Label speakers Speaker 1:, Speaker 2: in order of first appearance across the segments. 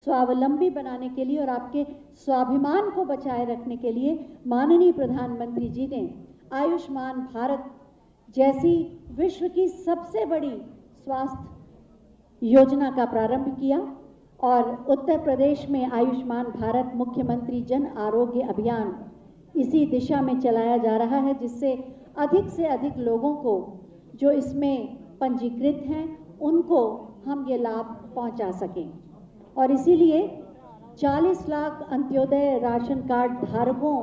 Speaker 1: स्वावलंबी बनाने के लिए और आपके स्वाभिमान को बचाए रखने के लिए माननीय प्रधानमंत्री जी ने आयुष्मान भारत जैसी विश्व की सबसे बड़ी स्वास्थ्य योजना का प्रारंभ किया और उत्तर प्रदेश में आयुष्मान भारत मुख्यमंत्री जन आरोग्य अभियान इसी दिशा में चलाया जा रहा है, जिससे अधिक से अधिक लोगों को जो इसमें पंजीकृत हैं उनको हम ये लाभ पहुंचा सकें। और इसीलिए 40 लाख अंत्योदय राशन कार्ड धारकों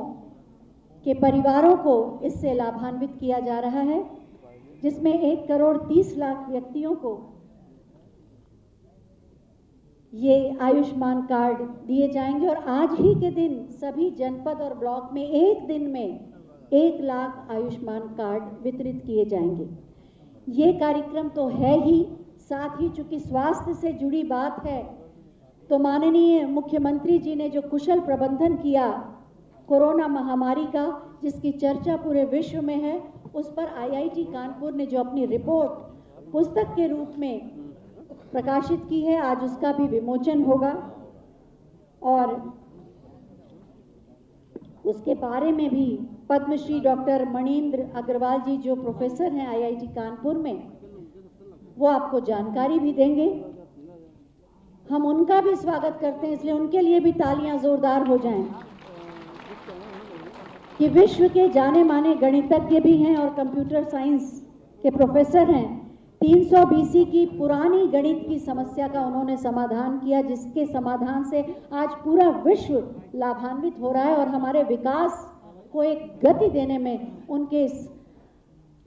Speaker 1: के परिवारों को इससे लाभान्वित किया जा रहा है, जिसमें 1 करोड़ 30 लाख व्यक्तियों को ये आयुष्मान कार्ड दिए जाएंगे और आज ही के दिन सभी जनपद और ब्लॉक में एक दिन में 1 लाख आयुष्मान कार्ड वितरित किए जाएंगे। ये कार्यक्रम तो है ही, साथ ही चूंकि स्वास्थ्य से जुड़ी बात है तो माननीय मुख्यमंत्री जी ने जो कुशल प्रबंधन किया कोरोना महामारी का, जिसकी चर्चा पूरे विश्व में है, उस पर आईआईटी कानपुर ने जो अपनी रिपोर्ट पुस्तक के रूप में प्रकाशित की है, आज उसका भी विमोचन होगा और उसके बारे में भी पद्मश्री डॉक्टर मणीन्द्र अग्रवाल जी जो प्रोफेसर हैं आईआईटी कानपुर में, वो आपको जानकारी भी देंगे। हम उनका भी स्वागत करते हैं, इसलिए उनके लिए भी तालियां जोरदार हो जाएं कि विश्व के जाने माने गणितज्ञ भी हैं और कंप्यूटर साइंस के प्रोफेसर हैं। 300 बीसी की पुरानी गणित की समस्या का उन्होंने समाधान किया, जिसके समाधान से आज पूरा विश्व लाभान्वित हो रहा है और हमारे विकास को एक गति देने में उनके इस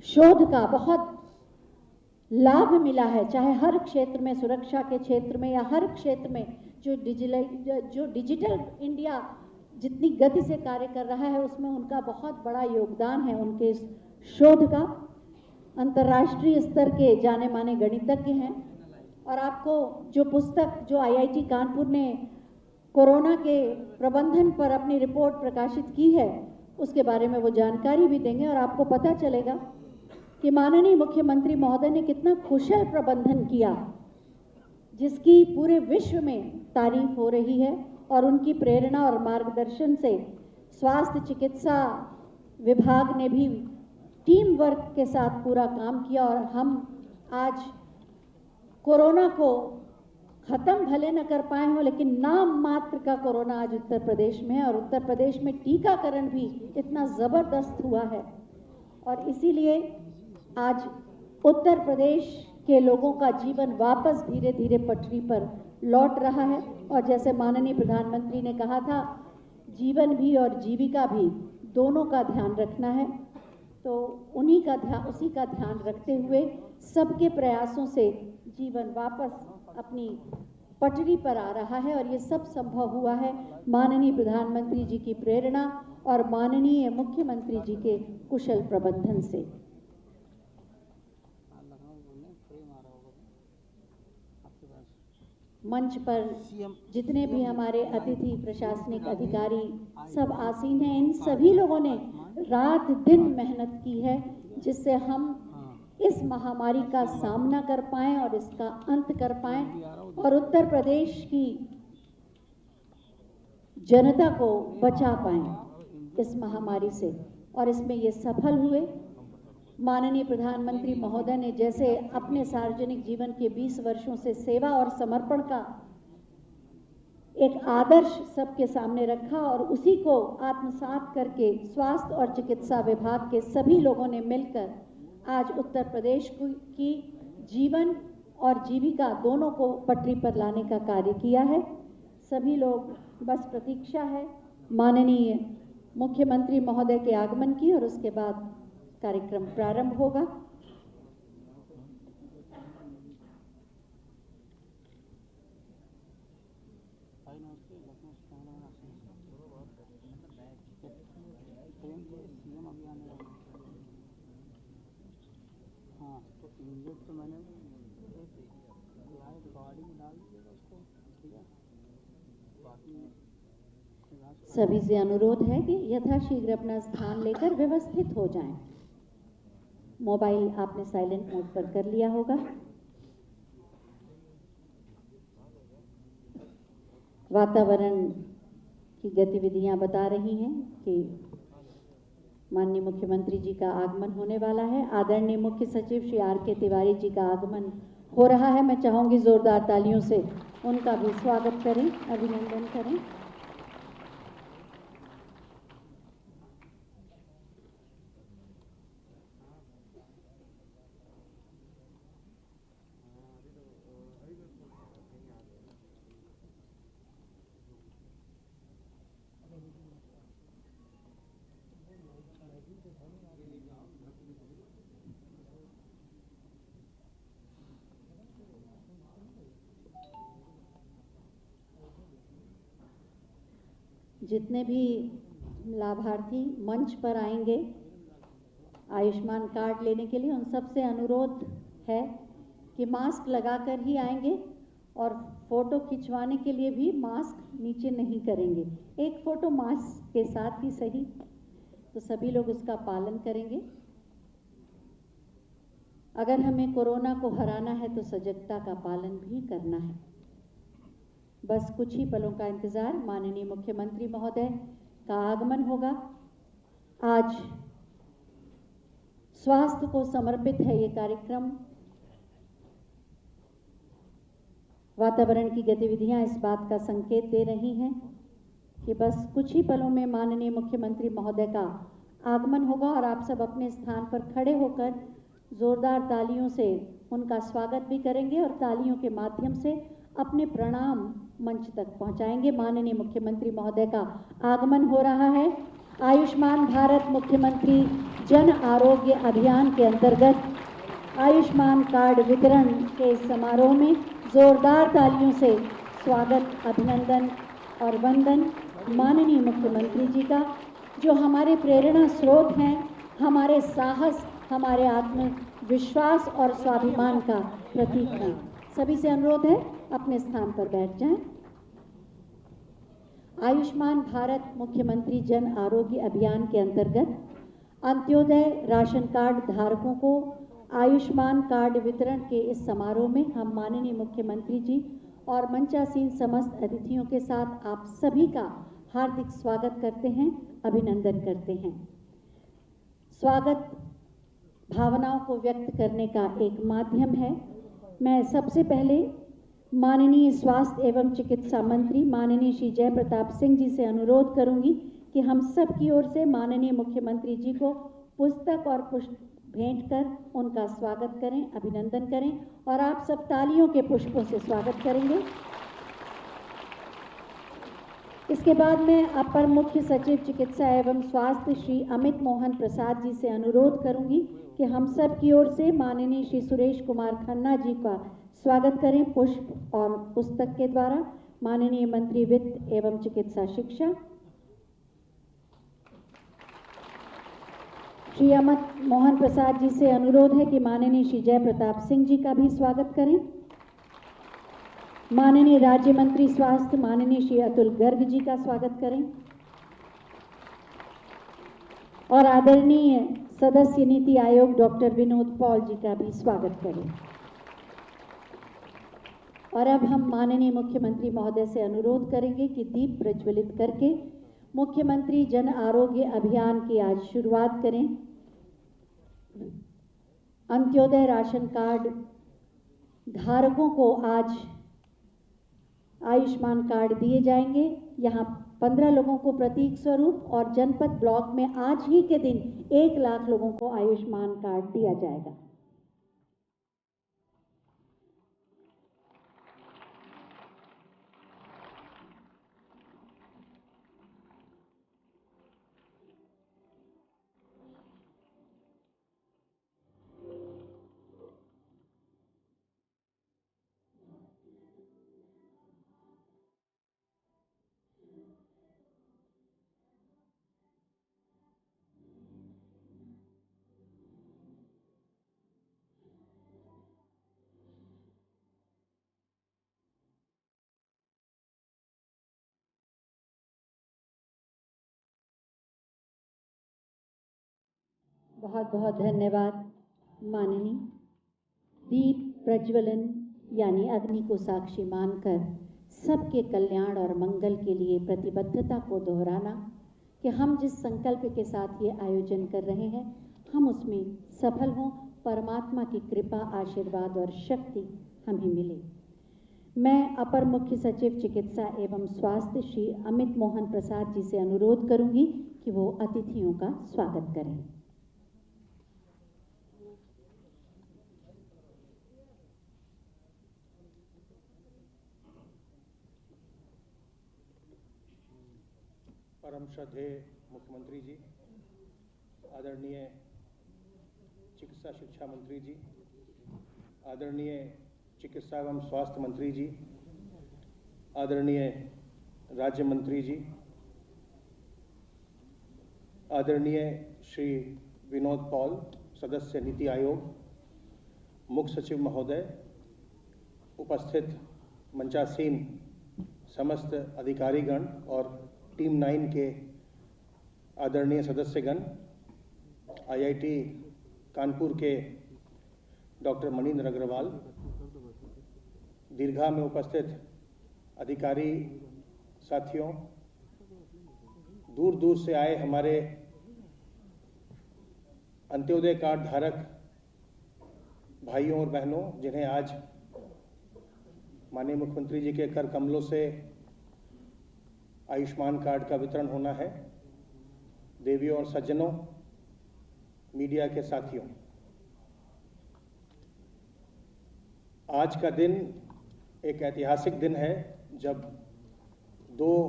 Speaker 1: शोध का बहुत लाभ मिला है। चाहे हर क्षेत्र में, सुरक्षा के क्षेत्र में या हर क्षेत्र में जो डिजिटल इंडिया जितनी गति से कार्य कर रहा है, उसमें उनका बहुत बड़ा योगदान है। उनके इस शोध का अंतर्राष्ट्रीय स्तर के जाने माने गणितज्ञ हैं और आपको जो पुस्तक जो आईआईटी कानपुर ने कोरोना के प्रबंधन पर अपनी रिपोर्ट प्रकाशित की है, उसके बारे में वो जानकारी भी देंगे और आपको पता चलेगा कि माननीय मुख्यमंत्री महोदय ने कितना कुशल प्रबंधन किया, जिसकी पूरे विश्व में तारीफ हो रही है। और उनकी प्रेरणा और मार्गदर्शन से स्वास्थ्य चिकित्सा विभाग ने भी टीम वर्क के साथ पूरा काम किया और हम आज कोरोना को खत्म भले न कर पाए हों, लेकिन नाम मात्र का कोरोना आज उत्तर प्रदेश में है और उत्तर प्रदेश में टीकाकरण भी इतना ज़बरदस्त हुआ है और इसीलिए आज उत्तर प्रदेश के लोगों का जीवन वापस धीरे धीरे पटरी पर लौट रहा है। और जैसे माननीय प्रधानमंत्री ने कहा था, जीवन भी और जीविका भी दोनों का ध्यान रखना है, तो उसी का ध्यान रखते हुए सबके प्रयासों से जीवन वापस अपनी पटरी पर आ रहा है और ये सब संभव हुआ है माननीय प्रधानमंत्री जी की प्रेरणा और माननीय मुख्यमंत्री जी के कुशल प्रबंधन से। मंच पर जितने भी हमारे अतिथि प्रशासनिक अधिकारी सब आसीन हैं, इन सभी लोगों ने रात दिन मेहनत की है, जिससे हम इस महामारी का सामना कर पाएं और इसका अंत कर पाएं और उत्तर प्रदेश की जनता को बचा पाएं इस महामारी से। और इसमें ये सफल हुए। माननीय प्रधानमंत्री महोदय ने जैसे अपने सार्वजनिक जीवन के 20 वर्षों से सेवा और समर्पण का एक आदर्श सबके सामने रखा और उसी को आत्मसात करके स्वास्थ्य और चिकित्सा विभाग के सभी लोगों ने मिलकर आज उत्तर प्रदेश की जीवन और जीविका दोनों को पटरी पर लाने का कार्य किया है। सभी लोग बस प्रतीक्षा है माननीय मुख्यमंत्री महोदय के आगमन की और उसके बाद कार्यक्रम प्रारंभ होगा। सभी से अनुरोध है कि यथाशीघ्र अपना स्थान लेकर व्यवस्थित हो जाएं। मोबाइल आपने साइलेंट मोड पर कर लिया होगा। वातावरण की गतिविधियां बता रही हैं कि माननीय मुख्यमंत्री जी का आगमन होने वाला है। आदरणीय मुख्य सचिव श्री R.K. तिवारी जी का आगमन हो रहा है। मैं चाहूंगी जोरदार तालियों से उनका भी स्वागत करें, अभिनंदन करें। जितने भी लाभार्थी मंच पर आएंगे आयुष्मान कार्ड लेने के लिए, उन सबसे अनुरोध है कि मास्क लगाकर ही आएंगे और फोटो खिंचवाने के लिए भी मास्क नीचे नहीं करेंगे। एक फोटो मास्क के साथ ही सही, तो सभी लोग उसका पालन करेंगे। अगर हमें कोरोना को हराना है तो सजगता का पालन भी करना है। बस कुछ ही पलों का इंतजार, माननीय मुख्यमंत्री महोदय का आगमन होगा। आज स्वास्थ्य को समर्पित है ये कार्यक्रम। वातावरण की गतिविधियां इस बात का संकेत दे रही हैं कि बस कुछ ही पलों में माननीय मुख्यमंत्री महोदय का आगमन होगा और आप सब अपने स्थान पर खड़े होकर जोरदार तालियों से उनका स्वागत भी करेंगे और तालियों के माध्यम से अपने प्रणाम मंच तक पहुंचाएंगे। माननीय मुख्यमंत्री महोदय का आगमन हो रहा है। आयुष्मान भारत मुख्यमंत्री जन आरोग्य अभियान के अंतर्गत आयुष्मान कार्ड वितरण के इस समारोह में जोरदार तालियों से स्वागत, अभिनंदन और वंदन माननीय मुख्यमंत्री जी का, जो हमारे प्रेरणा स्रोत हैं, हमारे साहस, हमारे आत्मविश्वास और स्वाभिमान का प्रतीक हैं। सभी से अनुरोध है अपने स्थान पर बैठ जाएं। आयुष्मान भारत मुख्यमंत्री जन आरोग्य अभियान के अंतर्गत अंत्योदय राशन कार्ड धारकों को आयुष्मान कार्ड वितरण के इस समारोह में हम माननीय मुख्यमंत्री जी और मंचासीन समस्त अतिथियों के साथ आप सभी का हार्दिक स्वागत करते हैं, अभिनंदन करते हैं। स्वागत भावनाओं को व्यक्त करने का एक माध्यम है। मैं सबसे पहले माननीय स्वास्थ्य एवं चिकित्सा मंत्री माननीय श्री जय प्रताप सिंह जी से अनुरोध करूंगी कि हम सब की ओर से माननीय मुख्यमंत्री जी को पुस्तक और पुष्प भेंट कर उनका स्वागत करें, अभिनंदन करें और आप सब तालियों के पुष्पों से स्वागत करेंगे। इसके बाद मैं अपर मुख्य सचिव चिकित्सा एवं स्वास्थ्य श्री अमित मोहन प्रसाद जी से अनुरोध करूंगी कि हम सब की ओर से माननीय श्री सुरेश कुमार खन्ना जी का स्वागत करें पुष्प और पुस्तक के द्वारा। माननीय मंत्री वित्त एवं चिकित्सा शिक्षा श्री अमित मोहन प्रसाद जी से अनुरोध है कि माननीय श्री जय प्रताप सिंह जी का भी स्वागत करें। माननीय राज्य मंत्री स्वास्थ्य माननीय श्री अतुल गर्ग जी का स्वागत करें और आदरणीय सदस्य नीति आयोग डॉक्टर विनोद पॉल जी का भी स्वागत करें। और अब हम माननीय मुख्यमंत्री महोदय से अनुरोध करेंगे कि दीप प्रज्वलित करके मुख्यमंत्री जन आरोग्य अभियान की आज शुरुआत करें। अंत्योदय राशन कार्ड धारकों को आज आयुष्मान कार्ड दिए जाएंगे। यहाँ 15 लोगों को प्रतीक स्वरूप और जनपद ब्लॉक में आज ही के दिन 1 लाख लोगों को आयुष्मान कार्ड दिया जाएगा। बहुत बहुत धन्यवाद माननीय। दीप प्रज्वलन यानी अग्नि को साक्षी मानकर सबके कल्याण और मंगल के लिए प्रतिबद्धता को दोहराना कि हम जिस संकल्प के साथ ये आयोजन कर रहे हैं हम उसमें सफल हों, परमात्मा की कृपा, आशीर्वाद और शक्ति हमें मिले। मैं अपर मुख्य सचिव चिकित्सा एवं स्वास्थ्य श्री अमित मोहन प्रसाद जी से अनुरोध करूंगी कि वो अतिथियों का स्वागत करें।
Speaker 2: परम श्रद्धेय मुख्यमंत्री जी, आदरणीय चिकित्सा शिक्षा मंत्री जी, आदरणीय चिकित्सा एवं स्वास्थ्य मंत्री जी, आदरणीय राज्य मंत्री जी, आदरणीय श्री विनोद पॉल, सदस्य नीति आयोग, मुख्य सचिव महोदय, उपस्थित मंचासीन समस्त अधिकारीगण और टीम 9 के आदरणीय सदस्यगण, आईआईटी कानपुर के डॉक्टर मनीन्द्र अग्रवाल, दीर्घा में उपस्थित अधिकारी साथियों, दूर दूर से आए हमारे अंत्योदय कार्ड धारक भाइयों और बहनों, जिन्हें आज माननीय मुख्यमंत्री जी के कर कमलों से आयुष्मान कार्ड का वितरण होना है, देवियों और सज्जनों, मीडिया के साथियों, आज का दिन एक ऐतिहासिक दिन है जब दो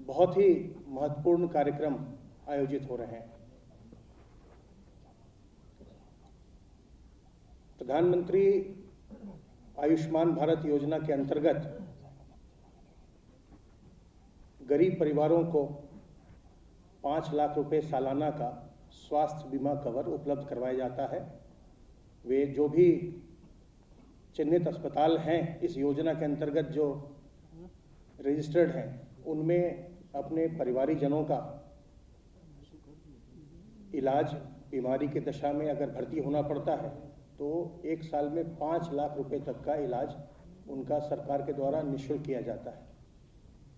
Speaker 2: बहुत ही महत्वपूर्ण कार्यक्रम आयोजित हो रहे हैं। प्रधानमंत्री आयुष्मान भारत योजना के अंतर्गत गरीब परिवारों को 5 लाख रुपए सालाना का स्वास्थ्य बीमा कवर उपलब्ध करवाया जाता है। वे जो भी चिन्हित अस्पताल हैं इस योजना के अंतर्गत जो रजिस्टर्ड हैं, उनमें अपने परिवारीजनों का इलाज बीमारी की दशा में अगर भर्ती होना पड़ता है तो 1 साल में 5 लाख रुपए तक का इलाज उनका सरकार के द्वारा निःशुल्क किया जाता है।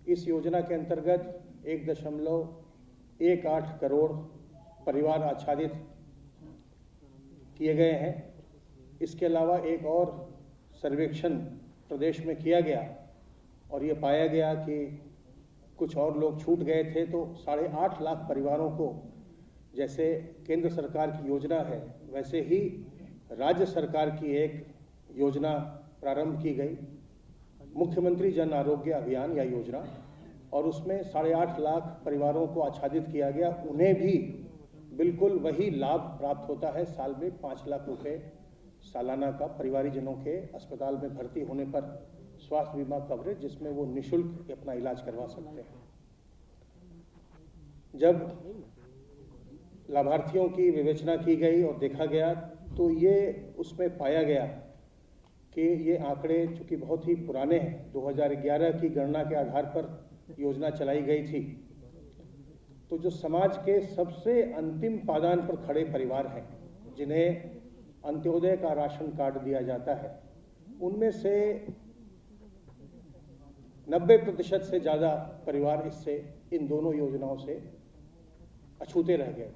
Speaker 2: इस योजना के अंतर्गत 1.18 करोड़ परिवार आच्छादित किए गए हैं। इसके अलावा एक और सर्वेक्षण प्रदेश में किया गया और ये पाया गया कि कुछ और लोग छूट गए थे, तो 8.5 लाख परिवारों को जैसे केंद्र सरकार की योजना है वैसे ही राज्य सरकार की एक योजना प्रारंभ की गई, मुख्यमंत्री जन आरोग्य अभियान या योजना, और उसमें 8.5 लाख परिवारों को आच्छादित किया गया। उन्हें भी बिल्कुल वही लाभ प्राप्त होता है। साल में 5 लाख रुपए सालाना का परिवारीजनों के अस्पताल में भर्ती होने पर स्वास्थ्य बीमा कवरेज, जिसमें वो निःशुल्क अपना इलाज करवा सकते हैं। जब लाभार्थियों की विवेचना की गई और देखा गया तो ये उसमें पाया गया कि ये आंकड़े चूंकि बहुत ही पुराने हैं, 2011 की गणना के आधार पर योजना चलाई गई थी, तो जो समाज के सबसे अंतिम पायदान पर खड़े परिवार हैं जिन्हें अंत्योदय का राशन कार्ड दिया जाता है, उनमें से 90% से ज़्यादा परिवार इससे, इन दोनों योजनाओं से अछूते रह गए थे,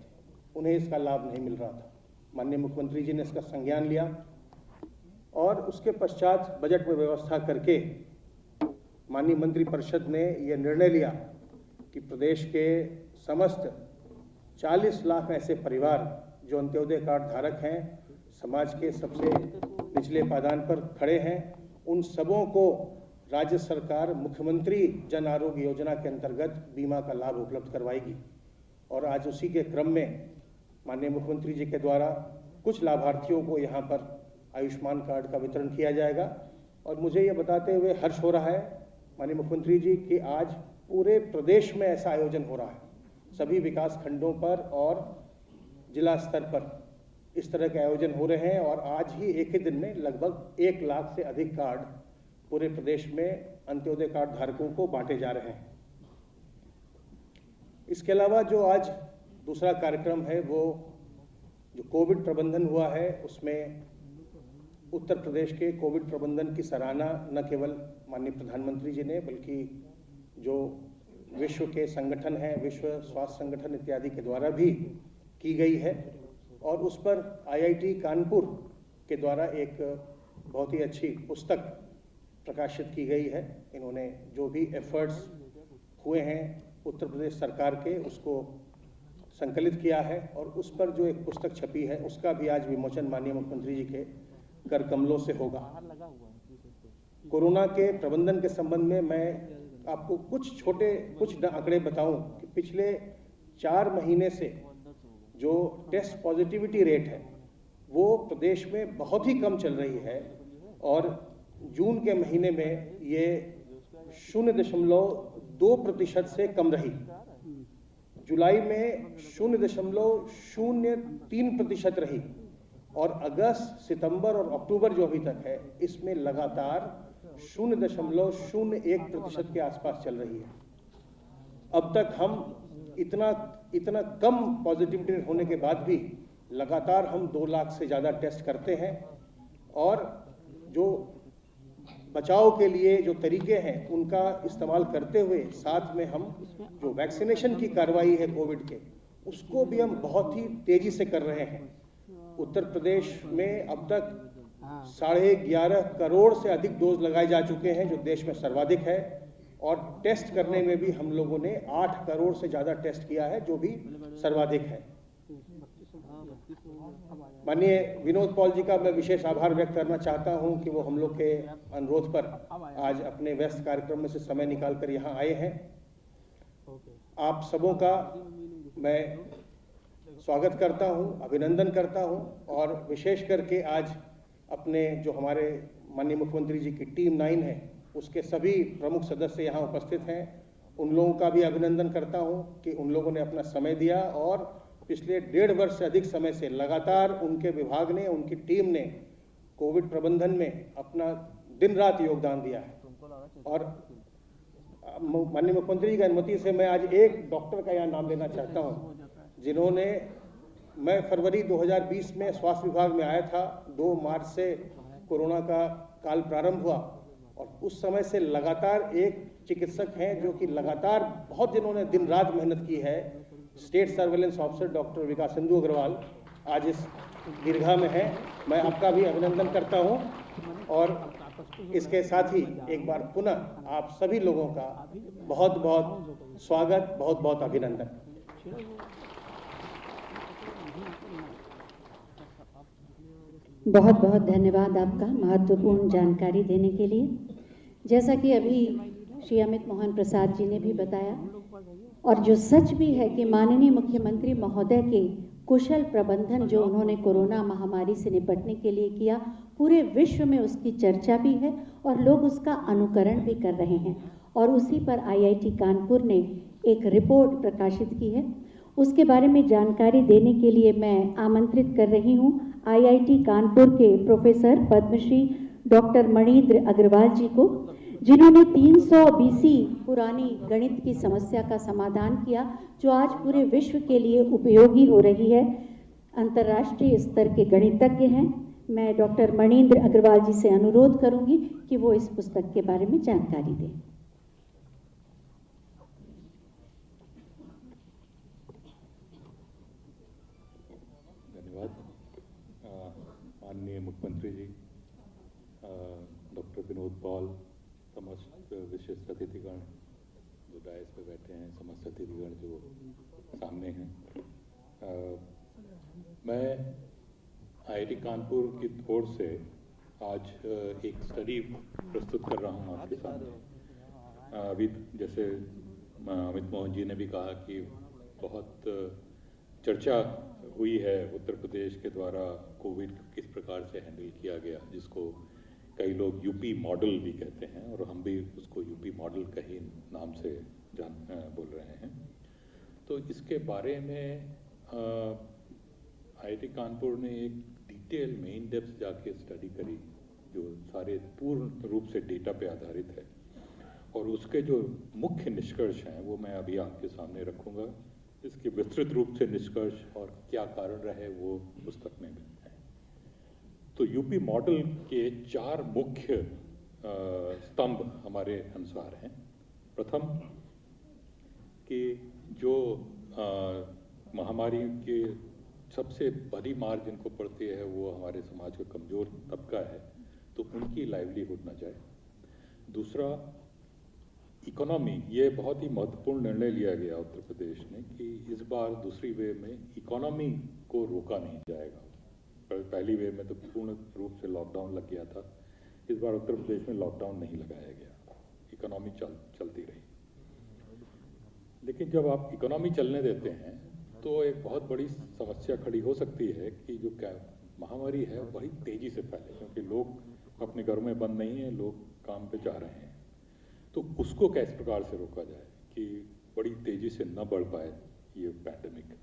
Speaker 2: उन्हें इसका लाभ नहीं मिल रहा था। माननीय मुख्यमंत्री जी ने इसका संज्ञान लिया और उसके पश्चात बजट में व्यवस्था करके माननीय मंत्रिपरिषद ने यह निर्णय लिया कि प्रदेश के समस्त 40 लाख ऐसे परिवार जो अंत्योदय कार्ड धारक हैं, समाज के सबसे निचले पायदान पर खड़े हैं, उन सबों को राज्य सरकार मुख्यमंत्री जन आरोग्य योजना के अंतर्गत बीमा का लाभ उपलब्ध करवाएगी। और आज उसी के क्रम में माननीय मुख्यमंत्री जी के द्वारा कुछ लाभार्थियों को यहाँ पर आयुष्मान कार्ड का वितरण किया जाएगा। और मुझे ये बताते हुए हर्ष हो रहा है माननीय मुख्यमंत्री जी कि आज पूरे प्रदेश में ऐसा आयोजन हो रहा है, सभी विकास खंडों पर और जिला स्तर पर इस तरह के आयोजन हो रहे हैं। और आज ही एक ही दिन में लगभग 1 लाख से अधिक कार्ड पूरे प्रदेश में अंत्योदय कार्ड धारकों को बांटे जा रहे हैं। इसके अलावा जो आज दूसरा कार्यक्रम है वो जो कोविड प्रबंधन हुआ है, उसमें उत्तर प्रदेश के कोविड प्रबंधन की सराहना न केवल माननीय प्रधानमंत्री जी ने, बल्कि जो विश्व के संगठन हैं, विश्व स्वास्थ्य संगठन इत्यादि के द्वारा भी की गई है। और उस पर IIT कानपुर के द्वारा एक बहुत ही अच्छी पुस्तक प्रकाशित की गई है। इन्होंने जो भी एफर्ट्स हुए हैं उत्तर प्रदेश सरकार के, उसको संकलित किया है और उस पर जो एक पुस्तक छपी है उसका भी आज विमोचन माननीय मुख्यमंत्री जी के कर कमलों से होगा। कोरोना के प्रबंधन के संबंध में मैं आपको कुछ आंकड़े बताऊं कि पिछले 4 महीने से जो टेस्ट पॉजिटिविटी रेट है वो प्रदेश में बहुत ही कम चल रही है और जून के महीने में ये 0.2% से कम रही। जुलाई में 0.03% रही और अगस्त, सितंबर और अक्टूबर जो अभी तक है इसमें लगातार 0.01% के आसपास चल रही है। अब तक हम इतना कम पॉजिटिविटी होने के बाद भी लगातार हम 2 लाख से ज़्यादा टेस्ट करते हैं और जो बचाव के लिए जो तरीके हैं उनका इस्तेमाल करते हुए साथ में हम जो वैक्सीनेशन की कार्रवाई है कोविड के, उसको भी हम बहुत ही तेजी से कर रहे हैं। उत्तर प्रदेश में अब तक 11.5 करोड़ से अधिक डोज लगाए जा चुके हैं, जो देश में सर्वाधिक है। और टेस्ट करने में भी हम लोगों ने 8 करोड़ से ज़्यादा टेस्ट किया है, जो भी सर्वाधिक है। माननीय विनोद पॉल जी का मैं विशेष आभार व्यक्त करना चाहता हूं कि वो हम लोग के अनुरोध पर आज अपने व्यस्त कार्यक्रम में से समय निकालकर यहाँ आए हैं। आप सबों का मैं स्वागत करता हूं, अभिनंदन करता हूं और विशेष करके आज अपने जो हमारे माननीय मुख्यमंत्री जी की टीम 9 है उसके सभी प्रमुख सदस्य यहाँ उपस्थित हैं। उन लोगों का भी अभिनंदन करता हूं कि उन लोगों ने अपना समय दिया और पिछले 1.5 वर्ष से अधिक समय से लगातार उनके विभाग ने, उनकी टीम ने कोविड प्रबंधन में अपना दिन रात योगदान दिया है। और माननीय मुख्यमंत्री जी की अनुमति से मैं आज एक डॉक्टर का यहाँ नाम लेना चाहता हूँ, जिन्होंने, मैं फरवरी 2020 में स्वास्थ्य विभाग में आया था। 2 मार्च से कोरोना का काल प्रारंभ हुआ और उस समय से लगातार एक चिकित्सक हैं जो कि लगातार बहुत जिन्होंने दिन रात मेहनत की है। State surveillance officer doctor Vikasendu Agarwal आज इस दीर्घा में है। मैं आपका भी अभिनंदन करता हूं और इसके साथ ही एक बार पुनः आप सभी लोगों का बहुत बहुत स्वागत, बहुत बहुत अभिनंदन।
Speaker 1: बहुत बहुत धन्यवाद आपका महत्वपूर्ण जानकारी देने के लिए। जैसा कि अभी श्री अमित मोहन प्रसाद जी ने भी बताया और जो सच भी है कि माननीय मुख्यमंत्री महोदय के कुशल प्रबंधन जो उन्होंने कोरोना महामारी से निपटने के लिए किया, पूरे विश्व में उसकी चर्चा भी है और लोग उसका अनुकरण भी कर रहे हैं। और उसी पर IIT कानपुर ने एक रिपोर्ट प्रकाशित की है। उसके बारे में जानकारी देने के लिए मैं आमंत्रित कर रही हूँ IIT कानपुर के प्रोफेसर पद्मश्री डॉक्टर मणीन्द्र अग्रवाल जी को, जिन्होंने 300 BC पुरानी गणित की समस्या का समाधान किया, जो आज पूरे विश्व के लिए उपयोगी हो रही है। अंतर्राष्ट्रीय स्तर के गणितज्ञ हैं। मैं डॉक्टर मणीन्द्र अग्रवाल जी से अनुरोध करूंगी कि वो इस पुस्तक के बारे में जानकारी दें।
Speaker 3: धन्यवाद। माननीय मुख्यमंत्री जी, डॉक्टर विनोद पॉल, समस्त विशिष्ट अतिथिगण जो डायस पे बैठे हैं, समस्त अतिथिगण जो सामने हैं, मैं IIT कानपुर की ओर से आज एक स्टडी प्रस्तुत कर रहा हूँ आपके सामने। अभी जैसे अमित मोहन जी ने भी कहा कि बहुत चर्चा हुई है उत्तर प्रदेश के द्वारा कोविड किस प्रकार से हैंडल किया गया, जिसको कई लोग यूपी मॉडल भी कहते हैं और हम भी उसको यूपी मॉडल का ही नाम से बोल रहे हैं। तो इसके बारे में IIT कानपुर ने एक डिटेल में इन डेप्थ जाके स्टडी करी, जो सारे पूर्ण रूप से डेटा पे आधारित है और उसके जो मुख्य निष्कर्ष हैं वो मैं अभी आपके सामने रखूँगा। इसके विस्तृत रूप से निष्कर्ष और क्या कारण रहे वो पुस्तक में भी है। तो यूपी मॉडल के 4 मुख्य स्तंभ हमारे अनुसार हैं। प्रथम कि जो महामारी के सबसे बड़ी मार जिनको पड़ती है वो हमारे समाज का कमज़ोर तबका है, तो उनकी लाइवलीहुड न जाए। दूसरा, इकोनॉमी, ये बहुत ही महत्वपूर्ण निर्णय लिया गया उत्तर प्रदेश में कि इस बार दूसरी वेव में इकोनॉमी को रोका नहीं जाएगा। पहली वेव में तो पूर्ण रूप से लॉकडाउन लग गया था, इस बार उत्तर प्रदेश में लॉकडाउन नहीं लगाया गया, इकोनॉमी चलती रही। लेकिन जब आप इकोनॉमी चलने देते हैं तो एक बहुत बड़ी समस्या खड़ी हो सकती है कि जो महामारी है बड़ी तेजी से फैले, क्योंकि लोग अपने घरों में बंद नहीं हैं, लोग काम पे जा रहे हैं। तो उसको किस प्रकार से रोका जाए कि बड़ी तेजी से न बढ़ पाए ये पैंडेमिक।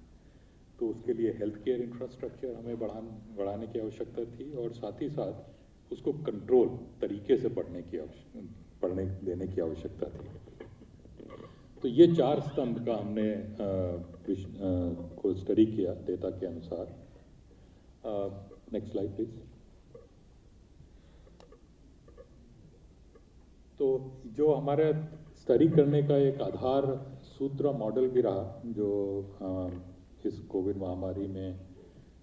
Speaker 3: तो उसके लिए हेल्थ केयर इंफ्रास्ट्रक्चर हमें बढ़ाने की आवश्यकता थी, और साथ ही साथ उसको कंट्रोल तरीके से बढ़ने देने की आवश्यकता थी। तो ये 4 स्तंभ का हमने को स्टडी किया डेटा के अनुसार। Next slide please. तो जो हमारे स्टडी करने का एक आधार सूत्र मॉडल भी रहा, जो इस कोविड महामारी में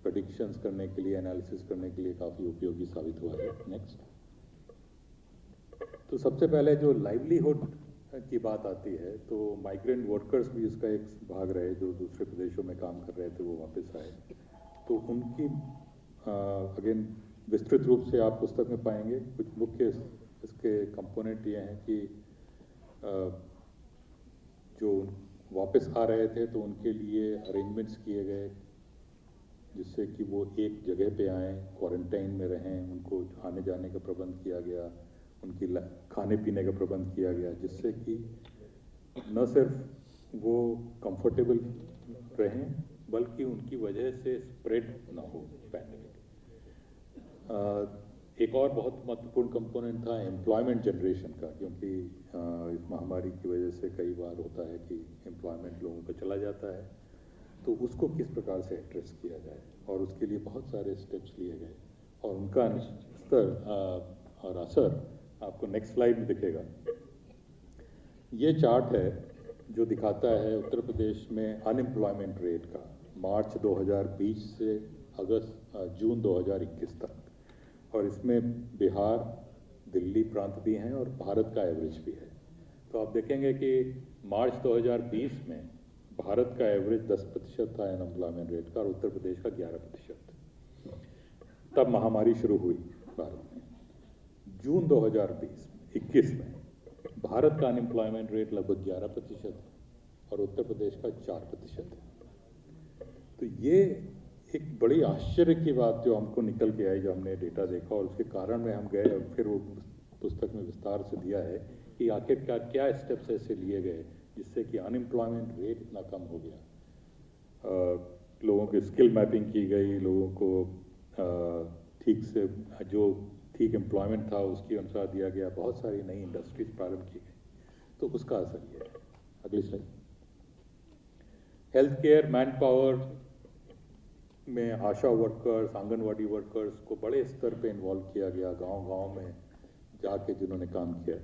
Speaker 3: प्रेडिक्शंस करने के लिए, एनालिसिस करने के लिए काफ़ी उपयोगी साबित हुआ है। नेक्स्ट। तो सबसे पहले जो लाइवलीहुड की बात आती है, तो माइग्रेंट वर्कर्स भी इसका एक भाग रहे, जो दूसरे प्रदेशों में काम कर रहे थे वो वापस आए। तो उनकी अगेन विस्तृत रूप से आप पुस्तक में पाएंगे। कुछ मुख्य इसके कंपोनेंट ये हैं कि जो वापस आ रहे थे तो उनके लिए अरेंजमेंट्स किए गए जिससे कि वो एक जगह पे आएँ, क्वारंटाइन में रहें, उनको आने जाने का प्रबंध किया गया, उनकी खाने पीने का प्रबंध किया गया, जिससे कि न सिर्फ वो कंफर्टेबल रहें बल्कि उनकी वजह से स्प्रेड ना हो पैंडेमिक। एक और बहुत महत्वपूर्ण कंपोनेंट था एम्प्लॉयमेंट जनरेशन का, क्योंकि इस महामारी की वजह से कई बार होता है कि एम्प्लॉयमेंट लोगों का चला जाता है, तो उसको किस प्रकार से एड्रेस किया जाए, और उसके लिए बहुत सारे स्टेप्स लिए गए, और उनका स्तर और असर आपको नेक्स्ट स्लाइड में दिखेगा। ये चार्ट है जो दिखाता है उत्तर प्रदेश में अनएम्प्लॉयमेंट रेट का मार्च 2020 से जून 2021 तक, और इसमें बिहार, दिल्ली प्रांत भी हैं और भारत का एवरेज भी है। तो आप देखेंगे कि मार्च 2020 में भारत का एवरेज 10% था अनएम्प्लॉयमेंट रेट का, और उत्तर प्रदेश का 11%। तब महामारी शुरू हुई भारत में। जून 2021 में भारत का अनएम्प्लॉयमेंट रेट लगभग 11% और उत्तर प्रदेश का 4% है। तो ये एक बड़ी आश्चर्य की बात जो हमको निकल के आई, जो हमने डेटा देखा, और उसके कारण में हम गए और फिर वो पुस्तक में विस्तार से दिया है कि आखिरकार क्या स्टेप्स ऐसे लिए गए जिससे कि अनएम्प्लॉयमेंट रेट इतना कम हो गया। लोगों की स्किल मैपिंग की गई, लोगों को ठीक से जो ठीक एम्प्लॉयमेंट था उसके अनुसार दिया गया, बहुत सारी नई इंडस्ट्रीज प्रारंभ की गई, तो उसका असर ये है। अगली slide. Health care man power में आशा वर्कर्स, आंगनवाड़ी वर्कर्स को बड़े स्तर पे इन्वॉल्व किया गया, गांव-गांव में जाके जिन्होंने काम किया।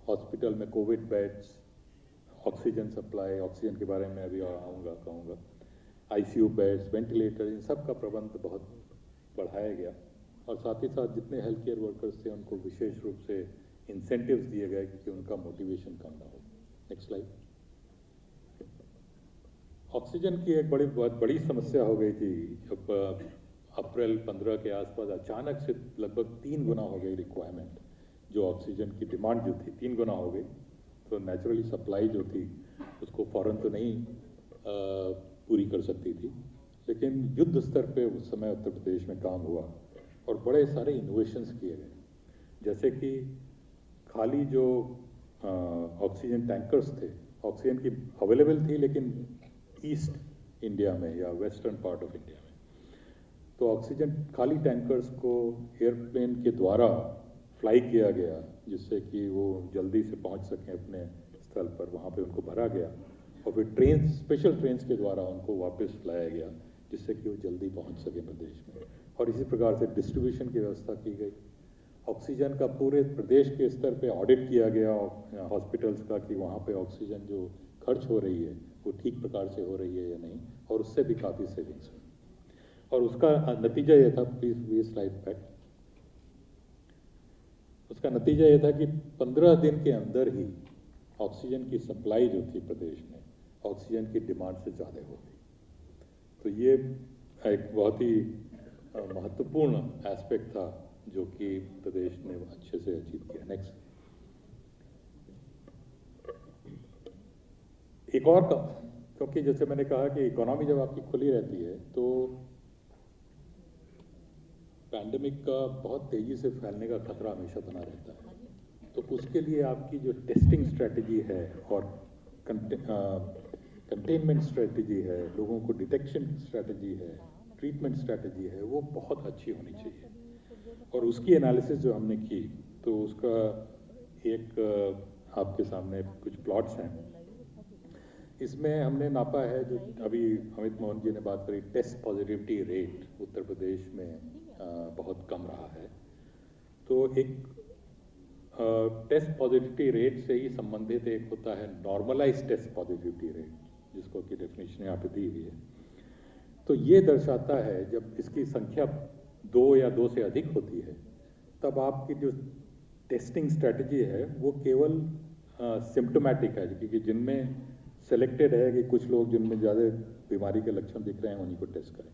Speaker 3: हॉस्पिटल में Covid beds, oxygen supply, oxygen के बारे में अभी कहूँगा, आईसीयू बेड्स, वेंटिलेटर, इन सब का प्रबंध बहुत बढ़ाया गया, और साथ ही साथ जितने हेल्थ केयर वर्कर्स थे उनको विशेष रूप से इंसेंटिव्स दिए गए कि उनका मोटिवेशन कम ना हो। Next slide. ऑक्सीजन की एक बहुत बड़ी समस्या हो गई थी जब अप्रैल 15 के आसपास अचानक से लगभग 3 गुना हो गई रिक्वायरमेंट, जो ऑक्सीजन की डिमांड जो थी 3 गुना हो गई। तो नेचुरली सप्लाई जो थी उसको फौरन तो नहीं पूरी कर सकती थी, लेकिन युद्ध स्तर पे उस समय उत्तर प्रदेश में काम हुआ और बड़े सारे इनोवेशंस किए गए, जैसे कि खाली जो ऑक्सीजन टैंकर्स थे, ऑक्सीजन की अवेलेबल थी लेकिन ईस्ट इंडिया में या वेस्टर्न पार्ट ऑफ इंडिया में, तो ऑक्सीजन खाली टैंकर्स को एयरप्लेन के द्वारा फ्लाई किया गया जिससे कि वो जल्दी से पहुंच सकें अपने स्थल पर, वहाँ पे उनको भरा गया और फिर स्पेशल ट्रेन्स के द्वारा उनको वापस लाया गया जिससे कि वो जल्दी पहुंच सके प्रदेश में। और इसी प्रकार से डिस्ट्रीब्यूशन की व्यवस्था की गई। ऑक्सीजन का पूरे प्रदेश के स्तर पे ऑडिट किया गया हॉस्पिटल्स का कि वहाँ पे ऑक्सीजन जो खर्च हो रही है वो ठीक प्रकार से हो रही है या नहीं, और उससे भी काफ़ी सेविंग्स हुई। और उसका नतीजा ये था, प्लीज ये स्लाइड बैक, उसका नतीजा ये था कि 15 दिन के अंदर ही ऑक्सीजन की सप्लाई जो थी प्रदेश में ऑक्सीजन की डिमांड से ज़्यादा हो गई। तो ये एक बहुत ही महत्वपूर्ण एस्पेक्ट था जो कि प्रदेश ने अच्छे से अचीव किया। नेक्स्ट, एक और क्योंकि जैसे मैंने कहा कि इकोनॉमी जब आपकी खुली रहती है तो पैंडेमिक का बहुत तेजी से फैलने का खतरा हमेशा बना रहता है। तो उसके लिए आपकी जो टेस्टिंग स्ट्रेटजी है और कंटेनमेंट स्ट्रेटजी है, लोगों को डिटेक्शन स्ट्रेटजी है, ट्रीटमेंट स्ट्रेटजी है, वो बहुत अच्छी होनी चाहिए। और उसकी एनालिसिस जो हमने की तो उसका एक आपके सामने कुछ प्लॉट्स हैं। इसमें हमने नापा है, जो अभी अमित मोहन जी ने बात करी, test positivity rate Uttar Pradesh में बहुत कम रहा है। तो एक टेस्ट पॉजिटिविटी रेट से ही संबंधित एक होता है नॉर्मलाइज टेस्ट पॉजिटिविटी रेट, जिसको की डेफिनेशन यहाँ पे दी हुई है। तो ये दर्शाता है जब इसकी संख्या 2 या 2 से अधिक होती है तब आपकी जो टेस्टिंग स्ट्रेटजी है वो केवल सिम्टोमेटिक है, क्योंकि जिनमें सेलेक्टेड है कि कुछ लोग जिनमें ज़्यादा बीमारी के लक्षण दिख रहे हैं उन्हीं को टेस्ट करें।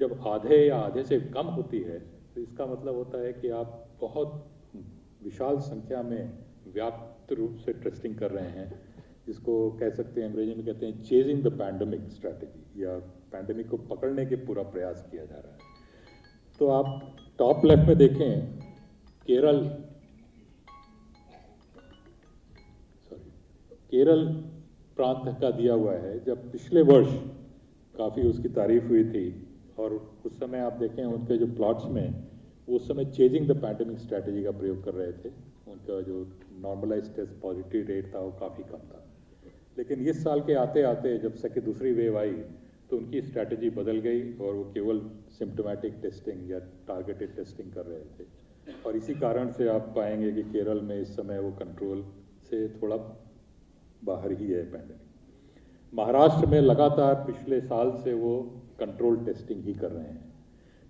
Speaker 3: जब आधे या आधे से कम होती है तो इसका मतलब होता है कि आप बहुत विशाल संख्या में व्याप्त रूप से टेस्टिंग कर रहे हैं, जिसको कह सकते हैं, अंग्रेजी में कहते हैं चेजिंग द पैंडेमिक स्ट्रैटेजी, या पैंडेमिक को पकड़ने के पूरा प्रयास किया जा रहा है। तो आप टॉप लेफ्ट में देखें, केरल प्रांत का दिया हुआ है। जब पिछले वर्ष काफ़ी उसकी तारीफ हुई थी और उस समय आप देखें उनके जो प्लॉट्स में वो उस समय चेजिंग द पैंडेमिक स्ट्रैटेजी का प्रयोग कर रहे थे। उनका जो नॉर्मलाइज टेस्ट पॉजिटिव रेट था वो काफ़ी कम था। लेकिन इस साल के आते आते जब दूसरी वेव आई तो उनकी स्ट्रैटेजी बदल गई और वो केवल सिम्टोमेटिक टेस्टिंग या टारगेटेड टेस्टिंग कर रहे थे। और इसी कारण से आप पाएंगे कि केरल में इस समय वो कंट्रोल से थोड़ा बाहर ही है पैंडेमिक। महाराष्ट्र में लगातार पिछले साल से वो कंट्रोल टेस्टिंग ही कर रहे हैं,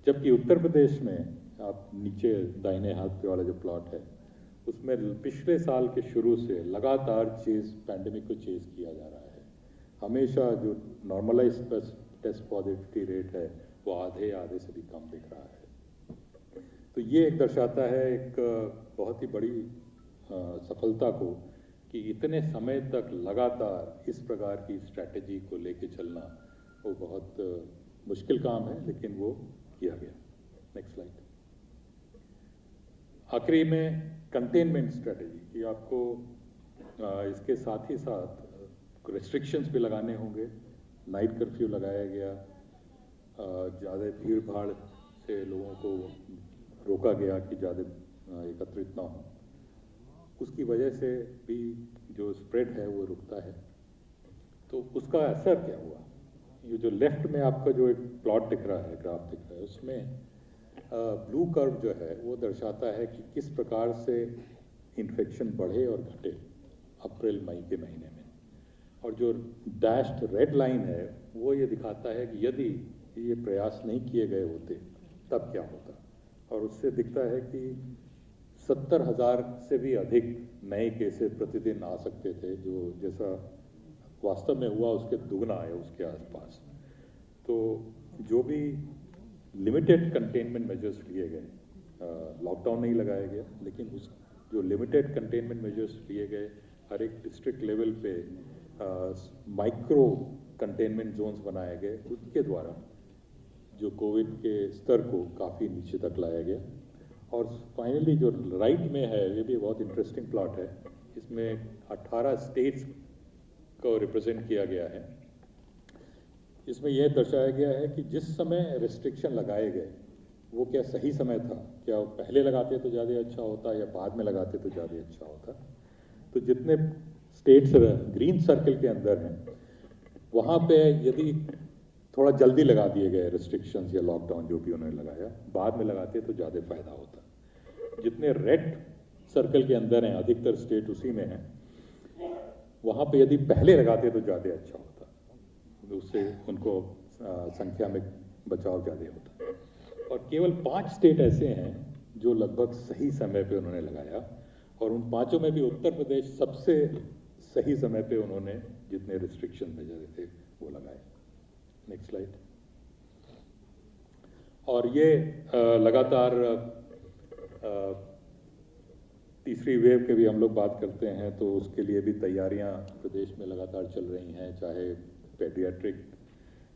Speaker 3: जबकि उत्तर प्रदेश में आप नीचे दाहिने हाथ पे वाला जो प्लॉट है उसमें पिछले साल के शुरू से लगातार पैंडेमिक को चेज किया जा रहा है। हमेशा जो नॉर्मलाइज टेस्ट पॉजिटिविटी रेट है वो आधे से भी कम दिख रहा है। तो ये एक दर्शाता है एक बहुत ही बड़ी सफलता को कि इतने समय तक लगातार इस प्रकार की स्ट्रैटेजी को लेके चलना वो बहुत मुश्किल काम है, लेकिन वो किया गया। Next slide. आखिरी में कंटेनमेंट स्ट्रैटेजी कि आपको इसके साथ ही साथ रेस्ट्रिक्शंस भी लगाने होंगे। नाइट कर्फ्यू लगाया गया, ज़्यादा भीड़ भाड़ से लोगों को रोका गया कि ज़्यादा एकत्रित ना हो। उसकी वजह से भी जो स्प्रेड है वो रुकता है। तो उसका असर क्या हुआ? ये जो लेफ्ट में आपका जो एक प्लॉट दिख रहा है, ग्राफ दिख रहा है, उसमें ब्लू कर्व जो है वो दर्शाता है कि किस प्रकार से इन्फेक्शन बढ़े और घटे अप्रैल मई के महीने में। और जो डैश्ड रेड लाइन है वो ये दिखाता है कि यदि ये प्रयास नहीं किए गए होते तब क्या होता। और उससे दिखता है कि 70,000 से भी अधिक नए केसेस प्रतिदिन आ सकते थे, जो जैसा वास्तव में हुआ उसके दुगना है, उसके आसपास। तो जो भी लिमिटेड कंटेनमेंट मेजर्स लिए गए, लॉकडाउन नहीं लगाया गया, लेकिन उस जो लिमिटेड कंटेनमेंट मेजर्स लिए गए, हर एक डिस्ट्रिक्ट लेवल पे माइक्रो कंटेनमेंट जोन्स बनाए गए, उसके द्वारा जो कोविड के स्तर को काफ़ी नीचे तक लाया गया। और फाइनली जो राइट में है ये भी बहुत इंटरेस्टिंग प्लॉट है। इसमें 18 स्टेट्स को रिप्रेजेंट किया गया है। इसमें यह दर्शाया गया है कि जिस समय रेस्ट्रिक्शन लगाए गए वो क्या सही समय था, क्या पहले लगाते तो ज़्यादा अच्छा होता या बाद में लगाते तो ज़्यादा अच्छा होता। तो जितने स्टेट्स ग्रीन सर्कल के अंदर हैं वहाँ पे यदि थोड़ा जल्दी लगा दिए गए रिस्ट्रिक्शंस या लॉकडाउन जो भी उन्होंने लगाया, बाद में लगाते तो ज़्यादा फायदा होता। जितने रेड सर्कल के अंदर हैं, अधिकतर स्टेट उसी में हैं, वहाँ पे यदि पहले लगाते तो ज़्यादा अच्छा होता, उससे उनको संख्या में बचाव ज़्यादा होता। और केवल 5 स्टेट ऐसे हैं जो लगभग सही समय पे उन्होंने लगाया, और उन 5 में भी उत्तर प्रदेश सबसे सही समय पे उन्होंने जितने रिस्ट्रिक्शन मेजर थे वो लगाए। Next slide. और ये लगातार तीसरी वेव के भी हम लोग बात करते हैं, तो उसके लिए भी तैयारियां प्रदेश में लगातार चल रही हैं, चाहे पेडियाट्रिक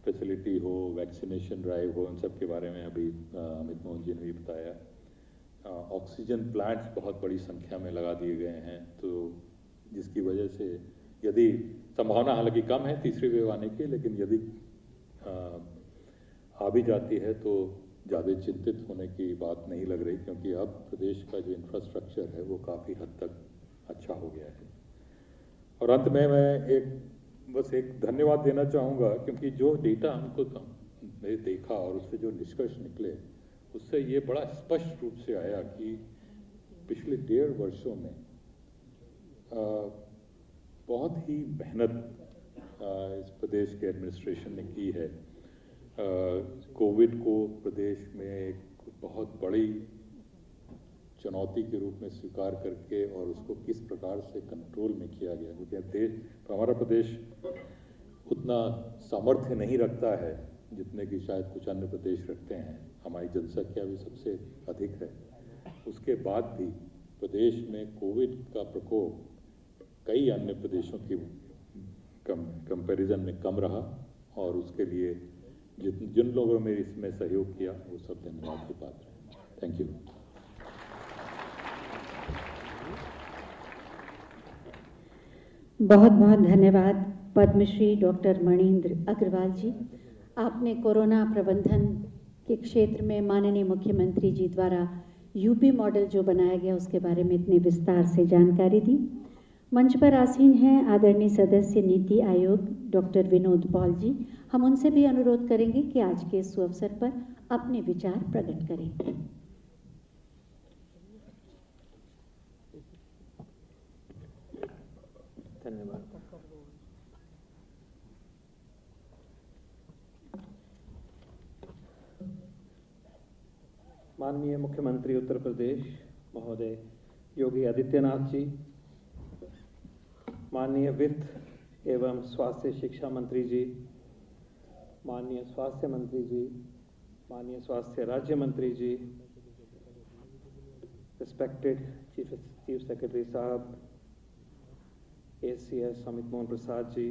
Speaker 3: फैसिलिटी हो, वैक्सीनेशन ड्राइव हो, इन सब के बारे में अभी अमित मोहन जी ने भी बताया। ऑक्सीजन प्लांट्स बहुत बड़ी संख्या में लगा दिए गए हैं, तो जिसकी वजह से यदि संभावना हालांकि कम है तीसरी वेव आने की, लेकिन यदि आ भी जाती है तो ज़्यादा चिंतित होने की बात नहीं लग रही, क्योंकि अब प्रदेश का जो इंफ्रास्ट्रक्चर है वो काफ़ी हद तक अच्छा हो गया है। और अंत में मैं बस एक धन्यवाद देना चाहूँगा, क्योंकि जो डेटा हमको देखा और उससे जो निष्कर्ष निकले, उससे ये बड़ा स्पष्ट रूप से आया कि पिछले 1.5 वर्षों में बहुत ही मेहनत इस प्रदेश के एडमिनिस्ट्रेशन ने की है। कोविड को प्रदेश में एक बहुत बड़ी चुनौती के रूप में स्वीकार करके और उसको किस प्रकार से कंट्रोल में किया गया, क्योंकि हमारा प्रदेश उतना सामर्थ्य नहीं रखता है जितने कि शायद कुछ अन्य प्रदेश रखते हैं। हमारी जनसंख्या भी सबसे अधिक है, उसके बाद भी प्रदेश में कोविड का प्रकोप कई अन्य प्रदेशों की कंपैरिजन में कम रहा, और उसके लिए जिन लोगों ने इसमें सहयोग किया वो सब धन्यवाद के पात्र हैं। Thank you.
Speaker 1: बहुत बहुत धन्यवाद पद्मश्री डॉक्टर मणींद्र अग्रवाल जी। आपने कोरोना प्रबंधन के क्षेत्र में माननीय मुख्यमंत्री जी द्वारा यूपी मॉडल जो बनाया गया उसके बारे में इतने विस्तार से जानकारी दी। मंच पर आसीन हैं आदरणीय सदस्य नीति आयोग डॉक्टर विनोद पॉल जी। हम उनसे भी अनुरोध करेंगे कि आज के इस अवसर पर अपने विचार प्रकट करें।
Speaker 4: धन्यवाद। माननीय मुख्यमंत्री उत्तर प्रदेश महोदय योगी आदित्यनाथ जी, माननीय वित्त एवं स्वास्थ्य शिक्षा मंत्री जी, माननीय स्वास्थ्य मंत्री जी, माननीय स्वास्थ्य राज्य मंत्री जी, रिस्पेक्टेड चीफ सेक्रेटरी साहब, ACS अमित मोहन प्रसाद जी,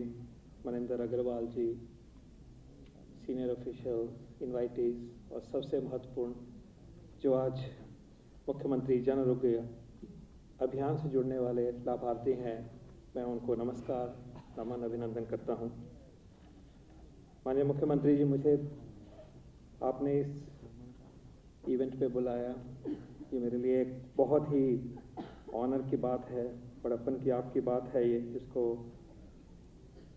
Speaker 4: मनिंदर अग्रवाल जी, सीनियर ऑफिशियल, इनवाइटीज, और सबसे महत्वपूर्ण जो आज मुख्यमंत्री जन आरोग्य अभियान से जुड़ने वाले लाभार्थी हैं, मैं उनको नमस्कार नमन अभिनंदन करता हूं। माननीय मुख्यमंत्री जी, मुझे आपने इस इवेंट पे बुलाया, ये मेरे लिए एक बहुत ही ऑनर की बात है, बड़प्पन की आपकी बात है ये, जिसको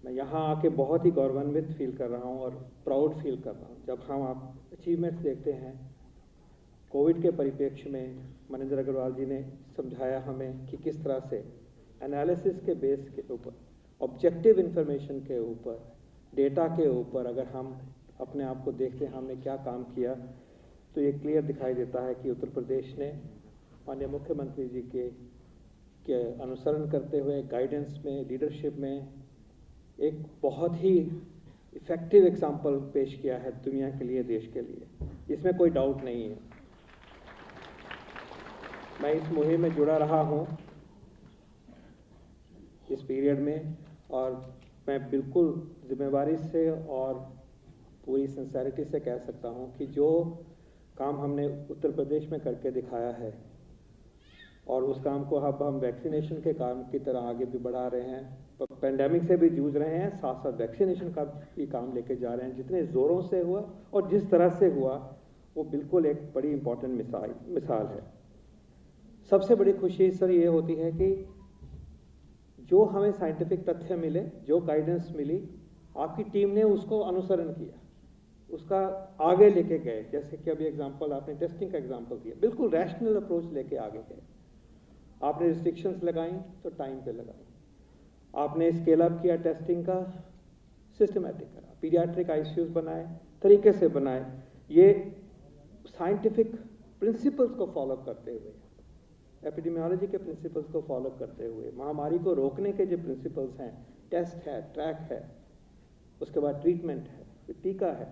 Speaker 4: मैं यहाँ आके बहुत ही गौरवान्वित फील कर रहा हूँ और प्राउड फील कर रहा हूँ। जब हम आप अचीवमेंट्स देखते हैं कोविड के परिप्रेक्ष्य में, मनिंदर अग्रवाल जी ने समझाया हमें कि किस तरह से एनालिसिस के बेस के ऊपर, ऑब्जेक्टिव इंफॉर्मेशन के ऊपर, डेटा के ऊपर अगर हम अपने आप को देखते हैं हमने क्या काम किया, तो ये क्लियर दिखाई देता है कि उत्तर प्रदेश ने माननीय मुख्यमंत्री जी के अनुसरण करते हुए गाइडेंस में, लीडरशिप में एक बहुत ही इफेक्टिव एग्जाम्पल पेश किया है दुनिया के लिए, देश के लिए, इसमें कोई डाउट नहीं है। मैं इस मुहिम में जुड़ा रहा हूँ इस पीरियड में, और मैं बिल्कुल जिम्मेवारी से और पूरी सिंसेरिटी से कह सकता हूँ कि जो काम हमने उत्तर प्रदेश में करके दिखाया है, और उस काम को अब हम वैक्सीनेशन के काम की तरह आगे भी बढ़ा रहे हैं, पेंडेमिक से भी जूझ रहे हैं, साथ साथ वैक्सीनेशन का भी काम लेके जा रहे हैं। जितने ज़ोरों से हुआ और जिस तरह से हुआ वो बिल्कुल एक बड़ी इंपॉर्टेंट मिसाल है। सबसे बड़ी खुशी सर ये होती है कि जो हमें साइंटिफिक तथ्य मिले, जो गाइडेंस मिली, आपकी टीम ने उसको अनुसरण किया। उसका आगे लेके गए। जैसे कि अभी एग्जांपल आपने टेस्टिंग का एग्जांपल दिया, बिल्कुल रैशनल अप्रोच लेके आगे गए। आपने रिस्ट्रिक्शंस लगाई तो टाइम पे लगाई, आपने स्केल अप किया टेस्टिंग का, सिस्टमैटिक करा, पीडियाट्रिक आईसीयूज बनाए, तरीके से बनाए, ये साइंटिफिक प्रिंसिपल्स को फॉलो करते हुए, एपिडेमियोलॉजी के प्रिंसिपल्स को फॉलो करते हुए, महामारी को रोकने के जो प्रिंसिपल्स हैं, टेस्ट है, ट्रैक है, उसके बाद ट्रीटमेंट है, फिर टीका है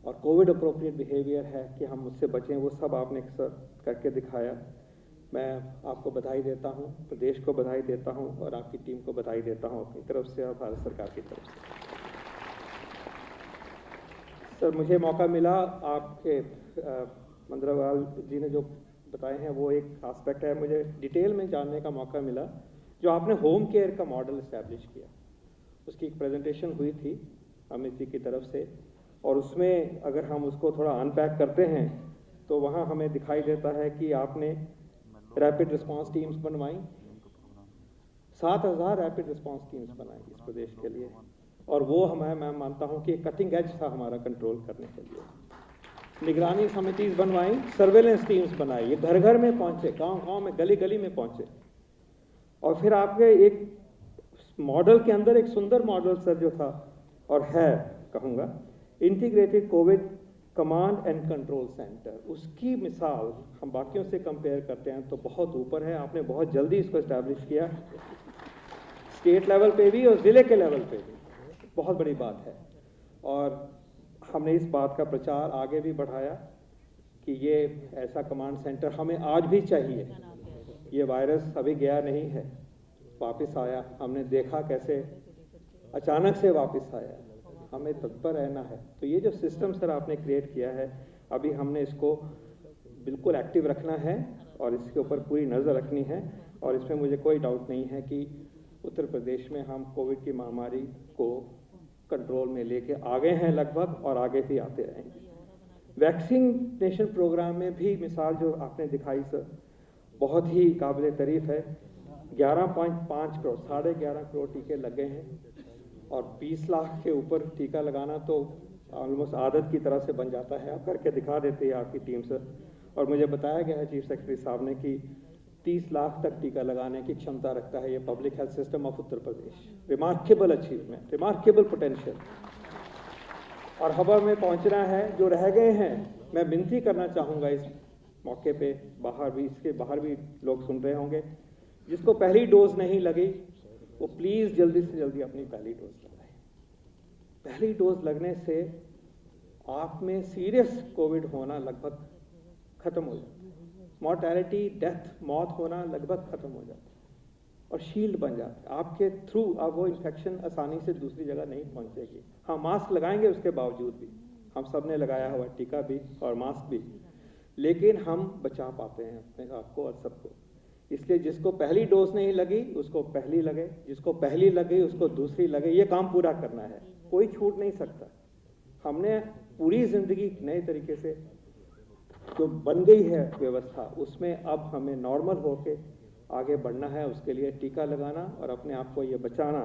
Speaker 4: और कोविड अप्रोप्रिएट बिहेवियर है कि हम उससे बचें, वो सब आपने करके दिखाया। मैं आपको बधाई देता हूं, प्रदेश को बधाई देता हूं और आपकी टीम को बधाई देता हूं अपनी तरफ से और भारत सरकार की तरफ से। सर, मुझे मौका मिला, आपके मंद्रावाल जी ने जो बताए हैं वो एक एस्पेक्ट है, मुझे डिटेल में जानने का मौका मिला जो आपने होम केयर का मॉडल इस्टेब्लिश किया। उसकी एक प्रेजेंटेशन हुई थी अमित जी की तरफ से, और उसमें अगर हम उसको थोड़ा अनपैक करते हैं तो वहाँ हमें दिखाई देता है कि आपने रैपिड रिस्पांस टीम्स बनवाई, 7,000 रैपिड रिस्पांस टीम्स बनाई इस प्रदेश के लिए, और वो मैं मानता हूँ कि कटिंग एज था हमारा कंट्रोल करने के लिए। निगरानी समितिज बनवाई, सर्वेलेंस टीम्स बनाई, ये घर घर में पहुंचे, गांव-गांव में, गली गली में पहुंचे, और फिर आपके एक मॉडल के अंदर एक सुंदर मॉडल सर जो था और है कहूँगा, integrated Covid command and control centre, उसकी मिसाल हम बाकियों से कंपेयर करते हैं तो बहुत ऊपर है। आपने बहुत जल्दी इसको इस्टेब्लिश किया, स्टेट लेवल पे भी और ज़िले के लेवल पे भी, बहुत बड़ी बात है। और हमने इस बात का प्रचार आगे भी बढ़ाया कि ये ऐसा कमांड सेंटर हमें आज भी चाहिए। ये वायरस अभी गया नहीं है, वापस आया, हमने देखा कैसे अचानक से वापस आया, हमें तत्पर रहना है। तो ये जो सिस्टम सर आपने क्रिएट किया है, अभी हमने इसको बिल्कुल एक्टिव रखना है और इसके ऊपर पूरी नज़र रखनी है, और इसमें मुझे कोई डाउट नहीं है कि उत्तर प्रदेश में हम कोविड की महामारी को कंट्रोल में लेके आ गए हैं लगभग, और आगे भी आते रहेंगे। वैक्सीनेशन प्रोग्राम में भी मिसाल जो आपने दिखाई सर, बहुत ही काबिल तारीफ है। 11.5 करोड़, 11.5 करोड़ टीके लग गए हैं, और 20 लाख के ऊपर टीका लगाना तो ऑलमोस्ट आदत की तरह से बन जाता है। आप करके दिखा देते हैं आपकी टीम सर, और मुझे बताया गया है चीफ सेक्रेटरी साहब ने कि 30 लाख तक टीका लगाने की क्षमता रखता है ये public health system of Uttar Pradesh. Remarkable achievement, remarkable potential, और हवा में पहुंचना है। जो रह गए हैं, मैं विनती करना चाहूँगा इस मौके पे, बाहर भी, इसके बाहर भी लोग सुन रहे होंगे, जिसको पहली डोज नहीं लगी वो प्लीज़ जल्दी से जल्दी अपनी पहली डोज लगाए। पहली डोज लगने से आप में सीरियस कोविड होना लगभग खत्म हो जाता है, मॉर्टैलिटी, डेथ, मौत होना लगभग खत्म हो जाता है, और शील्ड बन जाता है आपके थ्रू। अब वो इन्फेक्शन आसानी से दूसरी जगह नहीं पहुंचेगी। हाँ, मास्क लगाएंगे, उसके बावजूद भी हम सब ने लगाया हुआ, टीका भी और मास्क भी, लेकिन हम बचा पाते हैं अपने आप को और सबको। इसलिए जिसको पहली डोज नहीं लगी उसको पहली लगे, जिसको पहली लगी उसको दूसरी लगे, ये काम पूरा करना है, कोई छूट नहीं सकता। हमने पूरी जिंदगी नए तरीके से जो बन गई है व्यवस्था, उसमें अब हमें नॉर्मल होके आगे बढ़ना है। उसके लिए टीका लगाना और अपने आप को ये बचाना,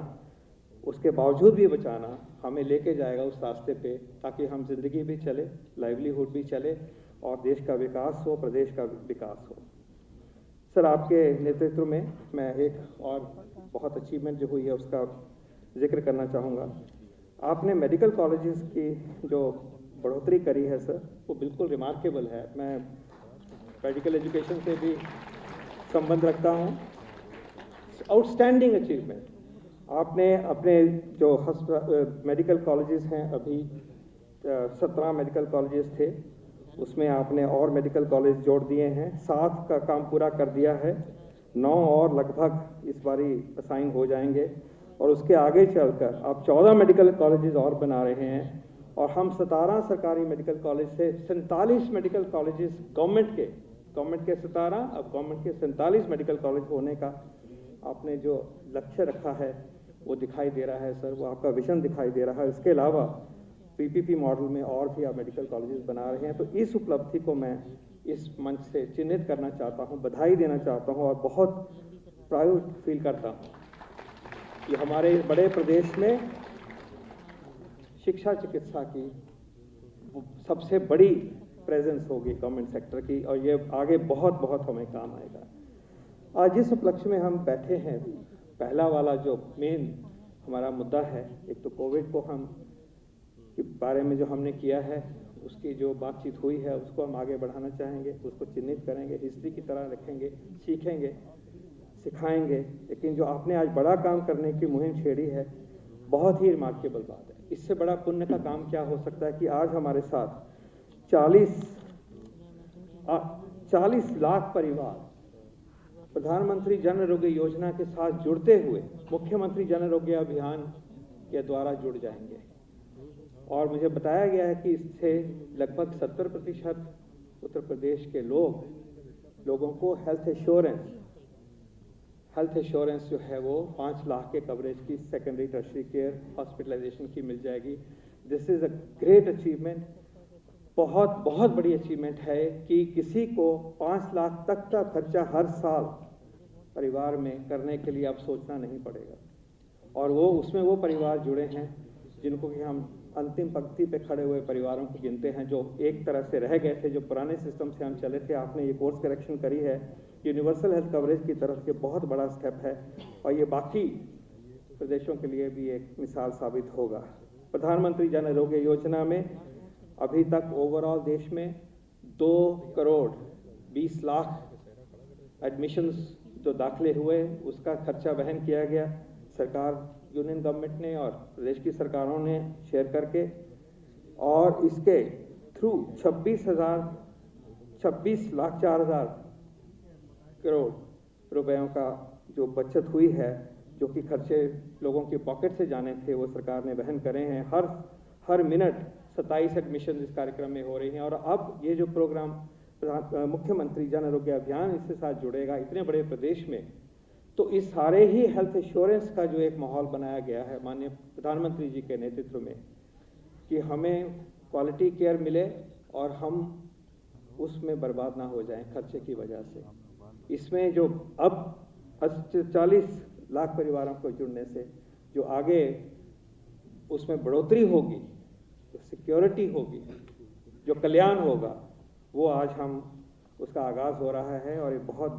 Speaker 4: उसके बावजूद भी बचाना, हमें लेके जाएगा उस रास्ते पे, ताकि हम जिंदगी भी चले, लाइवलीहुड भी चले, और देश का विकास हो, प्रदेश का विकास हो। सर, आपके नेतृत्व में मैं एक और बहुत अचीवमेंट जो हुई है उसका जिक्र करना चाहूँगा। आपने मेडिकल कॉलेजेस की जो बढ़ोतरी करी है सर, वो बिल्कुल रिमार्केबल है। मैं मेडिकल एजुकेशन से भी संबंध रखता हूँ, आउटस्टैंडिंग अचीवमेंट। आपने अपने जो मेडिकल कॉलेजेस हैं, अभी 17 मेडिकल कॉलेजेस थे, उसमें आपने और मेडिकल कॉलेज जोड़ दिए हैं, 7 का काम पूरा कर दिया है, 9 और लगभग इस बारी असाइन हो जाएंगे, और उसके आगे चलकर आप 14 मेडिकल कॉलेजेस और बना रहे हैं, और हम 17 सरकारी मेडिकल कॉलेज से 47 मेडिकल कॉलेजेस गवर्नमेंट के 17, अब गवर्नमेंट के 47 मेडिकल कॉलेज होने का आपने जो लक्ष्य रखा है वो दिखाई दे रहा है सर, वो आपका विजन दिखाई दे रहा है। इसके अलावा पीपीपी मॉडल में और भी आप मेडिकल कॉलेजेस बना रहे हैं, तो इस उपलब्धि को मैं इस मंच से चिन्हित करना चाहता हूं, बधाई देना चाहता हूं, और बहुत प्राउड फील करता हूं कि हमारे बड़े प्रदेश में शिक्षा चिकित्सा की सबसे बड़ी प्रेजेंस होगी गवर्नमेंट सेक्टर की, और ये आगे बहुत बहुत हमें काम आएगा। आज जिस उपलक्ष्य में हम बैठे हैं, पहला वाला जो मेन हमारा मुद्दा है, एक तो कोविड को हम के बारे में जो हमने किया है, उसकी जो बातचीत हुई है उसको हम आगे बढ़ाना चाहेंगे, उसको चिन्हित करेंगे, हिस्ट्री की तरह रखेंगे, सीखेंगे, सिखाएंगे। लेकिन जो आपने आज बड़ा काम करने की मुहिम छेड़ी है, बहुत ही रिमार्केबल बात है। इससे बड़ा पुण्य का काम क्या हो सकता है कि आज हमारे साथ 40 लाख परिवार प्रधानमंत्री जन आरोग्य योजना के साथ जुड़ते हुए मुख्यमंत्री जन आरोग्य अभियान के द्वारा जुड़ जाएंगे। और मुझे बताया गया है कि इससे लगभग 70% उत्तर प्रदेश के लोगों को हेल्थ एश्योरेंस जो है वो 5 लाख के कवरेज की सेकेंडरी टर्शरी केयर हॉस्पिटलाइजेशन की मिल जाएगी। This is a great achievement, बहुत बहुत बड़ी अचीवमेंट है कि किसी को 5 लाख तक का खर्चा हर साल परिवार में करने के लिए अब सोचना नहीं पड़ेगा। और वो उसमें वो परिवार जुड़े हैं जिनको कि हम अंतिम पंक्ति पे खड़े हुए परिवारों को गिनते हैं, जो एक तरह से रह गए थे, जो पुराने सिस्टम से हम चले थे। आपने ये कोर्स करेक्शन करी है, यूनिवर्सल हेल्थ कवरेज की तरफ के बहुत बड़ा स्टेप है, और ये बाकी प्रदेशों के लिए भी एक मिसाल साबित होगा। प्रधानमंत्री जन आरोग्य योजना में अभी तक ओवरऑल देश में 2 करोड़ 20 लाख एडमिशन्स जो दाखिले हुए, उसका खर्चा वहन किया गया। सरकार, यूनियन गवर्नमेंट ने और प्रदेश की सरकारों ने शेयर करके, और इसके थ्रू 26 लाख 4,000 करोड़ रुपयों का जो बचत हुई है, जो कि खर्चे लोगों की पॉकेट से जाने थे, वो सरकार ने वहन करे हैं। हर मिनट 27 एडमिशन इस कार्यक्रम में हो रही हैं। और अब ये जो प्रोग्राम मुख्यमंत्री जन आरोग्य अभियान इसके साथ जुड़ेगा इतने बड़े प्रदेश में, तो इस सारे ही हेल्थ इंश्योरेंस का जो एक माहौल बनाया गया है माननीय प्रधानमंत्री जी के नेतृत्व में, कि हमें क्वालिटी केयर मिले और हम उसमें बर्बाद ना हो जाएं खर्चे की वजह से। इसमें जो अब 40 लाख परिवारों को जुड़ने से जो आगे उसमें बढ़ोतरी होगी, जो सिक्योरिटी होगी, जो कल्याण होगा, वो आज हम उसका आगाज़ हो रहा है, और ये बहुत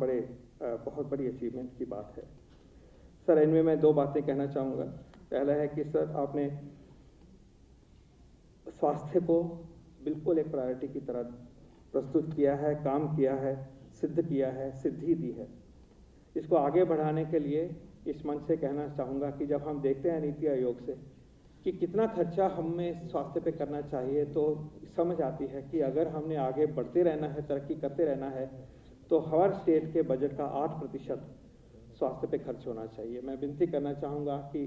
Speaker 4: बड़ी अचीवमेंट की बात है। सर, इनमें मैं 2 बातें कहना चाहूँगा। पहला है कि सर, आपने स्वास्थ्य को बिल्कुल एक प्रायोरिटी की तरह प्रस्तुत किया है, काम किया है, सिद्ध किया है, सिद्धि दी है। इसको आगे बढ़ाने के लिए इस मंच से कहना चाहूँगा कि जब हम देखते हैं नीति आयोग से कि कितना खर्चा हमें स्वास्थ्य पे करना चाहिए, तो समझ आती है कि अगर हमने आगे बढ़ते रहना है, तरक्की करते रहना है, तो हर स्टेट के बजट का 8% स्वास्थ्य पे खर्च होना चाहिए। मैं विनती करना चाहूँगा कि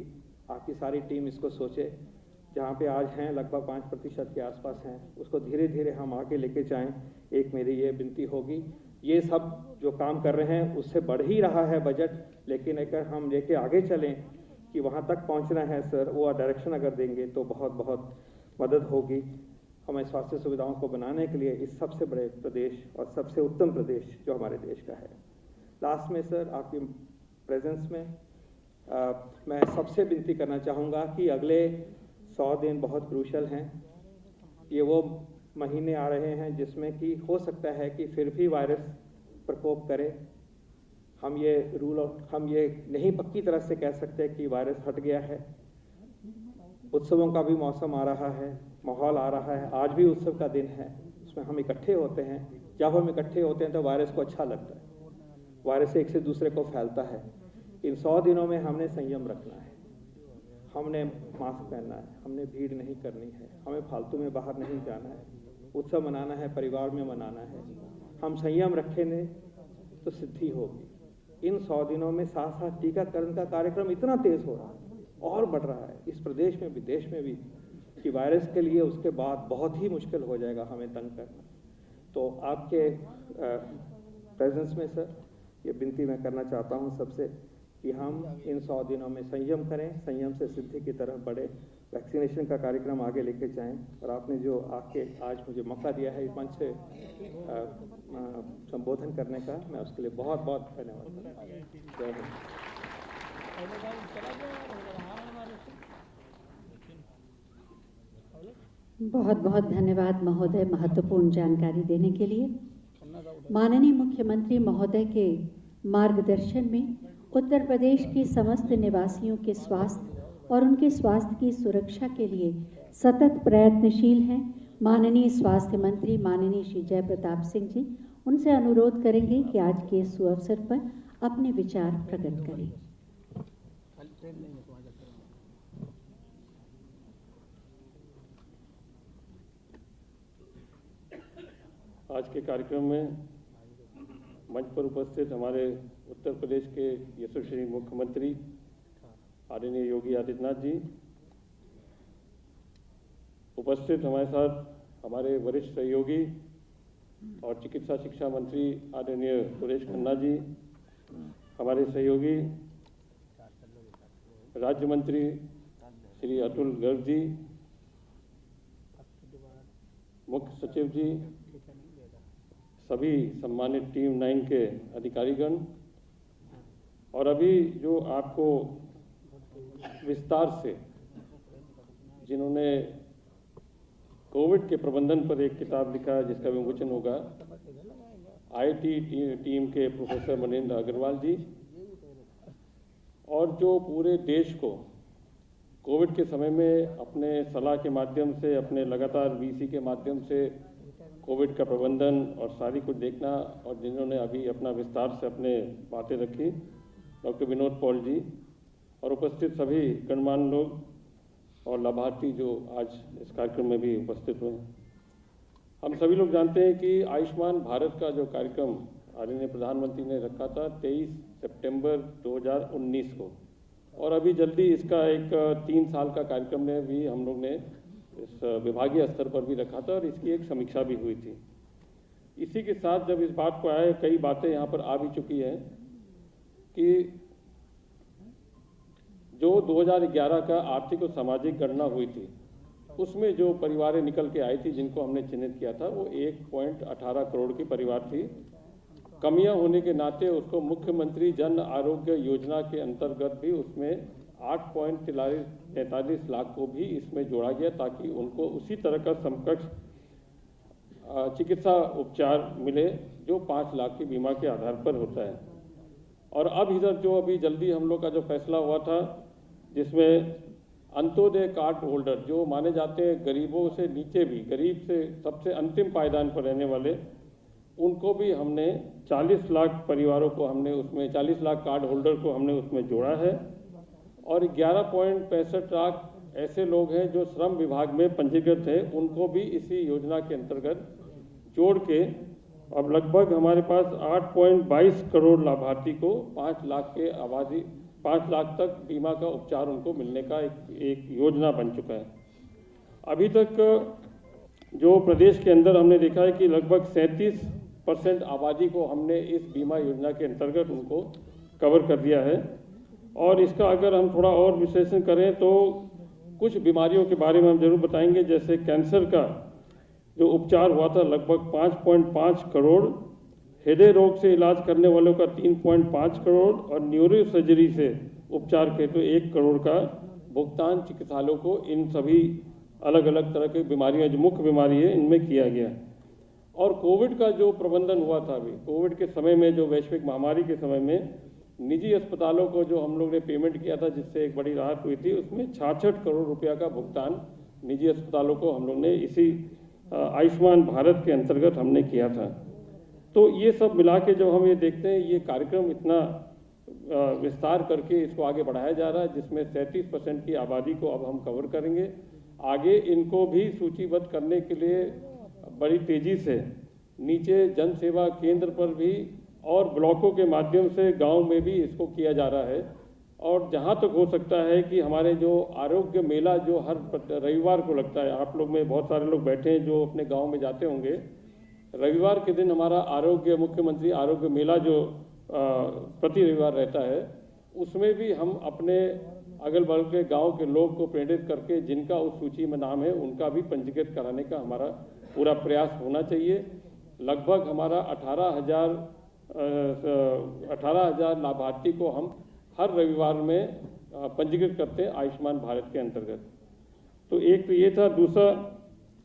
Speaker 4: आपकी सारी टीम इसको सोचे। जहाँ पे आज हैं लगभग 5% के आसपास हैं, उसको धीरे धीरे हम आगे लेके जाएं। एक मेरी ये विनती होगी। ये सब जो काम कर रहे हैं उससे बढ़ ही रहा है बजट, लेकिन अगर हम लेके आगे चलें कि वहाँ तक पहुँचना है सर, वो डायरेक्शन अगर देंगे तो बहुत बहुत मदद होगी हमें स्वास्थ्य सुविधाओं को बनाने के लिए इस सबसे बड़े प्रदेश और सबसे उत्तम प्रदेश जो हमारे देश का है। लास्ट में सर, आपकी प्रेजेंस में मैं सबसे विनती करना चाहूँगा कि अगले 100 दिन बहुत क्रूशल हैं। ये वो महीने आ रहे हैं जिसमें कि हो सकता है कि फिर भी वायरस प्रकोप करे। हम ये नहीं पक्की तरह से कह सकते कि वायरस हट गया है। उत्सवों का भी मौसम आ रहा है, माहौल आ रहा है। आज भी उत्सव का दिन है, उसमें हम इकट्ठे होते हैं। जब हम इकट्ठे होते हैं तो वायरस को अच्छा लगता है, वायरस एक से दूसरे को फैलता है। इन 100 दिनों में हमने संयम रखना है, हमने मास्क पहनना है, हमने भीड़ नहीं करनी है, हमें फालतू में बाहर नहीं जाना है, उत्सव मनाना है, परिवार में मनाना है। हम संयम रखेंगे तो सिद्धि होगी। इन 100 दिनों में साथ साथ टीकाकरण का कार्यक्रम इतना तेज हो रहा है और बढ़ रहा है इस प्रदेश में, विदेश में भी, कि वायरस के लिए उसके बाद बहुत ही मुश्किल हो जाएगा हमें तंग करना। तो आपके प्रेजेंस में सर ये विनती मैं करना चाहता हूँ सबसे कि हम इन 100 दिनों में संयम करें, संयम से सिद्धि की तरफ बढ़े, वैक्सीनेशन का कार्यक्रम आगे लेके जाएं। और आपने जो आज मुझे मौका दिया है इस मंच से संबोधन करने का, मैं उसके लिए बहुत बहुत धन्यवाद करता हूँ। जय हिंद।
Speaker 1: बहुत बहुत धन्यवाद महोदय महत्वपूर्ण जानकारी देने के लिए। माननीय मुख्यमंत्री महोदय के मार्गदर्शन में उत्तर प्रदेश के समस्त निवासियों के स्वास्थ्य और उनके स्वास्थ्य की सुरक्षा के लिए सतत प्रयत्नशील हैं माननीय स्वास्थ्य मंत्री माननीय श्री जय प्रताप सिंह जी। उनसे अनुरोध करेंगे कि आज के सुअवसर पर अपने विचार प्रकट करें।
Speaker 5: आज के कार्यक्रम में मंच पर उपस्थित हमारे उत्तर प्रदेश के यशस्वी मुख्यमंत्री आदरणीय योगी आदित्यनाथ जी, उपस्थित हमारे साथ हमारे वरिष्ठ सहयोगी और चिकित्सा शिक्षा मंत्री आदरणीय सुरेश खन्ना जी, हमारे सहयोगी राज्य मंत्री श्री अतुल गर्ग जी, मुख्य सचिव जी, सभी सम्मानित टीम 9 के अधिकारीगण, और अभी जो आपको विस्तार से जिन्होंने कोविड के प्रबंधन पर एक किताब लिखा जिसका विमोचन होगा, आईआईटी टीम के प्रोफेसर मनेंद्र अग्रवाल जी, और जो पूरे देश को कोविड के समय में अपने सलाह के माध्यम से, अपने लगातार वीसी के माध्यम से कोविड का प्रबंधन और सारी कुछ देखना, और जिन्होंने अभी अपना विस्तार से अपने बातें रखी, डॉक्टर विनोद पॉल जी, और उपस्थित सभी गणमान्य लोग और लाभार्थी जो आज इस कार्यक्रम में भी उपस्थित हुए। हम सभी लोग जानते हैं कि आयुष्मान भारत का जो कार्यक्रम आदरणीय प्रधानमंत्री ने रखा था 23 सितंबर 2019 को, और अभी जल्दी इसका एक 3 साल का कार्यक्रम में भी हम लोग ने इस विभागीय स्तर पर भी रखा था और इसकी एक समीक्षा भी हुई थी। इसी के साथ जब इस बात को आए, कई बातें यहाँ पर आ भी चुकी हैं कि जो 2011 का आर्थिक और सामाजिक गणना हुई थी, उसमें जो परिवारें निकल के आई थी जिनको हमने चिन्हित किया था, वो 1.18 करोड़ की परिवार थी। कमियां होने के नाते उसको मुख्यमंत्री जन आरोग्य योजना के अंतर्गत भी उसमें 8.43 लाख को भी इसमें जोड़ा गया, ताकि उनको उसी तरह का समकक्ष चिकित्सा उपचार मिले जो 5 लाख की बीमा के आधार पर होता है। और अब इधर जो अभी जल्दी हम लोग का जो फैसला हुआ था, जिसमें अंत्योदय कार्ड होल्डर जो माने जाते हैं गरीबों से नीचे भी, गरीब से सबसे अंतिम पायदान पर रहने वाले, उनको भी हमने 40 लाख परिवारों को हमने उसमें 40 लाख कार्ड होल्डर को हमने उसमें जोड़ा है। और 11.65 लाख ऐसे लोग हैं जो श्रम विभाग में पंजीकृत हैं, उनको भी इसी योजना के अंतर्गत जोड़ के अब लगभग हमारे पास 8.22 करोड़ लाभार्थी को 5 लाख के आबादी 5 लाख तक बीमा का उपचार उनको मिलने का एक योजना बन चुका है। अभी तक जो प्रदेश के अंदर हमने देखा है कि लगभग 37% आबादी को हमने इस बीमा योजना के अंतर्गत उनको कवर कर दिया है। और इसका अगर हम थोड़ा और विश्लेषण करें तो कुछ बीमारियों के बारे में हम जरूर बताएंगे, जैसे कैंसर का जो उपचार हुआ था लगभग 5.5 करोड़, हृदय रोग से इलाज करने वालों का 3.5 करोड़, और न्यूरो सर्जरी से उपचार के तो 1 करोड़ का भुगतान चिकित्सालयों को इन सभी अलग अलग तरह की बीमारियां जो मुख्य बीमारी है इनमें किया गया। और कोविड का जो प्रबंधन हुआ था, अभी कोविड के समय में जो वैश्विक महामारी के समय में निजी अस्पतालों को जो हम लोग ने पेमेंट किया था जिससे एक बड़ी राहत हुई थी, उसमें 66 करोड़ रुपया का भुगतान निजी अस्पतालों को हम लोग ने इसी आयुष्मान भारत के अंतर्गत हमने किया था। तो ये सब मिला के जब हम ये देखते हैं, ये कार्यक्रम इतना विस्तार करके इसको आगे बढ़ाया जा रहा है, जिसमें 37% की आबादी को अब हम कवर करेंगे। आगे इनको भी सूचीबद्ध करने के लिए बड़ी तेजी से नीचे जन सेवा केंद्र पर भी और ब्लॉकों के माध्यम से गांव में भी इसको किया जा रहा है। और जहां तक हो सकता है कि हमारे जो आरोग्य मेला जो हर रविवार को लगता है, आप लोग में बहुत सारे लोग बैठे हैं जो अपने गांव में जाते होंगे, रविवार के दिन हमारा मुख्यमंत्री आरोग्य मेला जो प्रति रविवार रहता है, उसमें भी हम अपने अगल बगल के गांव के लोग को प्रेरित करके जिनका उस सूची में नाम है उनका भी पंजीकृत कराने का हमारा पूरा प्रयास होना चाहिए। लगभग हमारा 18,000 लाभार्थी को हम हर रविवार में पंजीकृत करते हैं आयुष्मान भारत के अंतर्गत। तो एक तो ये था। दूसरा,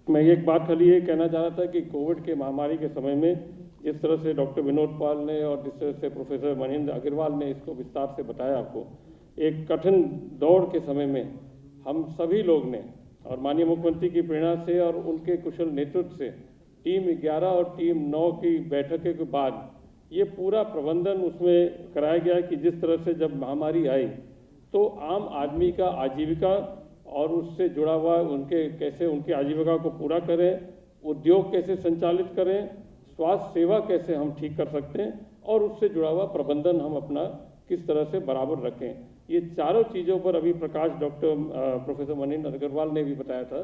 Speaker 5: मैं एक बात खाली ये कहना चाह रहा था कि कोविड के महामारी के समय में जिस तरह से डॉक्टर विनोद पॉल ने और जिस तरह से प्रोफेसर महेंद्र अग्रवाल ने इसको विस्तार से बताया आपको, एक कठिन दौड़ के समय में हम सभी लोग ने और माननीय मुख्यमंत्री की प्रेरणा से और उनके कुशल नेतृत्व से टीम 11 और टीम 9 की बैठक के बाद ये पूरा प्रबंधन उसमें कराया गया कि जिस तरह से जब महामारी आई तो आम आदमी का आजीविका और उससे जुड़ा हुआ कैसे उनकी आजीविका को पूरा करें, उद्योग कैसे संचालित करें, स्वास्थ्य सेवा कैसे हम ठीक कर सकते हैं और उससे जुड़ा हुआ प्रबंधन हम अपना किस तरह से बराबर रखें। ये चारों चीज़ों पर अभी प्रकाश प्रोफेसर महेंद्र अग्रवाल ने भी बताया था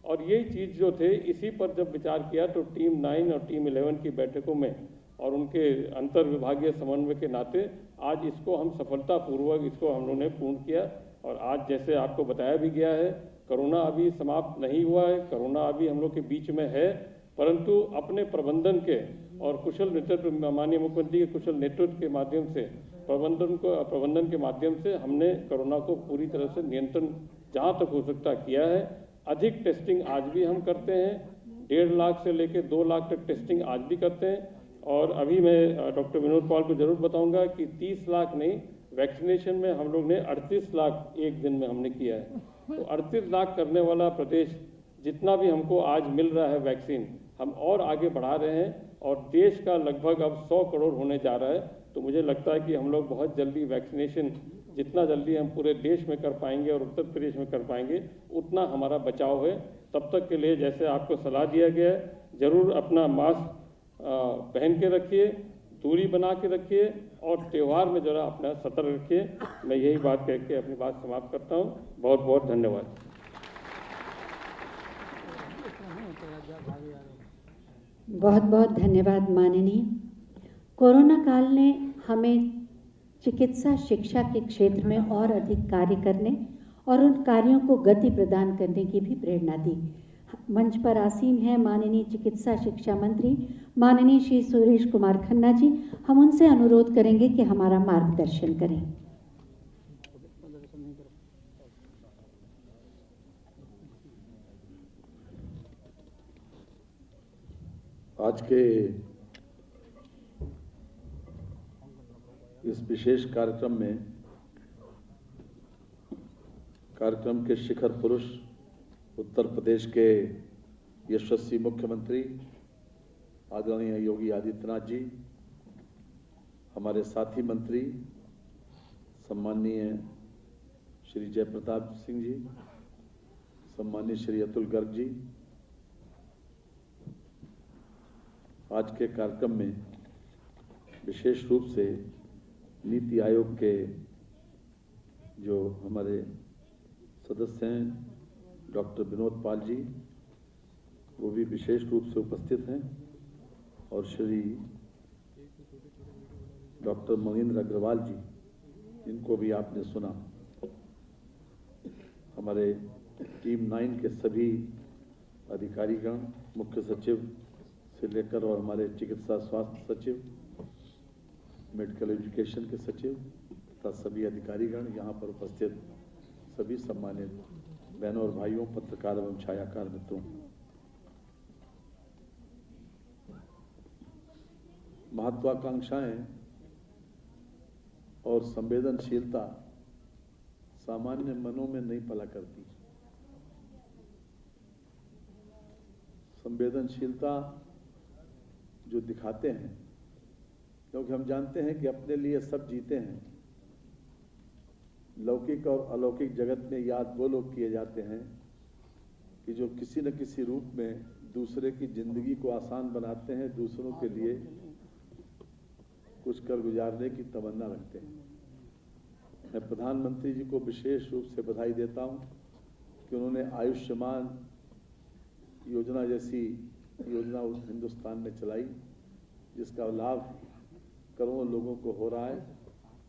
Speaker 5: और यही चीज़ जो थे इसी पर जब विचार किया तो टीम 9 और टीम 11 की बैठकों में और उनके अंतर विभागीय समन्वय के नाते आज इसको हम सफलतापूर्वक इसको हम लोगों ने पूर्ण किया। और आज जैसे आपको बताया भी गया है, कोरोना अभी समाप्त नहीं हुआ है, कोरोना अभी हम लोग के बीच में है, परंतु अपने प्रबंधन के और कुशल नेतृत्व, माननीय मुख्यमंत्री के कुशल नेतृत्व के माध्यम से प्रबंधन के माध्यम से हमने कोरोना को पूरी तरह से नियंत्रण जहाँ तक हो सकता किया है। अधिक टेस्टिंग आज भी हम करते हैं, 1.5 लाख से लेकर 2 लाख तक टेस्टिंग आज भी करते हैं। और अभी मैं डॉक्टर विनोद पॉल को जरूर बताऊंगा कि 30 लाख नहीं, वैक्सीनेशन में हम लोग ने 38 लाख एक दिन में हमने किया है। तो 38 लाख करने वाला प्रदेश, जितना भी हमको आज मिल रहा है वैक्सीन, हम और आगे बढ़ा रहे हैं और देश का लगभग अब 100 करोड़ होने जा रहा है। तो मुझे लगता है कि हम लोग बहुत जल्दी वैक्सीनेशन जितना जल्दी हम पूरे देश में कर पाएंगे और उत्तर प्रदेश में कर पाएंगे उतना हमारा बचाव है। तब तक के लिए जैसे आपको सलाह दिया गया है, जरूर अपना मास्क पहन के रखिए, दूरी बना के रखिए और त्यौहार में जरा अपना सतर्क रखिए। मैं यही बात कह के अपनी बात समाप्त करता हूँ। बहुत बहुत धन्यवाद।
Speaker 1: बहुत बहुत धन्यवाद माननीय। कोरोना काल ने हमें चिकित्सा शिक्षा के क्षेत्र में और अधिक कार्य करने और उन कार्यों को गति प्रदान करने की भी प्रेरणा दी। मंच पर आसीन है माननीय चिकित्सा शिक्षा मंत्री माननीय श्री सुरेश कुमार खन्ना जी। हम उनसे अनुरोध करेंगे कि हमारा मार्गदर्शन करें।
Speaker 6: आज के इस विशेष कार्यक्रम में कार्यक्रम के शिखर पुरुष उत्तर प्रदेश के यशस्वी मुख्यमंत्री आदरणीय योगी आदित्यनाथ जी, हमारे साथी मंत्री सम्माननीय श्री जयप्रताप सिंह जी, सम्माननीय श्री अतुल गर्ग जी, आज के कार्यक्रम में विशेष रूप से नीति आयोग के जो हमारे सदस्य हैं डॉक्टर विनोद पॉल जी, वो भी विशेष रूप से उपस्थित हैं, और श्री डॉक्टर महेंद्र अग्रवाल जी, इनको भी आपने सुना। हमारे टीम 9 के सभी अधिकारीगण, मुख्य सचिव से लेकर और हमारे चिकित्सा स्वास्थ्य सचिव, मेडिकल एजुकेशन के सचिव तथा सभी अधिकारीगण, यहाँ पर उपस्थित सभी सम्मानित बहनों और भाइयों, पत्रकार एवं छायाकार मित्रों, महत्वाकांक्षाएं और संवेदनशीलता सामान्य मनों में नहीं पला करती। संवेदनशीलता जो दिखाते हैं, क्योंकि हम जानते हैं कि अपने लिए सब जीते हैं। लौकिक और अलौकिक जगत में याद वो लोग किए जाते हैं कि जो किसी न किसी रूप में दूसरे की जिंदगी को आसान बनाते हैं, दूसरों के लिए कुछ कर गुजारने की तमन्ना रखते हैं। मैं प्रधानमंत्री जी को विशेष रूप से बधाई देता हूं कि उन्होंने आयुष्मान योजना जैसी योजना हिंदुस्तान में चलाई, जिसका लाभ करोड़ों लोगों को हो रहा है,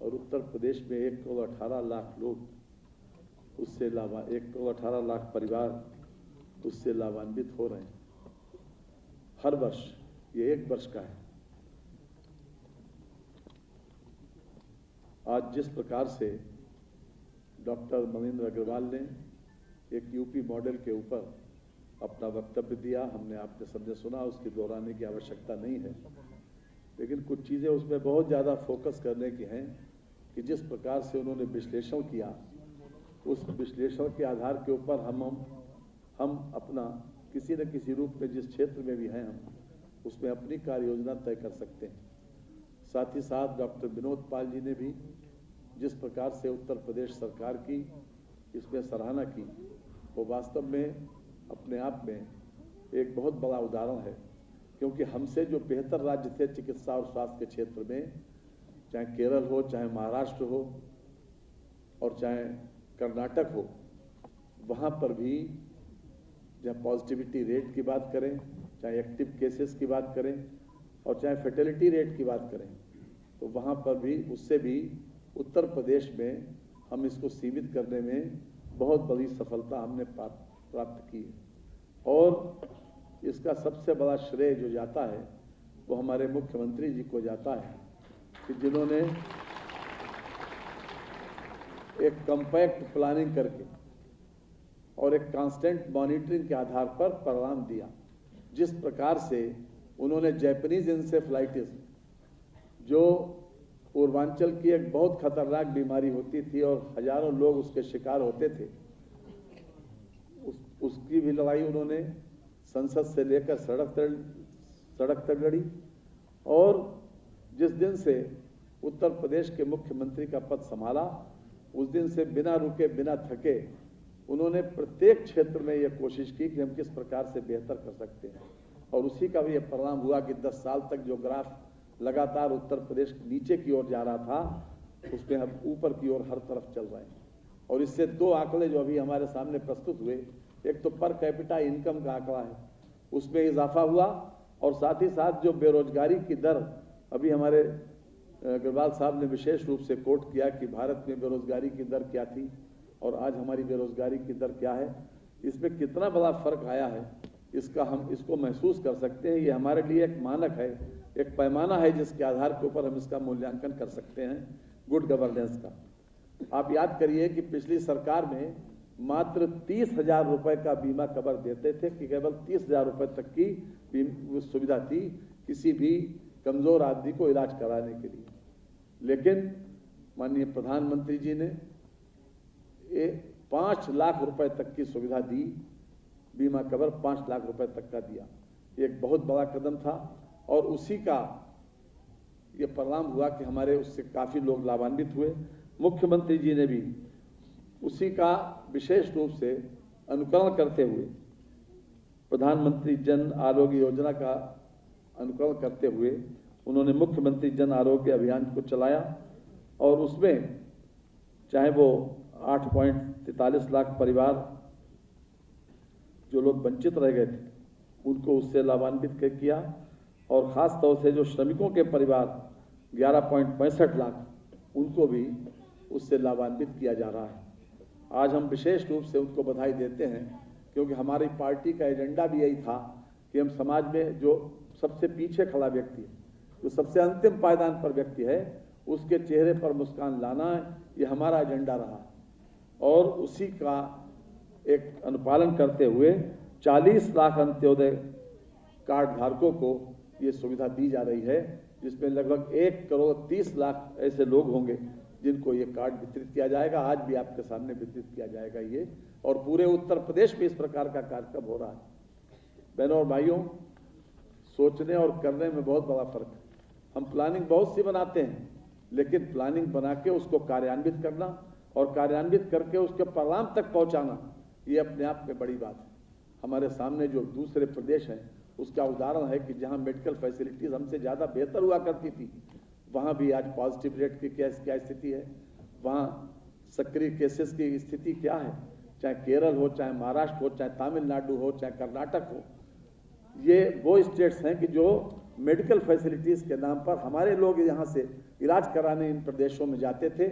Speaker 6: और उत्तर प्रदेश में 1 करोड़ 18 लाख लोग उससे 1 करोड़ 18 लाख परिवार उससे लाभान्वित हो रहे हैं हर वर्ष। ये 1 वर्ष का है। आज जिस प्रकार से डॉक्टर महेंद्र अग्रवाल ने एक यूपी मॉडल के ऊपर अपना वक्तव्य दिया, हमने आपने सबने सुना, उसकी दोहराने की आवश्यकता नहीं है। लेकिन कुछ चीज़ें उसमें बहुत ज़्यादा फोकस करने की हैं कि जिस प्रकार से उन्होंने विश्लेषण किया, उस विश्लेषण के आधार के ऊपर हम अपना किसी न किसी रूप में जिस क्षेत्र में भी हैं हम उसमें अपनी कार्य योजना तय कर सकते हैं। साथ ही साथ डॉक्टर विनोद पाल जी ने भी जिस प्रकार से उत्तर प्रदेश सरकार की इसमें सराहना की, वो वास्तव में अपने आप में एक बहुत बड़ा उदाहरण है, क्योंकि हमसे जो बेहतर राज्य थे चिकित्सा और स्वास्थ्य के क्षेत्र में, चाहे केरल हो, चाहे महाराष्ट्र हो और चाहे कर्नाटक हो, वहाँ पर भी जहाँ पॉजिटिविटी रेट की बात करें, चाहे एक्टिव केसेस की बात करें और चाहे फर्टिलिटी रेट की बात करें, तो वहाँ पर भी उससे भी उत्तर प्रदेश में हम इसको सीमित करने में बहुत बड़ी सफलता हमने प्राप्त की है। और इसका सबसे बड़ा श्रेय जो जाता है वो हमारे मुख्यमंत्री जी को जाता है कि जिन्होंने एक कम्पैक्ट प्लानिंग करके और एक कांस्टेंट मॉनिटरिंग के आधार पर परिणाम दिया। जिस प्रकार से उन्होंने जैपनीज इंसेफ्लाइटिस, जो पूर्वांचल की एक बहुत खतरनाक बीमारी होती थी और हजारों लोग उसके शिकार होते थे, उसकी भी लड़ाई उन्होंने संसद से लेकर सड़क तक लड़ी। और जिस दिन से उत्तर प्रदेश के मुख्यमंत्री का पद संभाला, उस दिन से बिना रुके बिना थके उन्होंने प्रत्येक क्षेत्र में यह कोशिश की कि हम किस प्रकार से बेहतर कर सकते हैं। और उसी का भी यह परिणाम हुआ कि 10 साल तक जो ग्राफ लगातार उत्तर प्रदेश नीचे की ओर जा रहा था, उसमें हम ऊपर की ओर हर तरफ चल रहे हैं। और इससे दो आंकड़े जो अभी हमारे सामने प्रस्तुत हुए, एक तो पर कैपिटा इनकम का आंकड़ा है, उसमें इजाफा हुआ, और साथ ही साथ जो बेरोजगारी की दर, अभी हमारे अग्रवाल साहब ने विशेष रूप से कोट किया कि भारत में बेरोजगारी की दर क्या थी और आज हमारी बेरोजगारी की दर क्या है, इसमें कितना बड़ा फर्क आया है, इसका हम इसको महसूस कर सकते हैं। ये हमारे लिए एक मानक है, एक पैमाना है जिसके आधार के ऊपर हम इसका मूल्यांकन कर सकते हैं गुड गवर्नेंस का। आप याद करिए कि पिछली सरकार में मात्र 30,000 रुपए का बीमा कवर देते थे, कि केवल 30,000 रुपए तक की सुविधा थी किसी भी कमजोर आदमी को इलाज कराने के लिए। लेकिन माननीय प्रधानमंत्री जी ने 5 लाख रुपए तक की सुविधा दी, बीमा कवर 5 लाख रुपए तक का दिया। एक बहुत बड़ा कदम था और उसी का ये परिणाम हुआ कि हमारे उससे काफी लोग लाभान्वित हुए। मुख्यमंत्री जी ने भी उसी का विशेष रूप से अनुकरण करते हुए, प्रधानमंत्री जन आरोग्य योजना का अनुकरण करते हुए उन्होंने मुख्यमंत्री जन आरोग्य अभियान को चलाया, और उसमें चाहे वो 8.43 लाख परिवार जो लोग वंचित रह गए थे उनको उससे लाभान्वित किया, और ख़ास तौर से जो श्रमिकों के परिवार 11.65 लाख, उनको भी उससे लाभान्वित किया जा रहा है। आज हम विशेष रूप से उनको बधाई देते हैं, क्योंकि हमारी पार्टी का एजेंडा भी यही था कि हम समाज में जो सबसे पीछे खड़ा व्यक्ति है, जो सबसे अंतिम पायदान पर व्यक्ति है, उसके चेहरे पर मुस्कान लाना, ये हमारा एजेंडा रहा। और उसी का एक अनुपालन करते हुए 40 लाख अंत्योदय कार्ड धारकों को ये सुविधा दी जा रही है, जिसमें लगभग 1,30,00,000 ऐसे लोग होंगे जिनको ये कार्ड वितरित किया जाएगा। आज भी आपके सामने वितरित किया जाएगा ये, और पूरे उत्तर प्रदेश में इस प्रकार का कार्यक्रम हो रहा है। बहनों और भाइयों, सोचने और करने में बहुत बड़ा फर्क है। हम प्लानिंग बहुत सी बनाते हैं, लेकिन प्लानिंग बना के उसको कार्यान्वित करना और कार्यान्वित करके उसके परिणाम तक पहुंचाना, ये अपने आप में बड़ी बात है। हमारे सामने जो दूसरे प्रदेश हैं उसका उदाहरण है कि जहां मेडिकल फैसिलिटीज हमसे ज़्यादा बेहतर हुआ करती थी, वहां भी आज पॉजिटिव रेट की क्या स्थिति है, वहां सक्रिय केसेस की स्थिति क्या है, चाहे केरल हो, चाहे महाराष्ट्र हो, चाहे तमिलनाडु हो, चाहे कर्नाटक हो। ये वो स्टेट्स हैं कि जो मेडिकल फैसिलिटीज के नाम पर हमारे लोग यहाँ से इलाज कराने इन प्रदेशों में जाते थे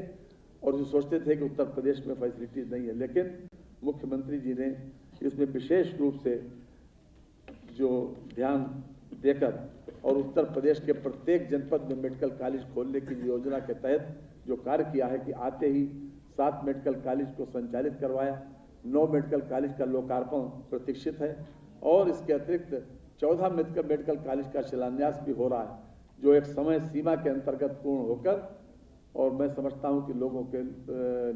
Speaker 6: और जो सोचते थे कि उत्तर प्रदेश में फैसिलिटीज नहीं है। लेकिन मुख्यमंत्री जी ने इसमें विशेष रूप से जो ध्यान देकर और उत्तर प्रदेश के प्रत्येक जनपद में मेडिकल कॉलेज खोलने की योजना के तहत जो कार्य किया है कि आते ही 7 मेडिकल कॉलेज को संचालित करवाया, 9 मेडिकल कॉलेज का लोकार्पण प्रतीक्षित है। और इसके अतिरिक्त 14 मेडिकल कॉलेज का शिलान्यास भी हो रहा है, जो एक समय सीमा के अंतर्गत पूर्ण होकर और मैं समझता हूं कि लोगों के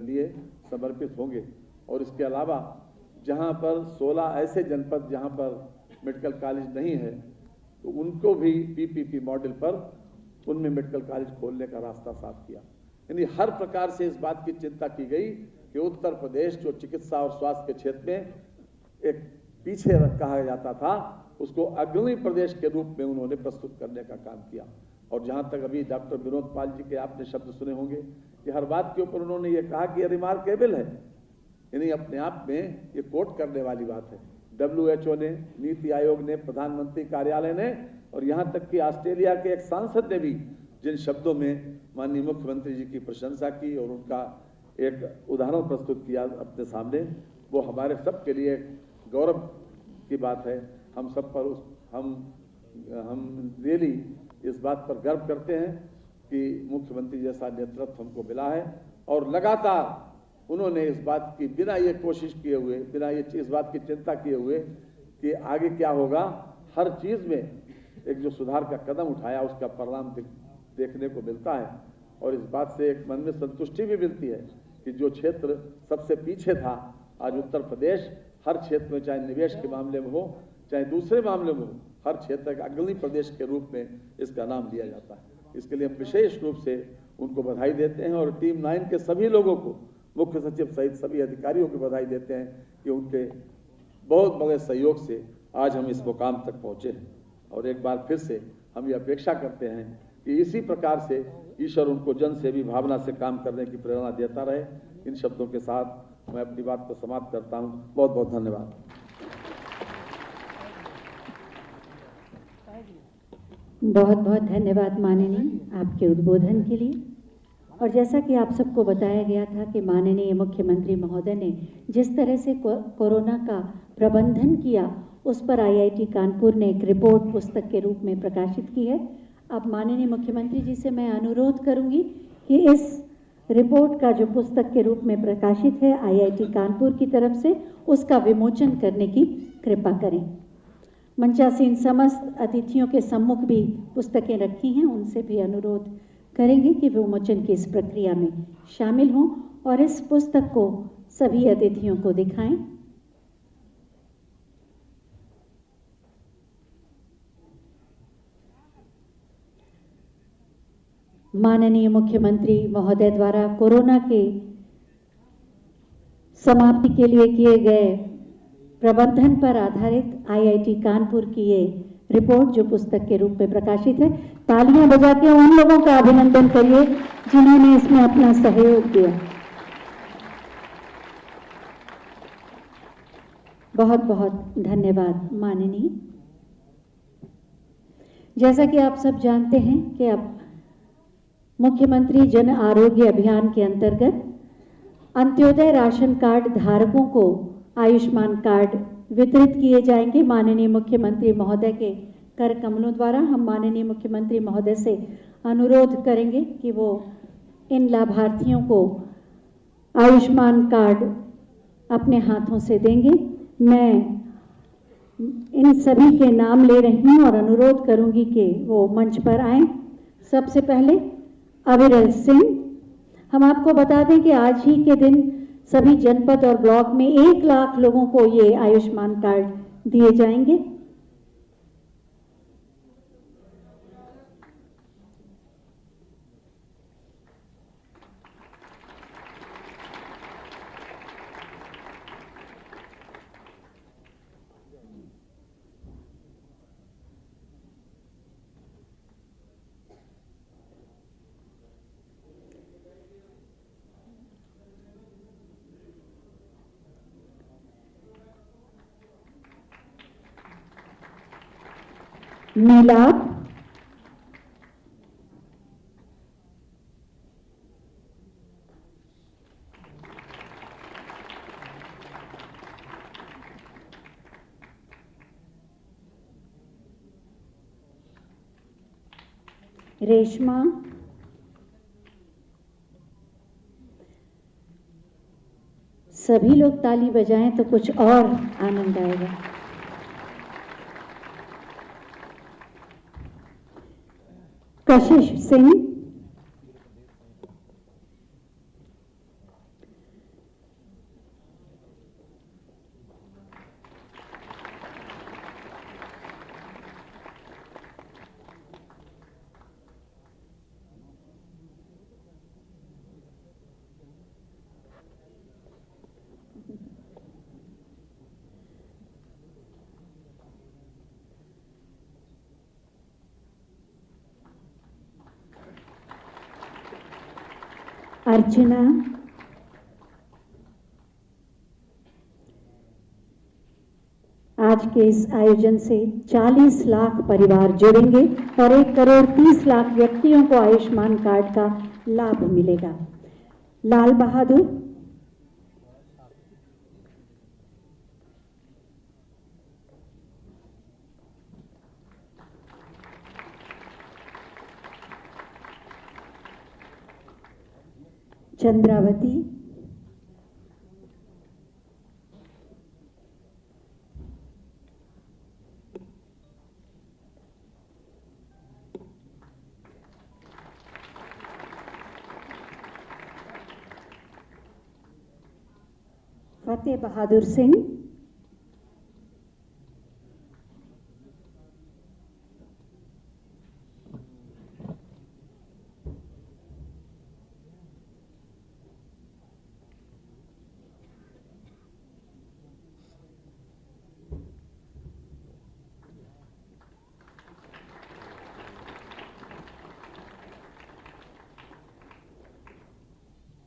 Speaker 6: लिए समर्पित होंगे। और इसके अलावा जहां पर 16 ऐसे जनपद जहां पर मेडिकल कॉलेज नहीं है, तो उनको भी पीपीपी मॉडल पर उनमें मेडिकल कॉलेज खोलने का रास्ता साफ किया। यानी हर प्रकार से इस बात की चिंता की गई कि उत्तर प्रदेश जो चिकित्सा और स्वास्थ्य के क्षेत्र में एक पीछे कहा जाता था, उसको अग्रणी प्रदेश के रूप में उन्होंने प्रस्तुत करने का काम किया। और जहां तक अभी डॉक्टर विनोद पाल जी के आपने शब्द सुने होंगे कि हर बात के ऊपर उन्होंने ये कहा कि ये रिमार्केबल है, यानी अपने आप में ये कोट करने वाली बात है। WHO ने, नीति आयोग ने, प्रधानमंत्री कार्यालय ने और यहाँ तक कि ऑस्ट्रेलिया के एक सांसद ने भी जिन शब्दों में माननीय मुख्यमंत्री जी की प्रशंसा की और उनका एक उदाहरण प्रस्तुत किया अपने सामने, वो हमारे सब के लिए गौरव की बात है। हम सब पर हम रियली इस बात पर गर्व करते हैं कि मुख्यमंत्री जैसा नेतृत्व हमको मिला है। और लगातार उन्होंने इस बात की बिना ये कोशिश किए हुए, बिना ये इस बात की चिंता किए हुए कि आगे क्या होगा, हर चीज में एक जो सुधार का कदम उठाया उसका परिणाम देखने को मिलता है। और इस बात से एक मन में संतुष्टि भी मिलती है कि जो क्षेत्र सबसे पीछे था, आज उत्तर प्रदेश हर क्षेत्र में, चाहे निवेश के मामले में हो चाहे दूसरे मामले में हो, हर क्षेत्र का अग्रणी प्रदेश के रूप में इसका नाम लिया जाता है। इसके लिए हम विशेष रूप से उनको बधाई देते हैं और टीम 9 के सभी लोगों को, मुख्य सचिव सहित सभी अधिकारियों को बधाई देते हैं कि उनके बहुत बड़े सहयोग से आज हम इस मुकाम तक पहुंचे हैं। और एक बार फिर से हम ये अपेक्षा करते हैं कि इसी प्रकार से ईश्वर उनको जन सेवी भावना से काम करने की प्रेरणा देता रहे। इन शब्दों के साथ मैं अपनी बात को समाप्त करता हूं। बहुत बहुत धन्यवाद।
Speaker 1: बहुत बहुत धन्यवाद माननीय आपके उद्बोधन के लिए। और जैसा कि आप सबको बताया गया था कि माननीय मुख्यमंत्री महोदय ने जिस तरह से कोरोना का प्रबंधन किया, उस पर IIT कानपुर ने एक रिपोर्ट पुस्तक के रूप में प्रकाशित की है। अब माननीय मुख्यमंत्री जी से मैं अनुरोध करूंगी कि इस रिपोर्ट का जो पुस्तक के रूप में प्रकाशित है IIT कानपुर की तरफ से, उसका विमोचन करने की कृपा करें। मंचासीन समस्त अतिथियों के सम्मुख भी पुस्तकें रखी हैं, उनसे भी अनुरोध करेंगे कि विमोचन की इस प्रक्रिया में शामिल हों और इस पुस्तक को सभी अतिथियों को दिखाएं। माननीय मुख्यमंत्री महोदय द्वारा कोरोना के समाप्ति के लिए किए गए प्रबंधन पर आधारित IIT कानपुर की ये रिपोर्ट जो पुस्तक के रूप में प्रकाशित है, तालियां बजा के उन लोगों का अभिनंदन करिए जिन्होंने इसमें अपना सहयोग दिया। बहुत बहुत धन्यवाद माननीय। जैसा कि आप सब जानते हैं कि अब मुख्यमंत्री जन आरोग्य अभियान के अंतर्गत अंत्योदय राशन कार्ड धारकों को आयुष्मान कार्ड वितरित किए जाएंगे। माननीय मुख्यमंत्री महोदय के कर कमलों द्वारा हम माननीय मुख्यमंत्री महोदय से अनुरोध करेंगे कि वो इन लाभार्थियों को आयुष्मान कार्ड अपने हाथों से देंगे। मैं इन सभी के नाम ले रही हूं और अनुरोध करूंगी कि वो मंच पर आएं। सबसे पहले अविरल सिंह। हम आपको बता दें कि आज ही के दिन सभी जनपद और ब्लॉक में 1 लाख लोगों को ये आयुष्मान कार्ड दिए जाएंगे। मिलाप, रेशमा, सभी लोग ताली बजाएं तो कुछ और आनंद आएगा। कशिश सिंह, अर्चना, आज के इस आयोजन से 40 लाख परिवार जुड़ेंगे और 1 करोड़ 30 लाख व्यक्तियों को आयुष्मान कार्ड का लाभ मिलेगा। लाल बहादुर, चंद्रावती, फतेह बहादुर सिंह,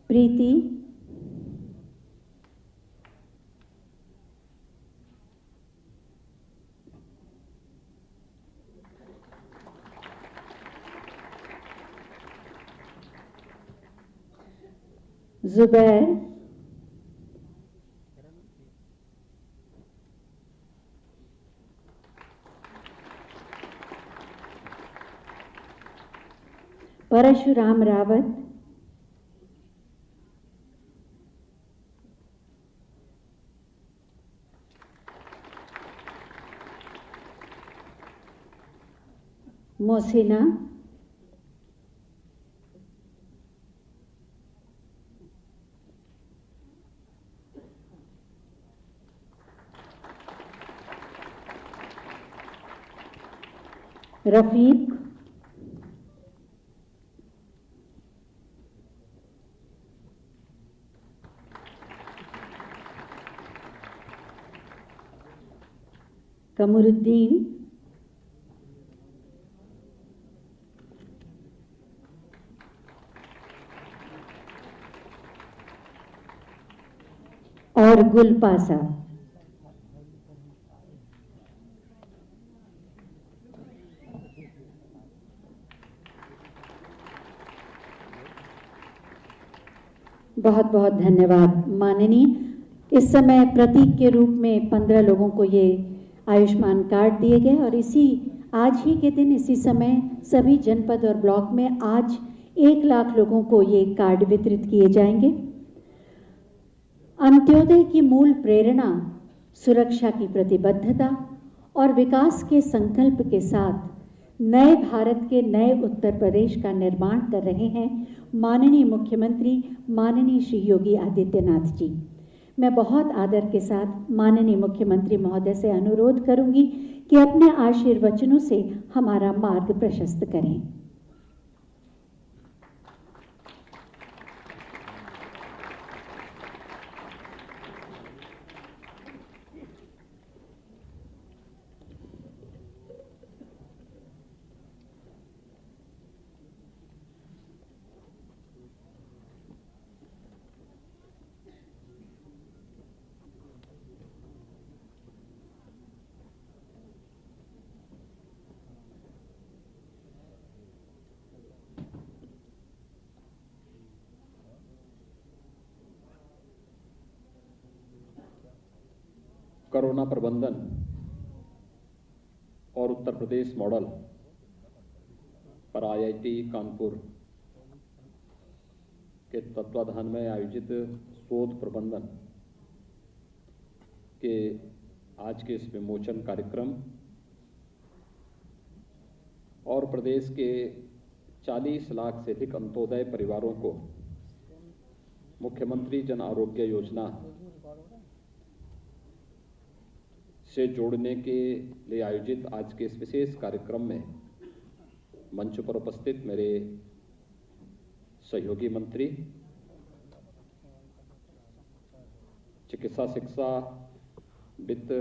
Speaker 1: प्रीति, जुबैर, परशुराम रावत, मोहसिना, रफीक, कमरुद्दीन, और गुलपासा। बहुत बहुत धन्यवाद माननीय। इस समय प्रतीक के रूप में 15 लोगों को ये आयुष्मान कार्ड दिए गए और आज ही के दिन इसी समय सभी जनपद और ब्लॉक में आज 1 लाख लोगों को ये कार्ड वितरित किए जाएंगे। अंत्योदय की मूल प्रेरणा सुरक्षा की प्रतिबद्धता और विकास के संकल्प के साथ नए भारत के नए उत्तर प्रदेश का निर्माण कर रहे हैं माननीय मुख्यमंत्री माननीय श्री योगी आदित्यनाथ जी। मैं बहुत आदर के साथ माननीय मुख्यमंत्री महोदय से अनुरोध करूंगी कि अपने आशीर्वचनों से हमारा मार्ग प्रशस्त करें।
Speaker 7: कोरोना प्रबंधन और उत्तर प्रदेश मॉडल पर आईआईटी कानपुर के तत्वाधान में आयोजित शोध प्रबंधन के आज के इस विमोचन कार्यक्रम और प्रदेश के 40 लाख से अधिक अंत्योदय परिवारों को मुख्यमंत्री जन आरोग्य योजना से जोड़ने के लिए आयोजित आज के इस विशेष कार्यक्रम में मंच पर उपस्थित मेरे सहयोगी मंत्री, चिकित्सा शिक्षा, वित्त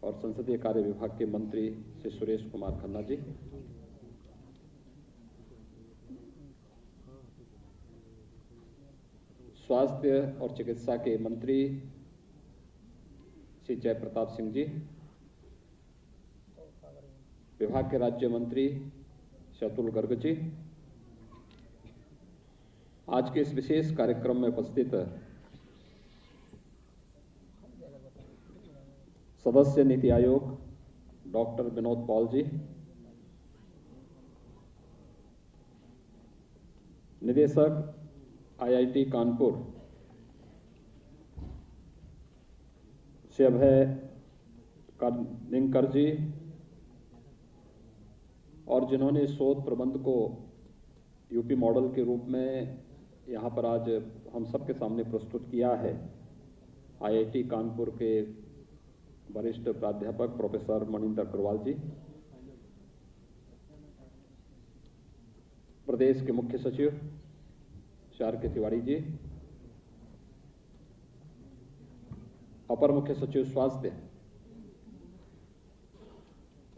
Speaker 7: और संसदीय कार्य विभाग के मंत्री श्री सुरेश कुमार खन्ना जी, स्वास्थ्य और चिकित्सा के मंत्री श्री जयप्रताप सिंह जी, विभाग के राज्य मंत्री श्री अतुल गर्ग जी, आज के इस विशेष कार्यक्रम में उपस्थित सदस्य नीति आयोग डॉक्टर विनोद पॉल जी, निदेशक IIT कानपुर श्री अभय निंकर जी, और जिन्होंने शोध प्रबंध को यूपी मॉडल के रूप में यहाँ पर आज हम सबके सामने प्रस्तुत किया है, IIT कानपुर के वरिष्ठ प्राध्यापक प्रोफेसर मनिंदर अग्रवाल जी, प्रदेश के मुख्य सचिव R.K. तिवारी जी, अपर मुख्य सचिव स्वास्थ्य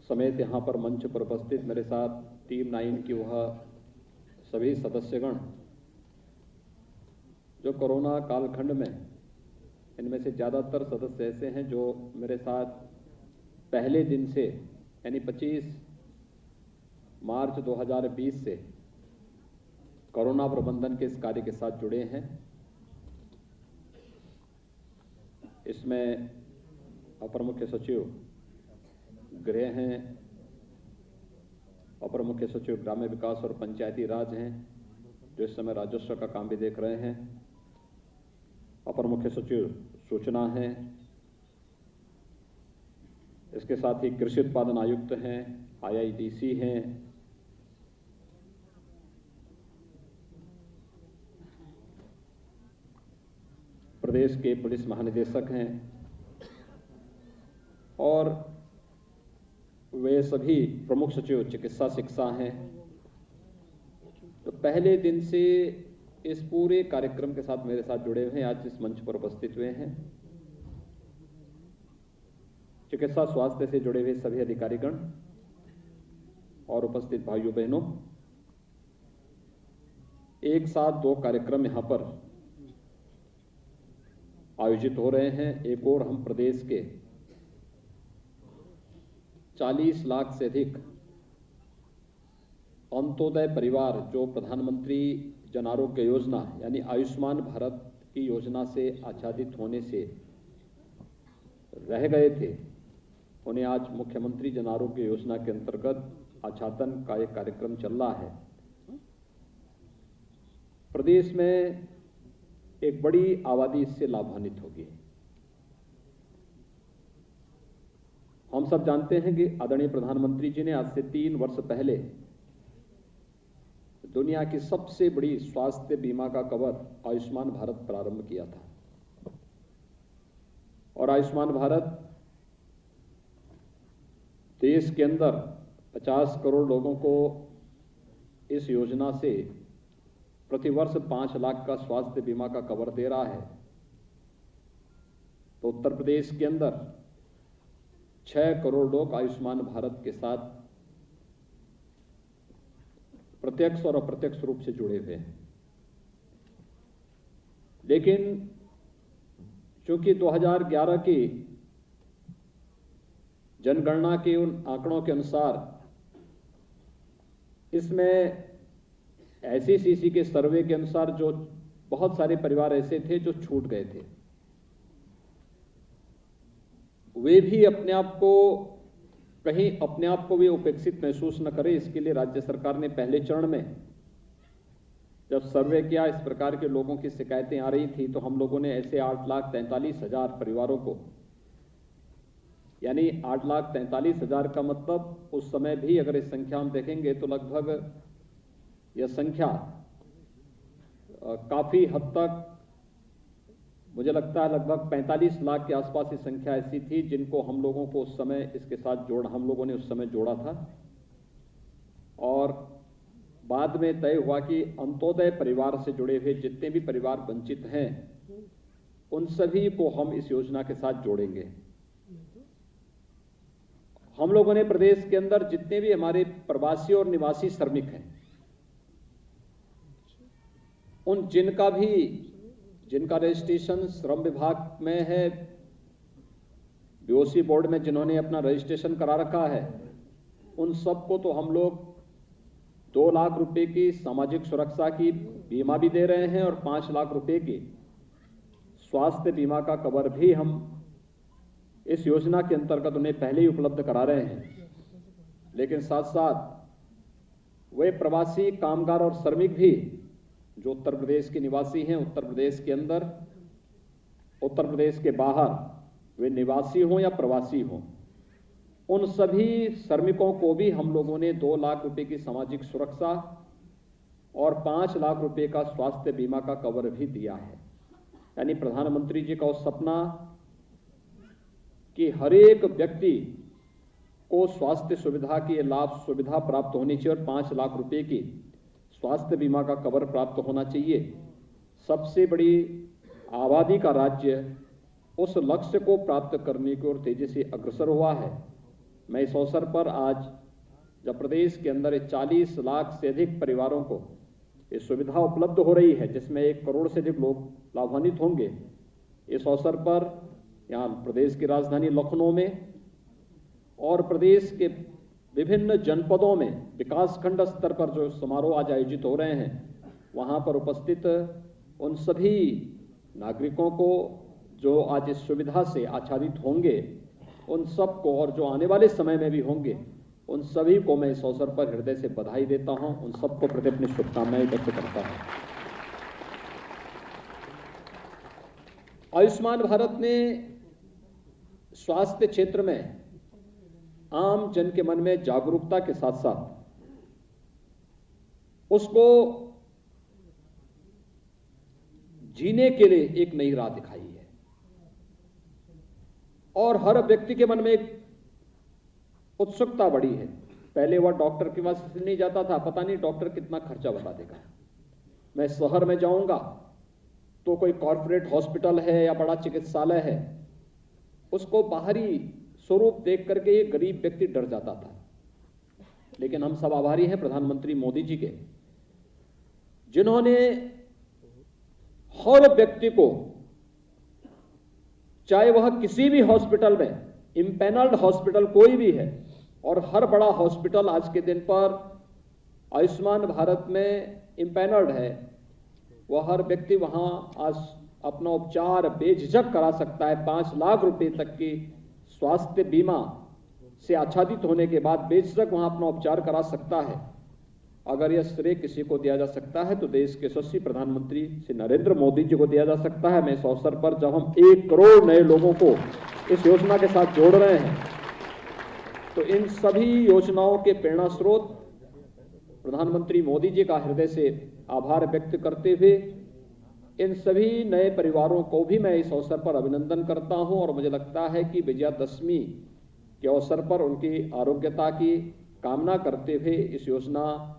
Speaker 7: समेत यहाँ पर मंच पर उपस्थित मेरे साथ टीम 9 की वह सभी सदस्यगण जो कोरोना कालखंड में, इनमें से ज़्यादातर सदस्य ऐसे हैं जो मेरे साथ पहले दिन से यानी 25 मार्च 2020 से कोरोना प्रबंधन के इस कार्य के साथ जुड़े हैं। इसमें अपर मुख्य सचिव गृह हैं, अपर मुख्य सचिव ग्राम्य विकास और पंचायती राज हैं जो इस समय राजस्व का काम भी देख रहे हैं, अपर मुख्य सचिव सूचना हैं, इसके साथ ही कृषि उत्पादन आयुक्त हैं, IIDC हैं, प्रदेश के पुलिस महानिदेशक हैं, और वे सभी प्रमुख सचिव चिकित्सा शिक्षा हैं। तो पहले दिन से इस पूरे कार्यक्रम के साथ मेरे साथ जुड़े हुए हैं, आज इस मंच पर उपस्थित हुए हैं। चिकित्सा स्वास्थ्य से जुड़े हुए सभी अधिकारीगण और उपस्थित भाइयों बहनों, एक साथ 2 कार्यक्रम यहां पर आयोजित हो रहे हैं। एक और हम प्रदेश के 40 लाख से अधिक अंत्योदय परिवार जो प्रधानमंत्री जन आरोग्य योजना यानी आयुष्मान भारत की योजना से आच्छादित होने से रह गए थे, उन्हें आज मुख्यमंत्री जन आरोग्य योजना के अंतर्गत आच्छादन का एक कार्यक्रम चल रहा है। प्रदेश में एक बड़ी आबादी इससे लाभान्वित होगी। हम सब जानते हैं कि आदरणीय प्रधानमंत्री जी ने आज से 3 वर्ष पहले दुनिया की सबसे बड़ी स्वास्थ्य बीमा का कवर आयुष्मान भारत प्रारंभ किया था, और आयुष्मान भारत देश के अंदर 50 करोड़ लोगों को इस योजना से प्रतिवर्ष 5 लाख का स्वास्थ्य बीमा का कवर दे रहा है। तो उत्तर प्रदेश के अंदर 6 करोड़ लोग आयुष्मान भारत के साथ प्रत्यक्ष और अप्रत्यक्ष रूप से जुड़े हुए हैं। लेकिन चूंकि 2011 की जनगणना के उन आंकड़ों के अनुसार इसमें ICCC के सर्वे के अनुसार जो बहुत सारे परिवार ऐसे थे जो छूट गए थे, वे भी अपने आप को भी उपेक्षित महसूस न करें, इसके लिए राज्य सरकार ने पहले चरण में जब सर्वे किया, इस प्रकार के लोगों की शिकायतें आ रही थी, तो हम लोगों ने ऐसे 8,43,000 परिवारों को, यानी 8,43,000 का मतलब उस समय भी अगर इस संख्या हम देखेंगे तो लगभग यह संख्या काफी हद तक, मुझे लगता है लगभग 45 लाख के आसपास की संख्या ऐसी थी जिनको हम लोगों को उस समय इसके साथ हम लोगों ने उस समय जोड़ा था। और बाद में तय हुआ कि अंत्योदय परिवार से जुड़े हुए जितने भी परिवार वंचित हैं उन सभी को हम इस योजना के साथ जोड़ेंगे। हम लोगों ने प्रदेश के अंदर जितने भी हमारे प्रवासी और निवासी श्रमिक हैं, उन जिनका रजिस्ट्रेशन श्रम विभाग में है, बीओसी बोर्ड में जिन्होंने अपना रजिस्ट्रेशन करा रखा है, उन सबको तो हम लोग 2 लाख रुपए की सामाजिक सुरक्षा की बीमा भी दे रहे हैं और 5 लाख रुपए की स्वास्थ्य बीमा का कवर भी हम इस योजना के अंतर्गत उन्हें पहले ही उपलब्ध करा रहे हैं। लेकिन साथ साथ वे प्रवासी कामगार और श्रमिक भी जो उत्तर प्रदेश के निवासी हैं, उत्तर प्रदेश के अंदर, उत्तर प्रदेश के बाहर, वे निवासी हों या प्रवासी हों, उन सभी श्रमिकों को भी हम लोगों ने 2 लाख रुपए की सामाजिक सुरक्षा और 5 लाख रुपए का स्वास्थ्य बीमा का कवर भी दिया है। यानी प्रधानमंत्री जी का उस सपना कि हर एक व्यक्ति को स्वास्थ्य सुविधा की लाभ सुविधा प्राप्त होनी चाहिए और 5 लाख रुपए की स्वास्थ्य बीमा का कवर प्राप्त होना चाहिए। सबसे बड़ी आबादी का राज्य उस लक्ष्य को प्राप्त करने की ओर तेजी से अग्रसर हुआ है। मैं इस अवसर पर आज जब प्रदेश के अंदर 40 लाख से अधिक परिवारों को ये सुविधा उपलब्ध हो रही है, जिसमें 1 करोड़ से अधिक लोग लाभान्वित होंगे, इस अवसर पर यहाँ प्रदेश की राजधानी लखनऊ में और प्रदेश के विभिन्न जनपदों में विकासखंड स्तर पर जो समारोह आज आयोजित हो रहे हैं, वहाँ पर उपस्थित उन सभी नागरिकों को जो आज इस सुविधा से आच्छादित होंगे, उन सबको और जो आने वाले समय में भी होंगे, उन सभी को मैं इस अवसर पर हृदय से बधाई देता हूं, उन सबको प्रति अपनी शुभकामनाएं व्यक्त करता हूं। आयुष्मान भारत ने स्वास्थ्य क्षेत्र में आम जन के मन में जागरूकता के साथ साथ उसको जीने के लिए एक नई राह दिखाई है और हर व्यक्ति के मन में एक उत्सुकता बढ़ी है। पहले वह डॉक्टर के पास नहीं जाता था, पता नहीं डॉक्टर कितना खर्चा बता देगा। मैं शहर में जाऊंगा तो कोई कॉर्पोरेट हॉस्पिटल है या बड़ा चिकित्सालय है, उसको बाहरी स्वरूप देख करके ये गरीब व्यक्ति डर जाता था। लेकिन हम सब आभारी हैं प्रधानमंत्री मोदी जी के, जिन्होंने हर व्यक्ति को, चाहे वह किसी भी हॉस्पिटल में, इम्पैनल्ड हॉस्पिटल कोई भी है, और हर बड़ा हॉस्पिटल आज के दिन पर आयुष्मान भारत में इम्पैनल्ड है, वह हर व्यक्ति वहां आज अपना उपचार बेझिझक करा सकता है। 5 लाख रुपए तक की स्वास्थ्य बीमा से आच्छादित होने के बाद बेझिझक वहां अपना उपचार करा सकता है। अगर यह श्रेय किसी को दिया जा सकता है तो देश के यशस्वी प्रधानमंत्री श्री नरेंद्र मोदी जी को दिया जा सकता है। मैं इस अवसर पर जब हम 1 करोड़ नए लोगों को इस योजना के साथ जोड़ रहे हैं, तो इन सभी योजनाओं के प्रेरणा स्रोत प्रधानमंत्री मोदी जी का हृदय से आभार व्यक्त करते हुए इन सभी नए परिवारों को भी मैं इस अवसर पर अभिनंदन करता हूं। और मुझे लगता है कि विजयादशमी के अवसर पर उनकी आरोग्यता की कामना करते हुए इस योजना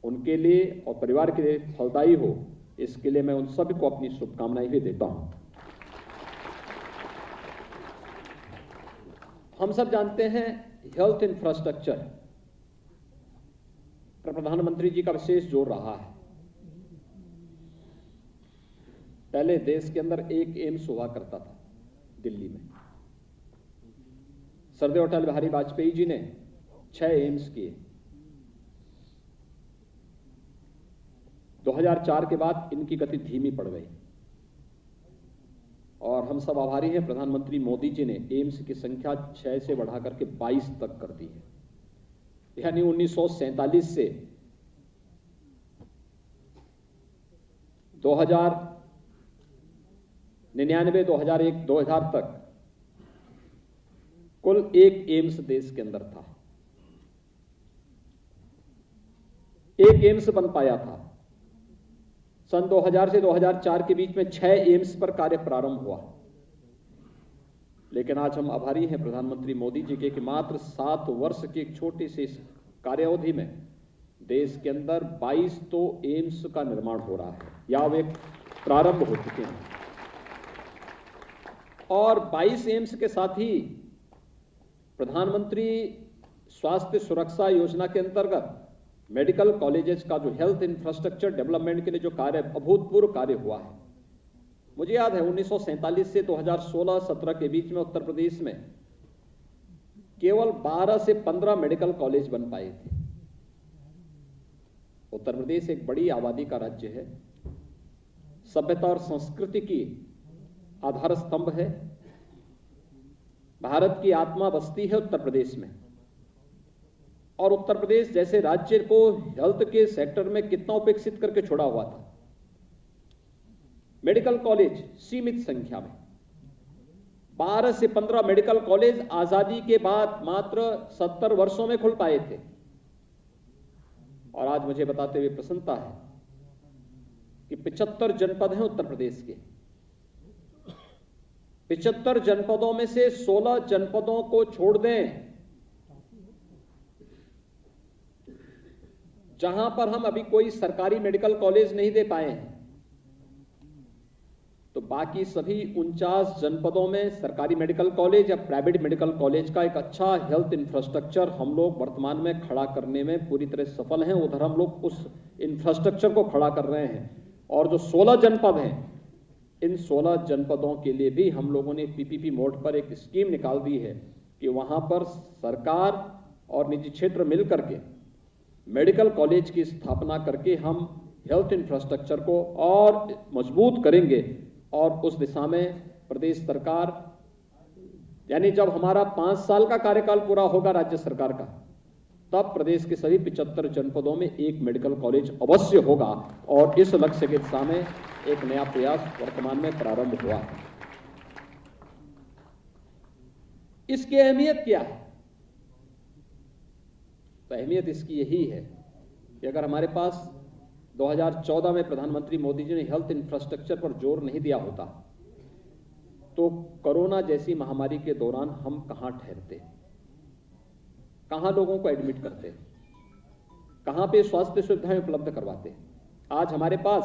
Speaker 7: उनके लिए और परिवार के लिए फलदायी हो, इसके लिए मैं उन सभी को अपनी शुभकामनाएं भी देता हूं। हम सब जानते हैं हेल्थ इंफ्रास्ट्रक्चर पर प्रधानमंत्री जी का विशेष जोर रहा है। पहले देश के अंदर एक एम्स हुआ करता था दिल्ली में। सरदेव अटल बिहारी वाजपेयी जी ने 6 एम्स किए। 2004 के बाद इनकी गति धीमी पड़ गई और हम सब आभारी हैं प्रधानमंत्री मोदी जी ने एम्स की संख्या 6 से बढ़ाकर के 22 तक कर दी है। यानी 1947 से 2099, 2001, 2000 तक कुल 1 एम्स देश के अंदर था। एक एम्स बन पाया था। सन 2000 से 2004 के बीच में 6 एम्स पर कार्य प्रारंभ हुआ। लेकिन आज हम आभारी हैं प्रधानमंत्री मोदी जी के कि मात्र 7 वर्ष की एक छोटी सी कार्यावधि में देश के अंदर 22 तो एम्स का निर्माण हो रहा है या वे प्रारंभ हो चुके हैं। और 22 एम्स के साथ ही प्रधानमंत्री स्वास्थ्य सुरक्षा योजना के अंतर्गत मेडिकल कॉलेजेस का जो हेल्थ इंफ्रास्ट्रक्चर डेवलपमेंट के लिए जो कार्य अभूतपूर्व कार्य हुआ है। मुझे याद है 1947 से 2016-17 के बीच में उत्तर प्रदेश में केवल 12 से 15 मेडिकल कॉलेज बन पाए थे। उत्तर प्रदेश एक बड़ी आबादी का राज्य है, सभ्यता और संस्कृति की आधार स्तंभ है, भारत की आत्मा बसती है उत्तर प्रदेश में। और उत्तर प्रदेश जैसे राज्य को हेल्थ के सेक्टर में कितना उपेक्षित करके छोड़ा हुआ था। मेडिकल कॉलेज सीमित संख्या में, 12 से 15 मेडिकल कॉलेज आजादी के बाद मात्र 70 वर्षों में खुल पाए थे। और आज मुझे बताते हुए प्रसन्नता है कि 75 जनपद हैं उत्तर प्रदेश के। 75 जनपदों में से 16 जनपदों को छोड़ दें जहां पर हम अभी कोई सरकारी मेडिकल कॉलेज नहीं दे पाए हैं, तो बाकी सभी 49 जनपदों में सरकारी मेडिकल कॉलेज या प्राइवेट मेडिकल कॉलेज का एक अच्छा हेल्थ इंफ्रास्ट्रक्चर हम लोग वर्तमान में खड़ा करने में पूरी तरह सफल हैं। उधर हम लोग उस इंफ्रास्ट्रक्चर को खड़ा कर रहे हैं। और जो 16 जनपद हैं, इन 16 जनपदों के लिए भी हम लोगों ने पीपीपी मोड पर एक स्कीम निकाल दी है कि वहां पर सरकार और निजी क्षेत्र मिलकर के मेडिकल कॉलेज की स्थापना करके हम हेल्थ इंफ्रास्ट्रक्चर को और मजबूत करेंगे। और उस दिशा में प्रदेश सरकार, यानी जब हमारा 5 साल का कार्यकाल पूरा होगा राज्य सरकार का, तब प्रदेश के सभी 75 जनपदों में एक मेडिकल कॉलेज अवश्य होगा। और इस लक्ष्य के दिशा में एक नया प्रयास वर्तमान में प्रारंभ हुआ है। इसकी अहमियत क्या है? तो अहमियत इसकी यही है कि अगर हमारे पास 2014 में प्रधानमंत्री मोदी जी ने हेल्थ इंफ्रास्ट्रक्चर पर जोर नहीं दिया होता, तो कोरोना जैसी महामारी के दौरान हम कहां ठहरते, कहां लोगों को एडमिट करते, कहां पे स्वास्थ्य सुविधाएं उपलब्ध करवाते। आज हमारे पास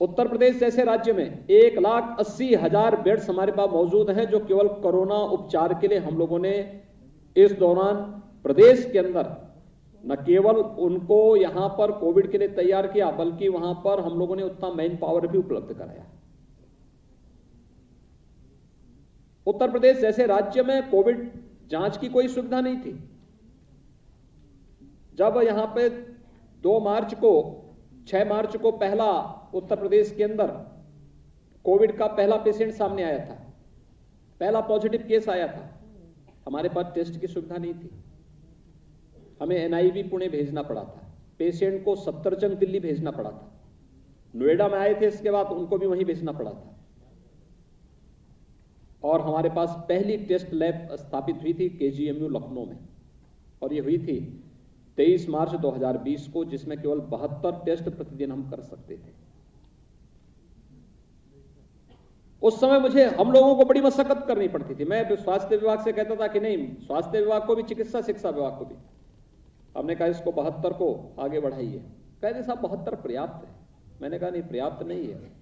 Speaker 7: उत्तर प्रदेश जैसे राज्य में 1,80,000 बेड्स हमारे पास मौजूद हैं, जो केवल कोरोना उपचार के लिए हम लोगों ने इस दौरान प्रदेश के अंदर न केवल उनको यहां पर कोविड के लिए तैयार किया, बल्कि वहां पर हम लोगों ने उतना मैन पावर भी उपलब्ध कराया। उत्तर प्रदेश जैसे राज्य में कोविड जांच की कोई सुविधा नहीं थी। जब यहां पे 6 मार्च को पहला उत्तर प्रदेश के अंदर कोविड का पहला पेशेंट सामने आया था, पहला पॉजिटिव केस आया था, हमारे पास टेस्ट की सुविधा नहीं थी। हमें एनआईवी पुणे भेजना पड़ा था, पेशेंट को सफदरजंग दिल्ली भेजना पड़ा था, नोएडा में आए थे, इसके बाद उनको भी वहीं भेजना पड़ा था। और हमारे पास पहली टेस्ट लैब स्थापित हुई थी केजीएमयू लखनऊ में, और ये हुई थी 23 मार्च 2020 को, जिसमें केवल 72 टेस्ट प्रतिदिन हम कर सकते थे। उस समय हम लोगों को बड़ी मशक्कत करनी पड़ती थी। मैं स्वास्थ्य विभाग से कहता था कि नहीं, स्वास्थ्य विभाग को भी, चिकित्सा शिक्षा विभाग को भी। हमने कहा इसको 72 को आगे बढ़ाइए। कहते साहब 72 पर्याप्त है। मैंने कहा नहीं, पर्याप्त नहीं है,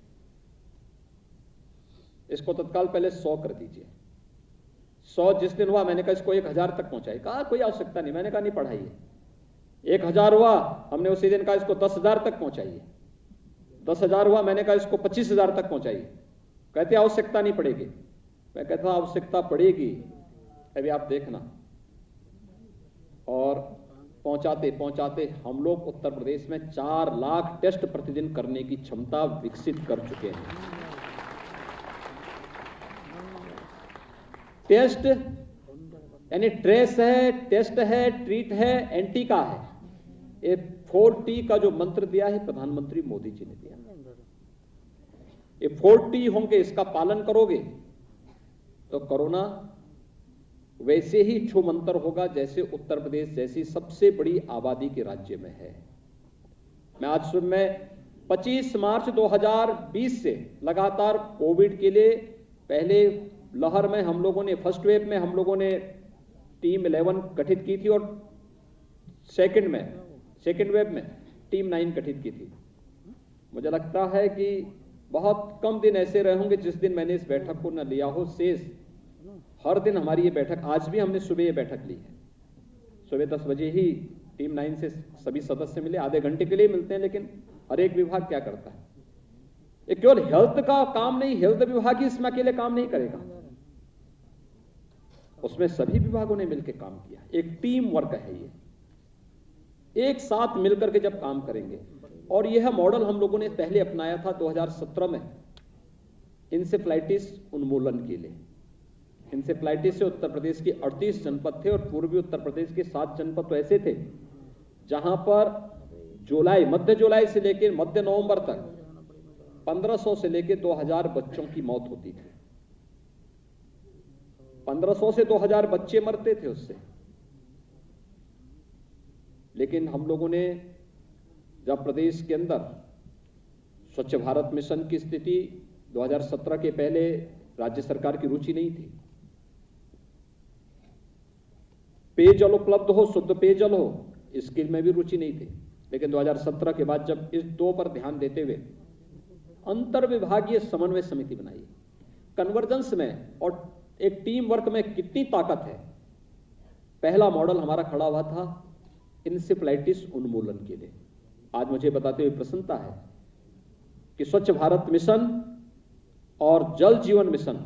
Speaker 7: इसको तत्काल पहले 100 कर दीजिए। 100 जिस दिन हुआ, मैंने कहा इसको 1000 तक पहुंचाइए। कहा कोई आवश्यकता नहीं। मैंने कहा नहीं, बढ़ाइए। 1000 हुआ, हमने उसी दिन कहा इसको 10,000 तक पहुंचाइए। 10,000 हुआ, मैंने कहा इसको 25,000 तक पहुंचाइए। कहते आवश्यकता नहीं पड़ेगी। मैं कहता आवश्यकता पड़ेगी, अभी आप देखना। और पहुंचाते पहुंचाते हम लोग उत्तर प्रदेश में 4 लाख टेस्ट प्रतिदिन करने की क्षमता विकसित कर चुके हैं। टेस्ट यानी ट्रेस है, टेस्ट है, ट्रीट है, एंटी का है। ये 4T का जो मंत्र दिया है प्रधानमंत्री मोदी जी ने दिया। ये 4T होंगे, इसका पालन करोगे तो कोरोना वैसे ही छूमंतर होगा जैसे उत्तर प्रदेश जैसी सबसे बड़ी आबादी के राज्य में है। मैं आज सुबह में 25 मार्च 2020 से लगातार कोविड के लिए पहले लहर में हम लोगों ने, फर्स्ट वेव में हम लोगों ने टीम 11 गठित की थी और सेकेंड वेव में टीम 9 गठित की थी। मुझे लगता है कि बहुत कम दिन ऐसे रहे होंगे जिस दिन मैंने इस बैठक को न लिया हो। शेष हर दिन हमारी ये बैठक, आज भी हमने सुबह ये बैठक ली है। सुबह 10 बजे ही टीम 9 से सभी सदस्य मिले, आधे घंटे के लिए मिलते हैं, लेकिन हर एक विभाग क्या करता है, ये केवल हेल्थ का काम नहीं, हेल्थ विभाग ही इसमें अकेले काम नहीं करेगा, उसमें सभी विभागों ने मिलकर काम किया। एक टीम वर्क है, ये एक साथ मिलकर के जब काम करेंगे। और यह मॉडल हम लोगों ने पहले अपनाया था 2017 में इंसेफ्लाइटिस उन्मूलन के लिए। इंसेफ्लाइटिस से उत्तर प्रदेश के 38 जनपद थे और पूर्वी उत्तर प्रदेश के 7 जनपद तो ऐसे थे जहां पर मध्य जुलाई से लेकर मध्य नवंबर तक 1500 से लेकर 2000 बच्चों की मौत होती थी। 1500 से 2000 बच्चे मरते थे उससे। लेकिन हम लोगों ने जब प्रदेश के अंदर स्वच्छ भारत मिशन की स्थिति 2017 के पहले राज्य सरकार की रुचि नहीं थी, पेयजल उपलब्ध हो, शुद्ध पेयजल हो, इसके में भी रुचि नहीं थी। लेकिन 2017 के बाद जब इस 2 पर ध्यान देते हुए अंतर विभागीय समन्वय समिति बनाई, कन्वर्जेंस में और एक टीम वर्क में कितनी ताकत है। पहला मॉडल हमारा खड़ा हुआ था इंसेफ्लाइटिस उन्मूलन के लिए। आज मुझे बताते हुए प्रसन्नता है कि स्वच्छ भारत मिशन और जल जीवन मिशन,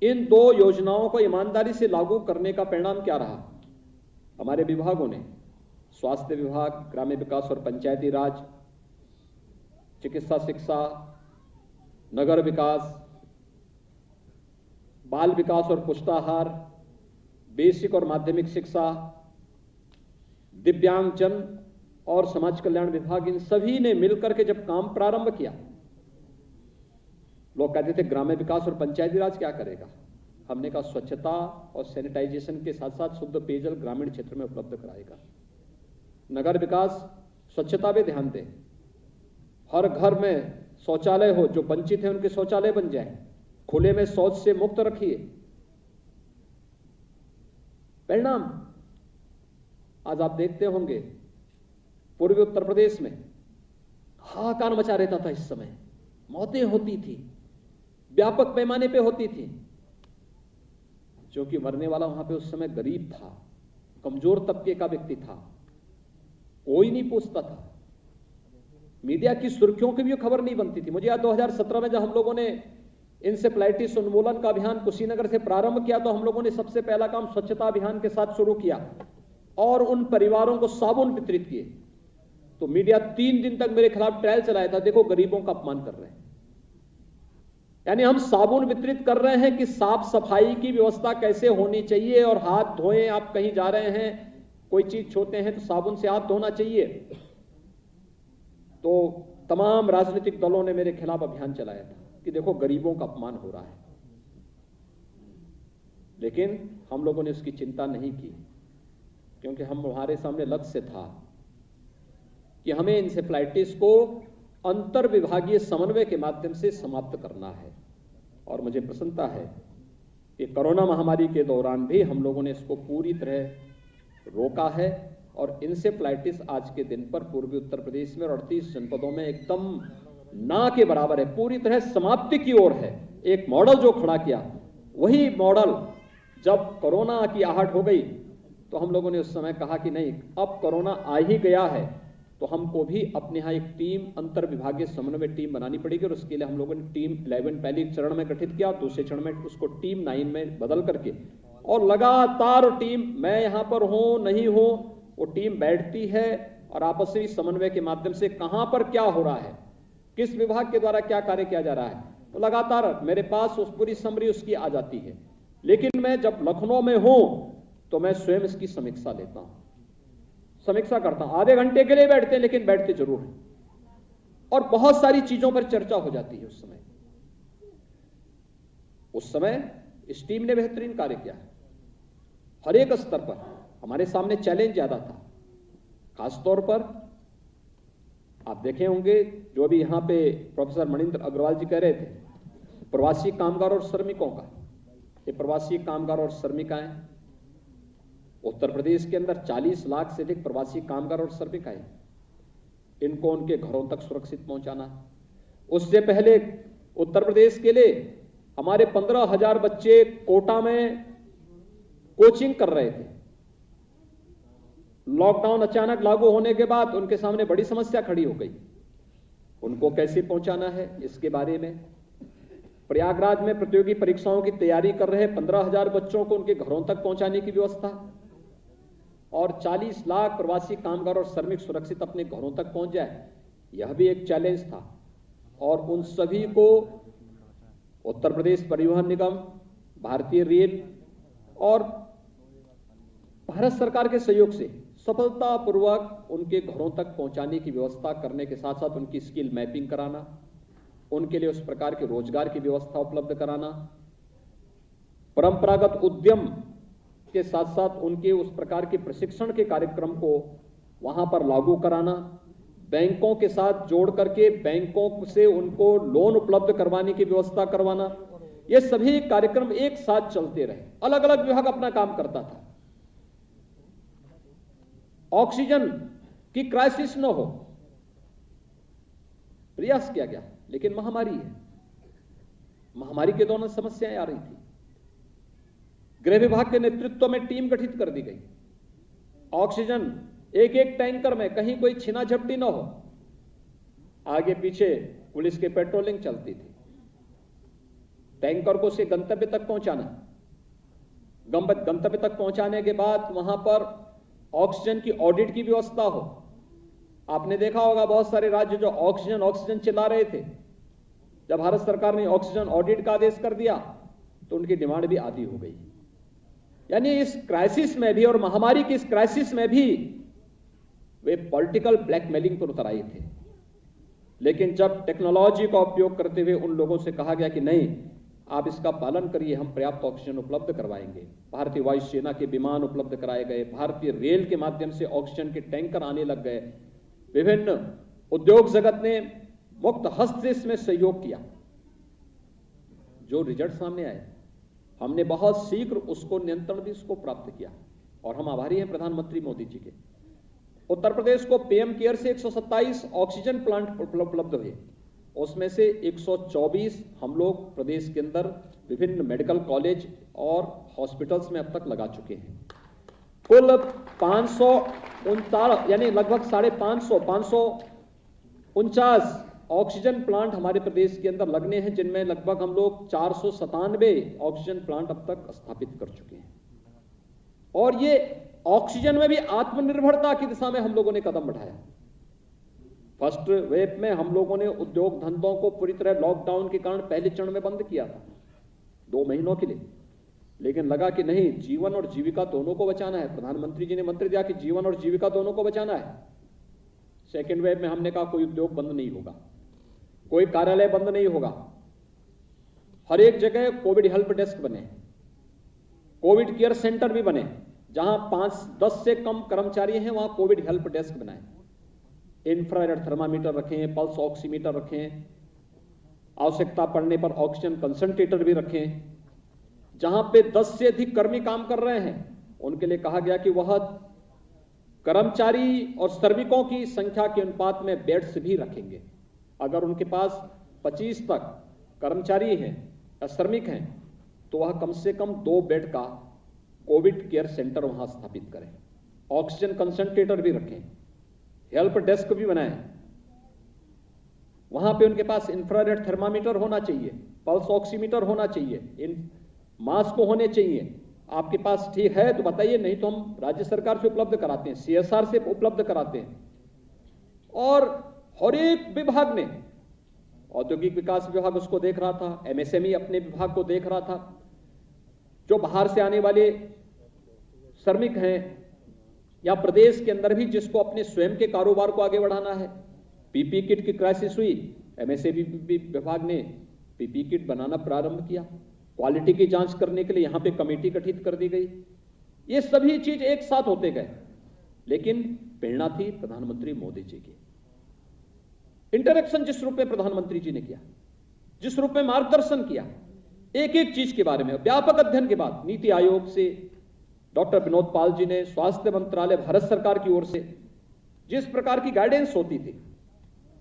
Speaker 7: इन 2 योजनाओं को ईमानदारी से लागू करने का परिणाम क्या रहा। हमारे विभागों ने, स्वास्थ्य विभाग, ग्रामीण विकास और पंचायती राज, चिकित्सा शिक्षा, नगर विकास, बाल विकास और पुष्टाहार, बेसिक और माध्यमिक शिक्षा, दिव्यांगजन और समाज कल्याण विभाग, इन सभी ने मिलकर के जब काम प्रारंभ किया, लोग कहते थे ग्रामीण विकास और पंचायती राज क्या करेगा। हमने कहा स्वच्छता और सैनिटाइजेशन के साथ साथ शुद्ध पेयजल ग्रामीण क्षेत्र में उपलब्ध कराएगा। नगर विकास, स्वच्छता पे ध्यान दे, हर घर में शौचालय हो, जो वंचित है उनके शौचालय बन जाए, खुले में शौच से मुक्त रखिए। परिणाम आज आप देखते होंगे पूर्वी उत्तर प्रदेश में हाहाकार मचा रहता था। इस समय मौतें होती थी, व्यापक पैमाने पे होती थी, क्योंकि मरने वाला वहां पे उस समय गरीब था, कमजोर तबके का व्यक्ति था, कोई नहीं पूछता था। मीडिया की सुर्खियों की भी खबर नहीं बनती थी। मुझे याद 2017 में जब हम लोगों ने इंसेफ्लाइटिस उन्मूलन का अभियान कुशीनगर से प्रारंभ किया तो हम लोगों ने सबसे पहला काम स्वच्छता अभियान के साथ शुरू किया और उन परिवारों को साबुन वितरित किए। तो मीडिया 3 दिन तक मेरे खिलाफ ट्रायल चलाया था, देखो गरीबों का अपमान कर रहे हैं। यानी हम साबुन वितरित कर रहे हैं कि साफ सफाई की व्यवस्था कैसे होनी चाहिए और हाथ धोएं, आप कहीं जा रहे हैं कोई चीज छूते हैं तो साबुन से हाथ धोना चाहिए। तो तमाम राजनीतिक दलों ने मेरे खिलाफ अभियान चलाया था कि देखो गरीबों का अपमान हो रहा है, लेकिन हम लोगों ने उसकी चिंता नहीं की, क्योंकि हमारे सामने लक्ष्य था कि हमें इंसेफ्लाइटिस को अंतर विभागीय समन्वय के माध्यम से समाप्त करना है। और मुझे प्रसन्नता है कि कोरोना महामारी के दौरान भी हम लोगों ने इसको पूरी तरह रोका है और इंसेफ्लाइटिस आज के दिन पर पूर्वी उत्तर प्रदेश में 38 जनपदों में एकदम ना के बराबर है, पूरी तरह समाप्ति की ओर है। एक मॉडल जो खड़ा किया, वही मॉडल जब कोरोना की आहट हो गई तो हम लोगों ने उस समय कहा कि नहीं, अब कोरोना आ ही गया है तो हमको भी अपने यहाँ एक टीम, अंतर विभागीय समन्वय टीम बनानी पड़ेगी। और उसके लिए हम लोगों ने टीम 11 पहले चरण में गठित किया, दूसरे चरण में उसको टीम 9 में बदल करके, और लगातार टीम, मैं यहाँ पर हूँ नहीं हूँ, वो टीम बैठती है और आपसी समन्वय के माध्यम से कहाँ पर क्या हो रहा है, किस विभाग के द्वारा क्या कार्य किया जा रहा है, तो लगातार मेरे पास उस पूरी समरी उसकी आ जाती है। लेकिन मैं जब लखनऊ में हूं तो मैं स्वयं इसकी समीक्षा लेता हूं, समीक्षा करता हूं। आधे घंटे के लिए बैठते हैं, लेकिन बैठते जरूर हैं और बहुत सारी चीजों पर चर्चा हो जाती है। उस समय इस टीम ने बेहतरीन कार्य किया है। हर एक स्तर पर हमारे सामने चैलेंज ज्यादा था। खासतौर पर आप देखे होंगे जो अभी यहां पे प्रोफेसर मनिंदर अग्रवाल जी कह रहे थे, प्रवासी कामगार और श्रमिकों का। ये प्रवासी कामगार और श्रमिकाएं, उत्तर प्रदेश के अंदर 40 लाख से अधिक प्रवासी कामगार और श्रमिकाएं, इनको उनके घरों तक सुरक्षित पहुंचाना। उससे पहले उत्तर प्रदेश के लिए हमारे 15,000 बच्चे कोटा में कोचिंग कर रहे थे। लॉकडाउन अचानक लागू होने के बाद उनके सामने बड़ी समस्या खड़ी हो गई, उनको कैसे पहुंचाना है इसके बारे में। प्रयागराज में प्रतियोगी परीक्षाओं की तैयारी कर रहे 15,000 बच्चों को उनके घरों तक पहुंचाने की व्यवस्था, और 40 लाख प्रवासी कामगार और श्रमिक सुरक्षित अपने घरों तक पहुंच जाए, यह भी एक चैलेंज था। और उन सभी को उत्तर प्रदेश परिवहन निगम, भारतीय रेल और भारत सरकार के सहयोग से सफलतापूर्वक उनके घरों तक पहुंचाने की व्यवस्था करने के साथ साथ उनकी स्किल मैपिंग कराना, उनके लिए उस प्रकार के रोजगार की व्यवस्था उपलब्ध कराना, परंपरागत उद्यम के साथ साथ उनके उस प्रकार के प्रशिक्षण के कार्यक्रम को वहां पर लागू कराना, बैंकों के साथ जोड़ करके बैंकों से उनको लोन उपलब्ध करवाने की व्यवस्था करवाना, ये सभी कार्यक्रम एक साथ चलते रहे। अलग अलग विभाग अपना काम करता था। ऑक्सीजन की क्राइसिस न हो, प्रयास किया गया, लेकिन महामारी है, महामारी के दौरान समस्याएं आ रही थी। गृह विभाग के नेतृत्व में टीम गठित कर दी गई। ऑक्सीजन एक एक टैंकर में कहीं कोई छीना झपटी न हो, आगे पीछे पुलिस की पेट्रोलिंग चलती थी। टैंकर को उसके गंतव्य तक पहुंचाना, गंतव्य तक पहुंचाने के बाद वहां पर ऑक्सीजन की ऑडिट की व्यवस्था हो। आपने देखा होगा बहुत सारे राज्य जो ऑक्सीजन चिल्ला रहे थे, जब भारत सरकार ने ऑक्सीजन ऑडिट का आदेश कर दिया तो उनकी डिमांड भी आधी हो गई। यानी इस क्राइसिस में भी और महामारी की इस क्राइसिस में भी वे पॉलिटिकल ब्लैकमेलिंग पर उतर आए थे। लेकिन जब टेक्नोलॉजी का उपयोग करते हुए उन लोगों से कहा गया कि नहीं, आप इसका पालन करिए, हम पर्याप्त ऑक्सीजन उपलब्ध करवाएंगे। भारतीय वायुसेना के विमान उपलब्ध कराए गए, भारतीय रेल के माध्यम से ऑक्सीजन के टैंकर आने लग गए, विभिन्न उद्योग जगत ने मुक्त हस्त से इसमें सहयोग किया। जो रिजल्ट सामने आए, हमने बहुत शीघ्र उसको नियंत्रण भी उसको प्राप्त किया, और हम आभारी हैं प्रधानमंत्री मोदी जी के। उत्तर प्रदेश को पीएम केयर से 127 ऑक्सीजन प्लांट उपलब्ध हुए, उसमें से 124 हम लोग प्रदेश के अंदर विभिन्न मेडिकल कॉलेज और हॉस्पिटल्स में अब तक लगा चुके हैं। कुल 549 यानी लगभग 549 ऑक्सीजन प्लांट हमारे प्रदेश के अंदर लगने हैं, जिनमें लगभग हम लोग 497 ऑक्सीजन प्लांट अब तक स्थापित कर चुके हैं। और ये ऑक्सीजन में भी आत्मनिर्भरता की दिशा में हम लोगों ने कदम बढ़ाया। फर्स्ट वेव में हम लोगों ने उद्योग धंधों को पूरी तरह लॉकडाउन के कारण पहले चरण में बंद किया था 2 महीनों के लिए, लेकिन लगा कि नहीं, जीवन और जीविका दोनों को बचाना है। प्रधानमंत्री जी ने मंत्र दिया कि जीवन और जीविका दोनों को बचाना है। सेकेंड वेव में हमने कहा कोई उद्योग बंद नहीं होगा, कोई कार्यालय बंद नहीं होगा, हर एक जगह कोविड हेल्प डेस्क बने, कोविड केयर सेंटर भी बने, जहां 5-10 से कम कर्मचारी हैं वहां कोविड हेल्प डेस्क बनाए, इंफ्रारेड थर्मामीटर रखें, पल्स ऑक्सीमीटर रखें, आवश्यकता पड़ने पर ऑक्सीजन कंसंट्रेटर भी रखें। जहां पे 10 से अधिक कर्मी काम कर रहे हैं उनके लिए कहा गया कि वह कर्मचारी और श्रमिकों की संख्या के अनुपात में बेड्स भी रखेंगे। अगर उनके पास 25 तक कर्मचारी हैं या श्रमिक हैं तो वह कम से कम 2 बेड का कोविड केयर सेंटर वहां स्थापित करें, ऑक्सीजन कंसंट्रेटर भी रखें, हेल्प डेस्क भी बनाएं। वहां पे उनके पास इंफ्रारेड थर्मामीटर होना चाहिए, पल्स ऑक्सीमीटर होना चाहिए, इन मास्क होने चाहिए। आपके पास ठीक है तो बताइए, नहीं तो हम राज्य सरकार से उपलब्ध कराते हैं, सीएसआर से उपलब्ध कराते हैं। और हर एक विभाग ने, औद्योगिक विकास विभाग उसको देख रहा था, एमएसएमई अपने विभाग को देख रहा था, जो बाहर से आने वाले श्रमिक हैं या प्रदेश के अंदर भी जिसको अपने स्वयं के कारोबार को आगे बढ़ाना है। पीपी किट की क्राइसिस हुई, एमएसएमई विभाग ने पीपी किट बनाना प्रारंभ किया। क्वालिटी की जांच करने के लिए यहां पे कमेटी गठित कर दी गई। ये सभी चीज एक साथ होते गए, लेकिन प्रेरणा थी प्रधानमंत्री मोदी जी की। इंटरेक्शन जिस रूप में प्रधानमंत्री जी ने किया, जिस रूप में मार्गदर्शन किया, एक एक चीज के बारे में व्यापक अध्ययन के बाद नीति आयोग से डॉक्टर विनोद पाल जी ने, स्वास्थ्य मंत्रालय भारत सरकार की ओर से जिस प्रकार की गाइडेंस होती थी,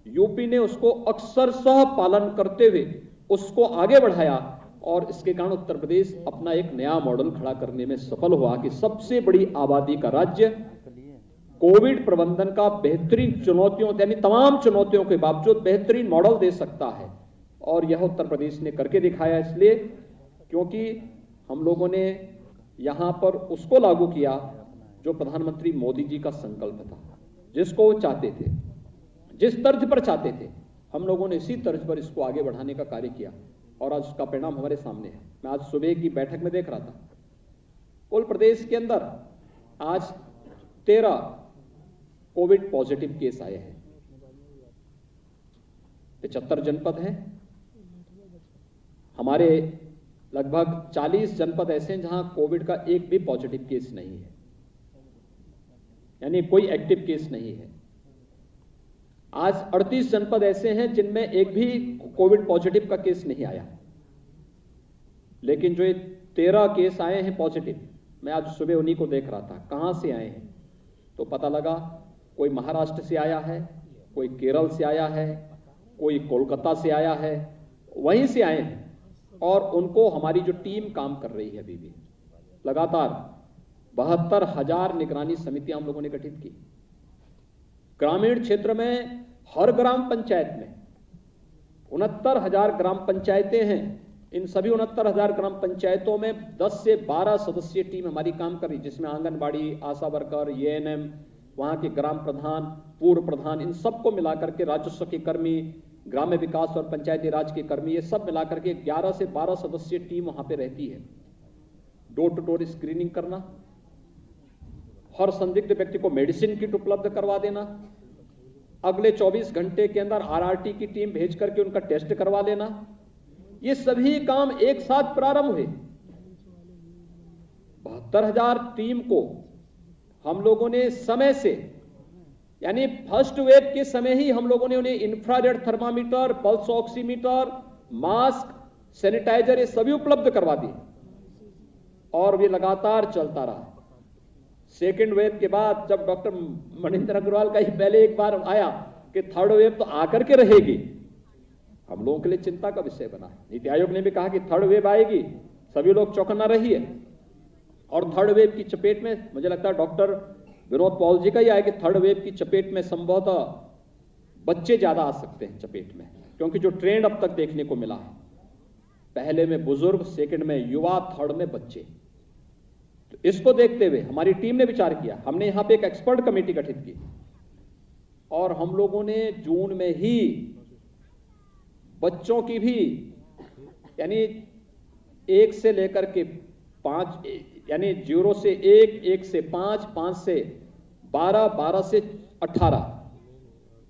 Speaker 7: यूपी ने उसको अक्षरशः पालन करते हुए उसको आगे बढ़ाया और इसके कारण उत्तर प्रदेश अपना एक नया मॉडल खड़ा करने में सफल हुआ कि सबसे बड़ी आबादी का राज्य कोविड प्रबंधन का बेहतरीन चुनौतियों यानी तमाम चुनौतियों के बावजूद बेहतरीन मॉडल दे सकता है। और यह उत्तर प्रदेश ने करके दिखाया, इसलिए क्योंकि हम लोगों ने यहां पर उसको लागू किया जो प्रधानमंत्री मोदी जी का संकल्प था, जिसको वो चाहते थे, जिस तर्ज पर चाहते थे, हम लोगों ने इसी तर्ज पर इसको आगे बढ़ाने का कार्य किया और आज उसका परिणाम हमारे सामने है। मैं आज सुबह की बैठक में देख रहा था, कुल प्रदेश के अंदर आज 13 कोविड पॉजिटिव केस आए हैं। 75 जनपद हैं, हमारे लगभग 40 जनपद ऐसे हैं जहां कोविड का एक भी पॉजिटिव केस नहीं है, यानी कोई एक्टिव केस नहीं है। आज 38 जनपद ऐसे हैं जिनमें एक भी कोविड पॉजिटिव का केस नहीं आया, लेकिन जो ये 13 केस आए हैं पॉजिटिव, मैं आज सुबह उन्हीं को देख रहा था। कहां से आए हैं तो पता लगा कोई महाराष्ट्र से आया है, कोई केरल से आया है, कोई कोलकाता से आया है, वहीं से आए हैं। और उनको हमारी जो टीम काम कर रही है अभी भी लगातार 72,000 निगरानी समितियां हम लोगों ने गठित की। ग्रामीण क्षेत्र में हर ग्राम पंचायत में 69,000 ग्राम पंचायतें हैं। इन सभी 69,000 ग्राम पंचायतों में 10 से 12 सदस्यीय टीम हमारी काम कर रही, जिसमें आंगनबाड़ी, आशा वर्कर, एएनएम, वहां के ग्राम प्रधान, पूर्व प्रधान, इन सबको मिलाकर के राजस्व के कर्मी, ग्राम्य विकास और पंचायती राज के कर्मी, ये सब मिलाकर के 11 से 12 सदस्यीय टीम वहां पे रहती है। डोर टू डोर स्क्रीनिंग करना, हर संदिग्ध व्यक्ति को मेडिसिन किट उपलब्ध करवा देना, अगले 24 घंटे के अंदर आरआरटी की टीम भेज करके उनका टेस्ट करवा लेना, ये सभी काम एक साथ प्रारंभ हुए। 72,000 टीम को हम लोगों ने समय से, यानी फर्स्ट वेव के समय ही हम लोगों ने उन्हें infrared thermometer, pulse oximeter, mask, sanitiser ये सभी उपलब्ध करवा दिए और वे लगातार चलता रहा। सेकेंड वेव के बाद जब डॉक्टर मनिंदर अग्रवाल का ही पहले एक बार आया कि थर्ड वेव तो आकर के रहेगी, हम लोगों के लिए चिंता का विषय बना। नीति आयोग ने भी कहा कि थर्ड वेव आएगी, सभी लोग चौकन्ना रहिए। और थर्ड वेव की चपेट में मुझे लगता है डॉक्टर विनोद पॉल जी का ही आया कि थर्ड वेव की चपेट में संभवतः बच्चे ज्यादा आ सकते हैं चपेट में, क्योंकि जो ट्रेंड अब तक देखने को मिला है, पहले में बुजुर्ग, सेकंड में युवा, थर्ड में बच्चे। तो इसको देखते हुए हमारी टीम ने विचार किया, हमने यहां पे एक एक्सपर्ट कमेटी गठित की और हम लोगों ने जून में ही बच्चों की भी, यानी 1 से लेकर के 5, यानी 0 से 1, 1 से 5, 5 से 12, 12 से 18,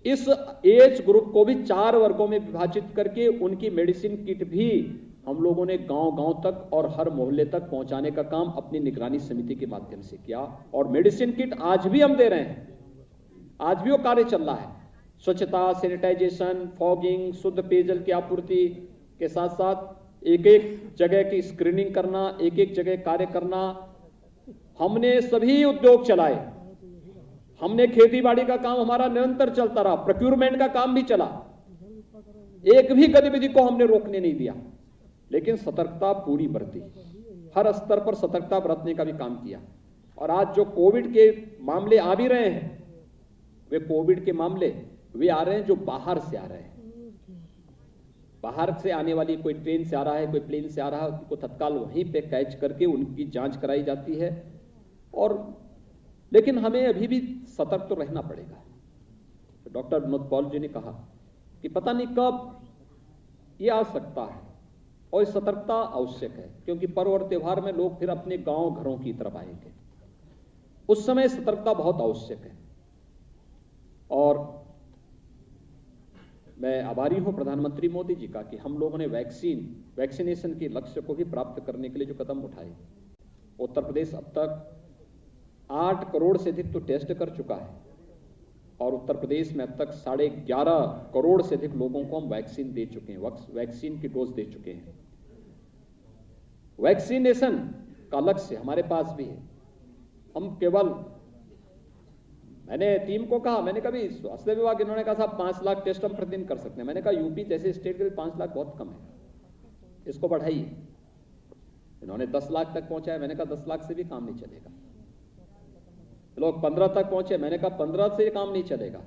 Speaker 7: इस एज ग्रुप को भी 4 वर्गों में विभाजित करके उनकी मेडिसिन किट भी हम लोगों ने गांव-गांव तक और हर मोहल्ले तक पहुंचाने का काम अपनी निगरानी समिति के माध्यम से किया। और मेडिसिन किट आज भी हम दे रहे हैं, आज भी वो कार्य चल रहा है। स्वच्छता, सैनिटाइजेशन, फॉगिंग, शुद्ध पेयजल की आपूर्ति के साथ साथ एक एक जगह की स्क्रीनिंग करना, एक एक जगह कार्य करना। हमने सभी उद्योग चलाए, हमने खेती बाड़ी का काम हमारा निरंतर चलता रहा, प्रोक्यूरमेंट का काम भी चला, एक भी गतिविधि को हमने रोकने नहीं दिया, लेकिन सतर्कता पूरी बरती, हर स्तर पर सतर्कता बरतने का भी काम किया। और आज जो कोविड के मामले आ भी रहे हैं, वे कोविड के मामले वे आ रहे हैं जो बाहर से आ रहे हैं। बाहर से आने वाली, कोई ट्रेन से आ रहा है, कोई प्लेन से आ रहा है, उनको तत्काल वहीं पे कैच करके उनकी जांच कराई जाती है। और लेकिन हमें अभी भी सतर्क तो रहना पड़ेगा। तो डॉक्टर विनोद पॉल जी ने कहा कि पता नहीं कब ये आ सकता है और इस सतर्कता आवश्यक है, क्योंकि पर्व और त्योहार में लोग फिर अपने गांव घरों की तरफ आएंगे, उस समय सतर्कता बहुत आवश्यक है। और मैं आभारी हूं प्रधानमंत्री मोदी जी का कि हम लोगों ने वैक्सीनेशन के लक्ष्य को भी प्राप्त करने के लिए जो कदम उठाए। उत्तर प्रदेश अब तक 8 करोड़ से अधिक तो टेस्ट कर चुका है और उत्तर प्रदेश में अब तक 11.5 करोड़ से अधिक लोगों को हम वैक्सीन दे चुके हैं, वैक्सीन की डोज दे चुके हैं। वैक्सीनेशन का लक्ष्य हमारे पास भी है। हम केवल, मैंने टीम को कहा, मैंने कहा भी स्वास्थ्य विभाग, इन्होंने कहा साहब 5 लाख टेस्ट हम प्रतिदिन कर सकते हैं। मैंने कहा यूपी जैसे स्टेट के लिए 5 लाख बहुत कम है, इसको बढ़ाइए। इन्होंने 10 लाख तक पहुंचाया, मैंने कहा 10 लाख से भी काम नहीं चलेगा। लोग 15 तक पहुंचे, मैंने कहा 15 से काम नहीं चलेगा।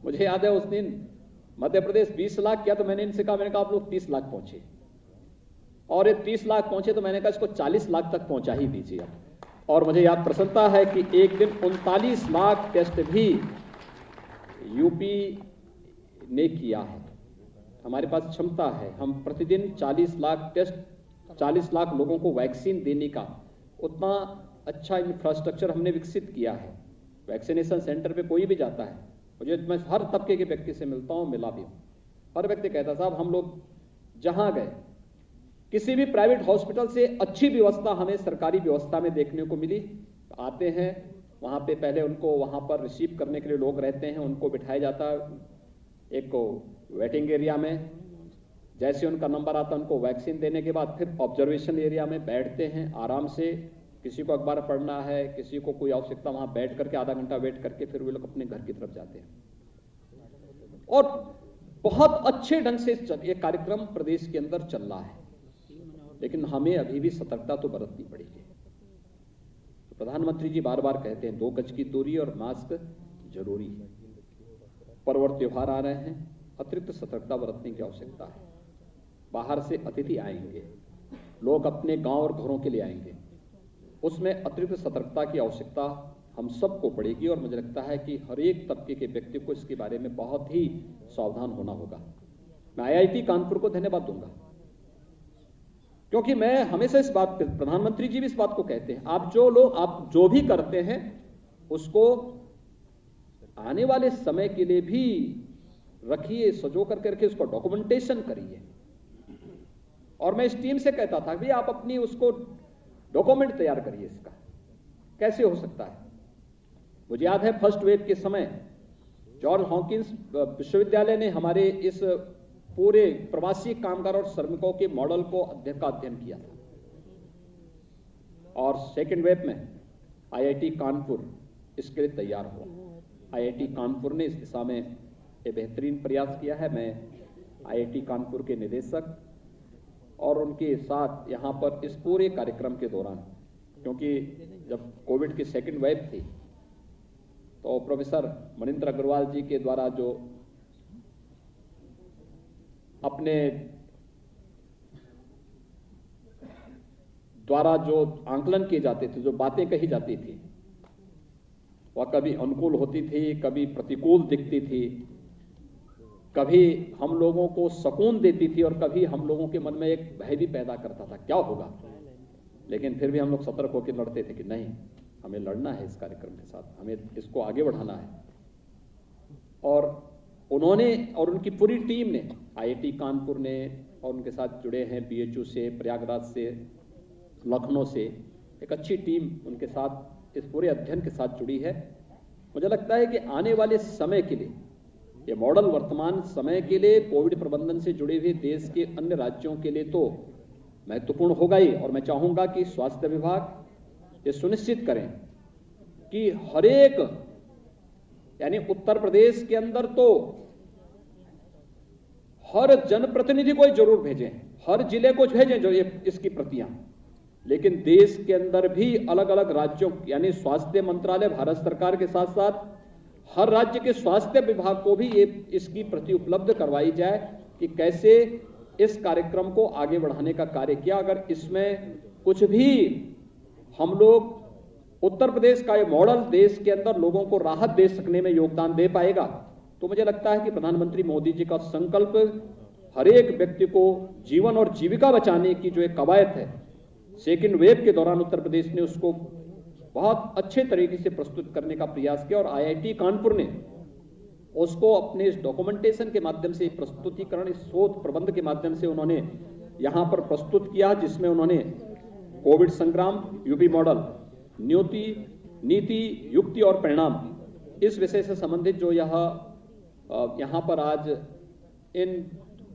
Speaker 7: मुझे याद है उस दिन मध्य प्रदेश 20 लाख किया तो मैंने इनसे कहा, मैंने कहा आप लोग 30 लाख पहुंचे, और ये 30 लाख पहुंचे तो मैंने कहा इसको 40 लाख तक पहुंचा ही दीजिए आप। और मुझे याद प्रसन्नता है कि एक दिन 39 लाख टेस्ट भी यूपी ने किया है। हमारे पास क्षमता है, हम प्रतिदिन 40 लाख टेस्ट, 40 लाख लोगों को वैक्सीन देने का उतना अच्छा इंफ्रास्ट्रक्चर हमने विकसित किया है। वैक्सीनेशन सेंटर पे कोई भी जाता है, मुझे, मैं हर तबके के व्यक्ति से मिलता हूँ, मिला भी हूँ, हर व्यक्ति कहता साहब हम लोग जहां गए किसी भी प्राइवेट हॉस्पिटल से अच्छी व्यवस्था हमें सरकारी व्यवस्था में देखने को मिली। आते हैं वहां पे, पहले उनको वहां पर रिसीव करने के लिए लोग रहते हैं, उनको बिठाया जाता है एक वेटिंग एरिया में, जैसे उनका नंबर आता है उनको वैक्सीन देने के बाद फिर ऑब्जर्वेशन एरिया में बैठते हैं आराम से। किसी को अखबार पढ़ना है, किसी को कोई आवश्यकता, वहां बैठ करके आधा घंटा वेट करके फिर वे लोग अपने घर की तरफ जाते हैं। और बहुत अच्छे ढंग से ये कार्यक्रम प्रदेश के अंदर चल रहा है, लेकिन हमें अभी भी सतर्कता तो बरतनी पड़ेगी। तो प्रधानमंत्री जी बार बार कहते हैं 2 गज की दूरी और मास्क जरूरी है। पर्व और त्योहार आ रहे हैं, अतिरिक्त सतर्कता बरतने की आवश्यकता है। बाहर से अतिथि आएंगे, लोग अपने गांव और घरों के लिए आएंगे, उसमें अतिरिक्त सतर्कता की आवश्यकता हम सबको पड़ेगी। और मुझे लगता है कि हर एक तबके के व्यक्ति को इसके बारे में बहुत ही सावधान होना होगा। मैं IIT कानपुर को धन्यवाद दूंगा, क्योंकि मैं हमेशा इस बात पे, प्रधानमंत्री जी भी इस बात को कहते हैं, आप जो भी करते हैं उसको आने वाले समय के लिए भी रखिए, सजो करके रखिए, उसको डॉक्यूमेंटेशन करिए। और मैं इस टीम से कहता था कि आप अपनी उसको डॉक्यूमेंट तैयार करिए। इसका कैसे हो सकता है? मुझे याद है फर्स्ट वेव के समय जॉर्ज हॉकिंस विश्वविद्यालय ने हमारे इस पूरे प्रवासी कामगार और श्रमिकों के मॉडल को अध्ययन किया था, और सेकेंड वेव में IIT कानपुर इसके लिए तैयार हुआ। IIT कानपुर ने इस दिशा में एक बेहतरीन प्रयास किया है। मैं IIT कानपुर के निदेशक और उनके साथ यहाँ पर इस पूरे कार्यक्रम के दौरान, क्योंकि जब कोविड की सेकेंड वेव थी तो प्रोफेसर मनिंदर अग्रवाल जी के द्वारा जो अपने द्वारा जो आंकलन किए जाते थे, जो बातें कही जाती थी, वह कभी अनुकूल होती थी, कभी प्रतिकूल दिखती थी, कभी हम लोगों को सुकून देती थी और कभी हम लोगों के मन में एक भय भी पैदा करता था क्या होगा। लेकिन फिर भी हम लोग सतर्क होकर लड़ते थे कि नहीं, हमें लड़ना है इस कार्यक्रम के साथ, हमें इसको आगे बढ़ाना है। और उन्होंने और उनकी पूरी टीम ने, IIT कानपुर ने और उनके साथ जुड़े हैं BHU से, प्रयागराज से, लखनऊ से, एक अच्छी टीम उनके साथ इस पूरे अध्ययन के साथ जुड़ी है। मुझे लगता है कि आने वाले समय के लिए ये मॉडल वर्तमान समय के लिए कोविड प्रबंधन से जुड़े हुए देश के अन्य राज्यों के लिए तो महत्वपूर्ण होगा ही। और मैं चाहूंगा कि स्वास्थ्य विभाग ये सुनिश्चित करें कि हर एक, यानी उत्तर प्रदेश के अंदर तो हर जनप्रतिनिधि को जरूर भेजें, हर जिले को भेजें जो ये इसकी प्रतियां, लेकिन देश के अंदर भी अलग अलग राज्यों, यानी स्वास्थ्य मंत्रालय भारत सरकार के साथ साथ हर राज्य के स्वास्थ्य विभाग को भी ये इसकी प्रति उपलब्ध करवाई जाए कि कैसे इस कार्यक्रम को आगे बढ़ाने का कार्य किया। अगर इसमें कुछ भी हम लोग उत्तर प्रदेश का ये मॉडल देश के अंदर लोगों को राहत दे सकने में योगदान दे पाएगा, तो मुझे लगता है कि प्रधानमंत्री मोदी जी का संकल्प हर एक व्यक्ति को जीवन और जीविका बचाने की जो एक कवायद है, सेकेंड वेव के दौरान उत्तर प्रदेश ने उसको बहुत अच्छे तरीके से प्रस्तुत करने का प्रयास किया। और IIT कानपुर ने उसको अपने इस डॉक्यूमेंटेशन के माध्यम से, प्रस्तुतिकरण, इस शोध प्रबंध के माध्यम से उन्होंने यहाँ पर प्रस्तुत किया, जिसमें उन्होंने कोविड संग्राम, यूपी मॉडल, नीति, युक्ति और परिणाम, इस विषय से संबंधित जो यहाँ पर आज इन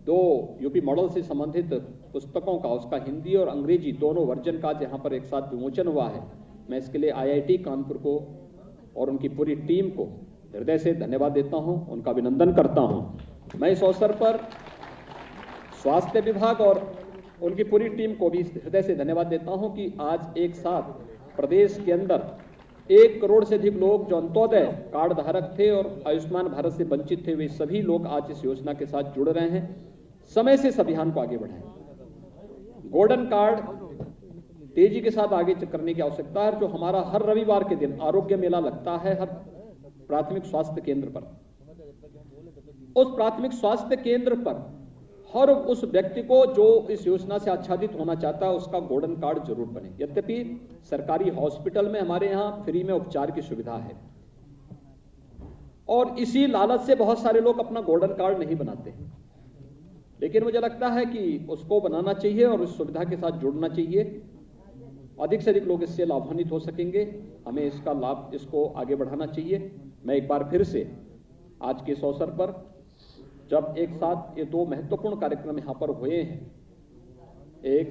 Speaker 7: 2 यूपी मॉडल से संबंधित पुस्तकों का, उसका हिंदी और अंग्रेजी दोनों वर्जन का आज यहाँ पर एक साथ विमोचन हुआ है। मैं इसके लिए IIT कानपुर को और उनकी पूरी टीम को हृदय से धन्यवाद देता हूं, उनका अभिनंदन करता हूं। मैं इस अवसर पर स्वास्थ्य विभाग और उनकी पूरी टीम को भी हृदय से धन्यवाद देता हूं कि आज एक साथ प्रदेश के अंदर 1 करोड़ से अधिक लोग जो अंत्योदय कार्ड धारक थे और आयुष्मान भारत से वंचित थे, वे सभी लोग आज इस योजना के साथ जुड़ रहे हैं। समय से इस अभियान को आगे बढ़ाएं। गोल्डन कार्ड तेजी के साथ आगे करने की आवश्यकता है। जो हमारा हर रविवार के दिन आरोग्य मेला लगता है हर प्राथमिक स्वास्थ्य केंद्र पर, उस प्राथमिक स्वास्थ्य केंद्र पर हर उस व्यक्ति को जो इस योजना से आच्छादित होना चाहता है उसका गोल्डन कार्ड जरूर बने। यद्यपि सरकारी हॉस्पिटल में हमारे यहां फ्री में उपचार की सुविधा है और इसी लालच से बहुत सारे लोग अपना गोल्डन कार्ड नहीं बनाते, लेकिन मुझे लगता है कि उसको बनाना चाहिए और इस सुविधा के साथ जुड़ना चाहिए। अधिक से अधिक लोग इससे लाभान्वित हो सकेंगे। हमें इसका लाभ, इसको आगे बढ़ाना चाहिए। मैं एक बार फिर से आज के इस अवसर पर, जब एक साथ ये 2 महत्वपूर्ण कार्यक्रम यहां पर हुए हैं, एक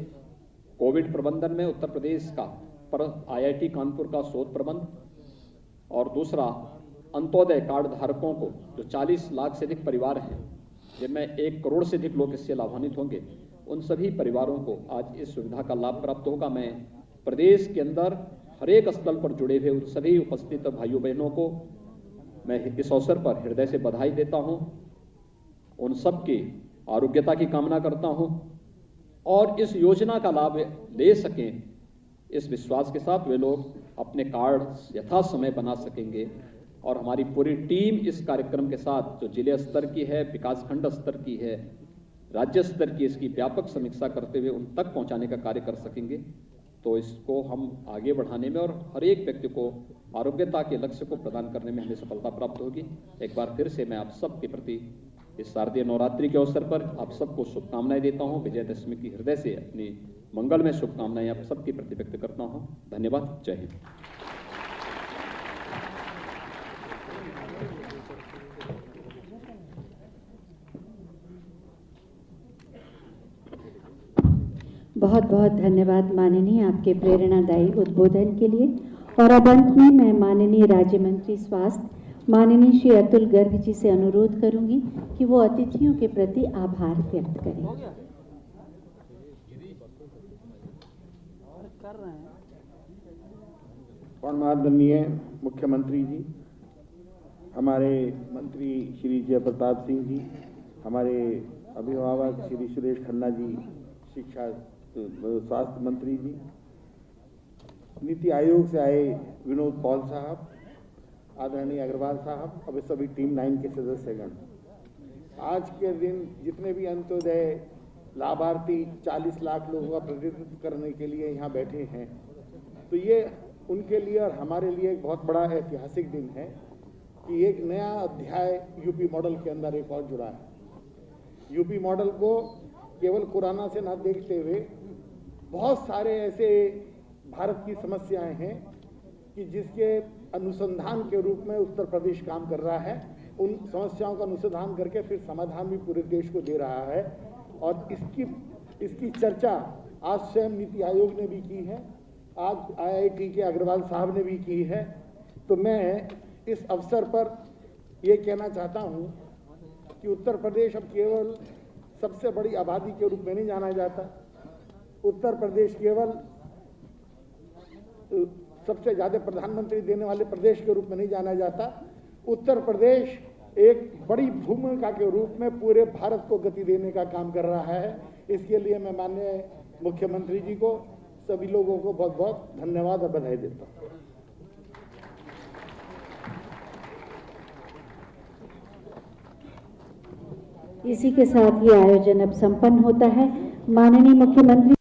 Speaker 7: कोविड प्रबंधन में उत्तर प्रदेश का पर IIT कानपुर का शोध प्रबंध और दूसरा अंत्योदय कार्ड धारकों को, जो 40 लाख से अधिक परिवार हैं जिनमें 1 करोड़ से अधिक लोग इससे लाभान्वित होंगे, उन सभी परिवारों को आज इस सुविधा का लाभ प्राप्त होगा। मैं प्रदेश के अंदर हर एक स्थल पर जुड़े हुए उन सभी उपस्थित भाइयों बहनों को मैं इस अवसर पर हृदय से बधाई देता हूं, उन सबकी आरोग्यता की कामना करता हूं और इस योजना का लाभ ले सकें, इस विश्वास के साथ वे लोग अपने कार्ड यथा समय बना सकेंगे। और हमारी पूरी टीम इस कार्यक्रम के साथ, जो जिले स्तर की है, विकासखंड स्तर की है, राज्य स्तर की, इसकी व्यापक समीक्षा करते हुए उन तक पहुंचाने का कार्य कर सकेंगे। तो इसको हम आगे बढ़ाने में और हर एक व्यक्ति को आरोग्यता के लक्ष्य को प्रदान करने में हमें सफलता प्राप्त होगी। एक बार फिर से मैं आप सब के प्रति इस शारदीय नवरात्रि के अवसर पर आप सबको शुभकामनाएं देता हूं। विजयदशमी की हृदय से अपनी मंगलमय शुभकामनाएं आप सबके प्रति व्यक्त करता हूं। धन्यवाद। जय हिंद।
Speaker 1: बहुत बहुत धन्यवाद माननीय, आपके प्रेरणादायी उद्बोधन के लिए। और अब अंत में मैं माननीय राज्य मंत्री स्वास्थ्य माननीय श्री अतुल गर्ग जी से अनुरोध करूंगी कि वो अतिथियों के प्रति आभार व्यक्त करें।
Speaker 8: माननीय मुख्यमंत्री जी, हमारे मंत्री श्री जयप्रताप सिंह जी, हमारे अभिभावक श्री सुरेश खन्ना जी, शिक्षा स्वास्थ्य मंत्री जी, नीति आयोग से आए विनोद पॉल साहब, आदरणीय अग्रवाल साहब और सभी टीम 9 के सदस्यगण, आज के दिन जितने भी अंत्योदय लाभार्थी 40 लाख लोगों का प्रतिनिधित्व करने के लिए यहाँ बैठे हैं, तो ये उनके लिए और हमारे लिए एक बहुत बड़ा ऐतिहासिक दिन है कि एक नया अध्याय यूपी मॉडल के अंदर एक और जुड़ा है। यूपी मॉडल को केवल कोरोना से न देखते हुए बहुत सारे ऐसे भारत की समस्याएं हैं कि जिसके अनुसंधान के रूप में उत्तर प्रदेश काम कर रहा है। उन समस्याओं का अनुसंधान करके फिर समाधान भी पूरे देश को दे रहा है और इसकी चर्चा आज स्वयं नीति आयोग ने भी की है, आज IIT के अग्रवाल साहब ने भी की है। तो मैं इस अवसर पर ये कहना चाहता हूँ कि उत्तर प्रदेश अब केवल सबसे बड़ी आबादी के रूप में नहीं जाना जाता, उत्तर प्रदेश केवल सबसे ज़्यादा प्रधानमंत्री देने वाले प्रदेश के रूप में नहीं जाना जाता। उत्तर प्रदेश एक बड़ी भूमिका के रूप में पूरे भारत को गति देने का काम कर रहा है। इसके लिए मैं माननीय मुख्यमंत्री जी को, सभी लोगों को बहुत बहुत धन्यवाद और बधाई देता हूँ।
Speaker 1: इसी के साथ ये आयोजन अब संपन्न होता है। माननीय मुख्यमंत्री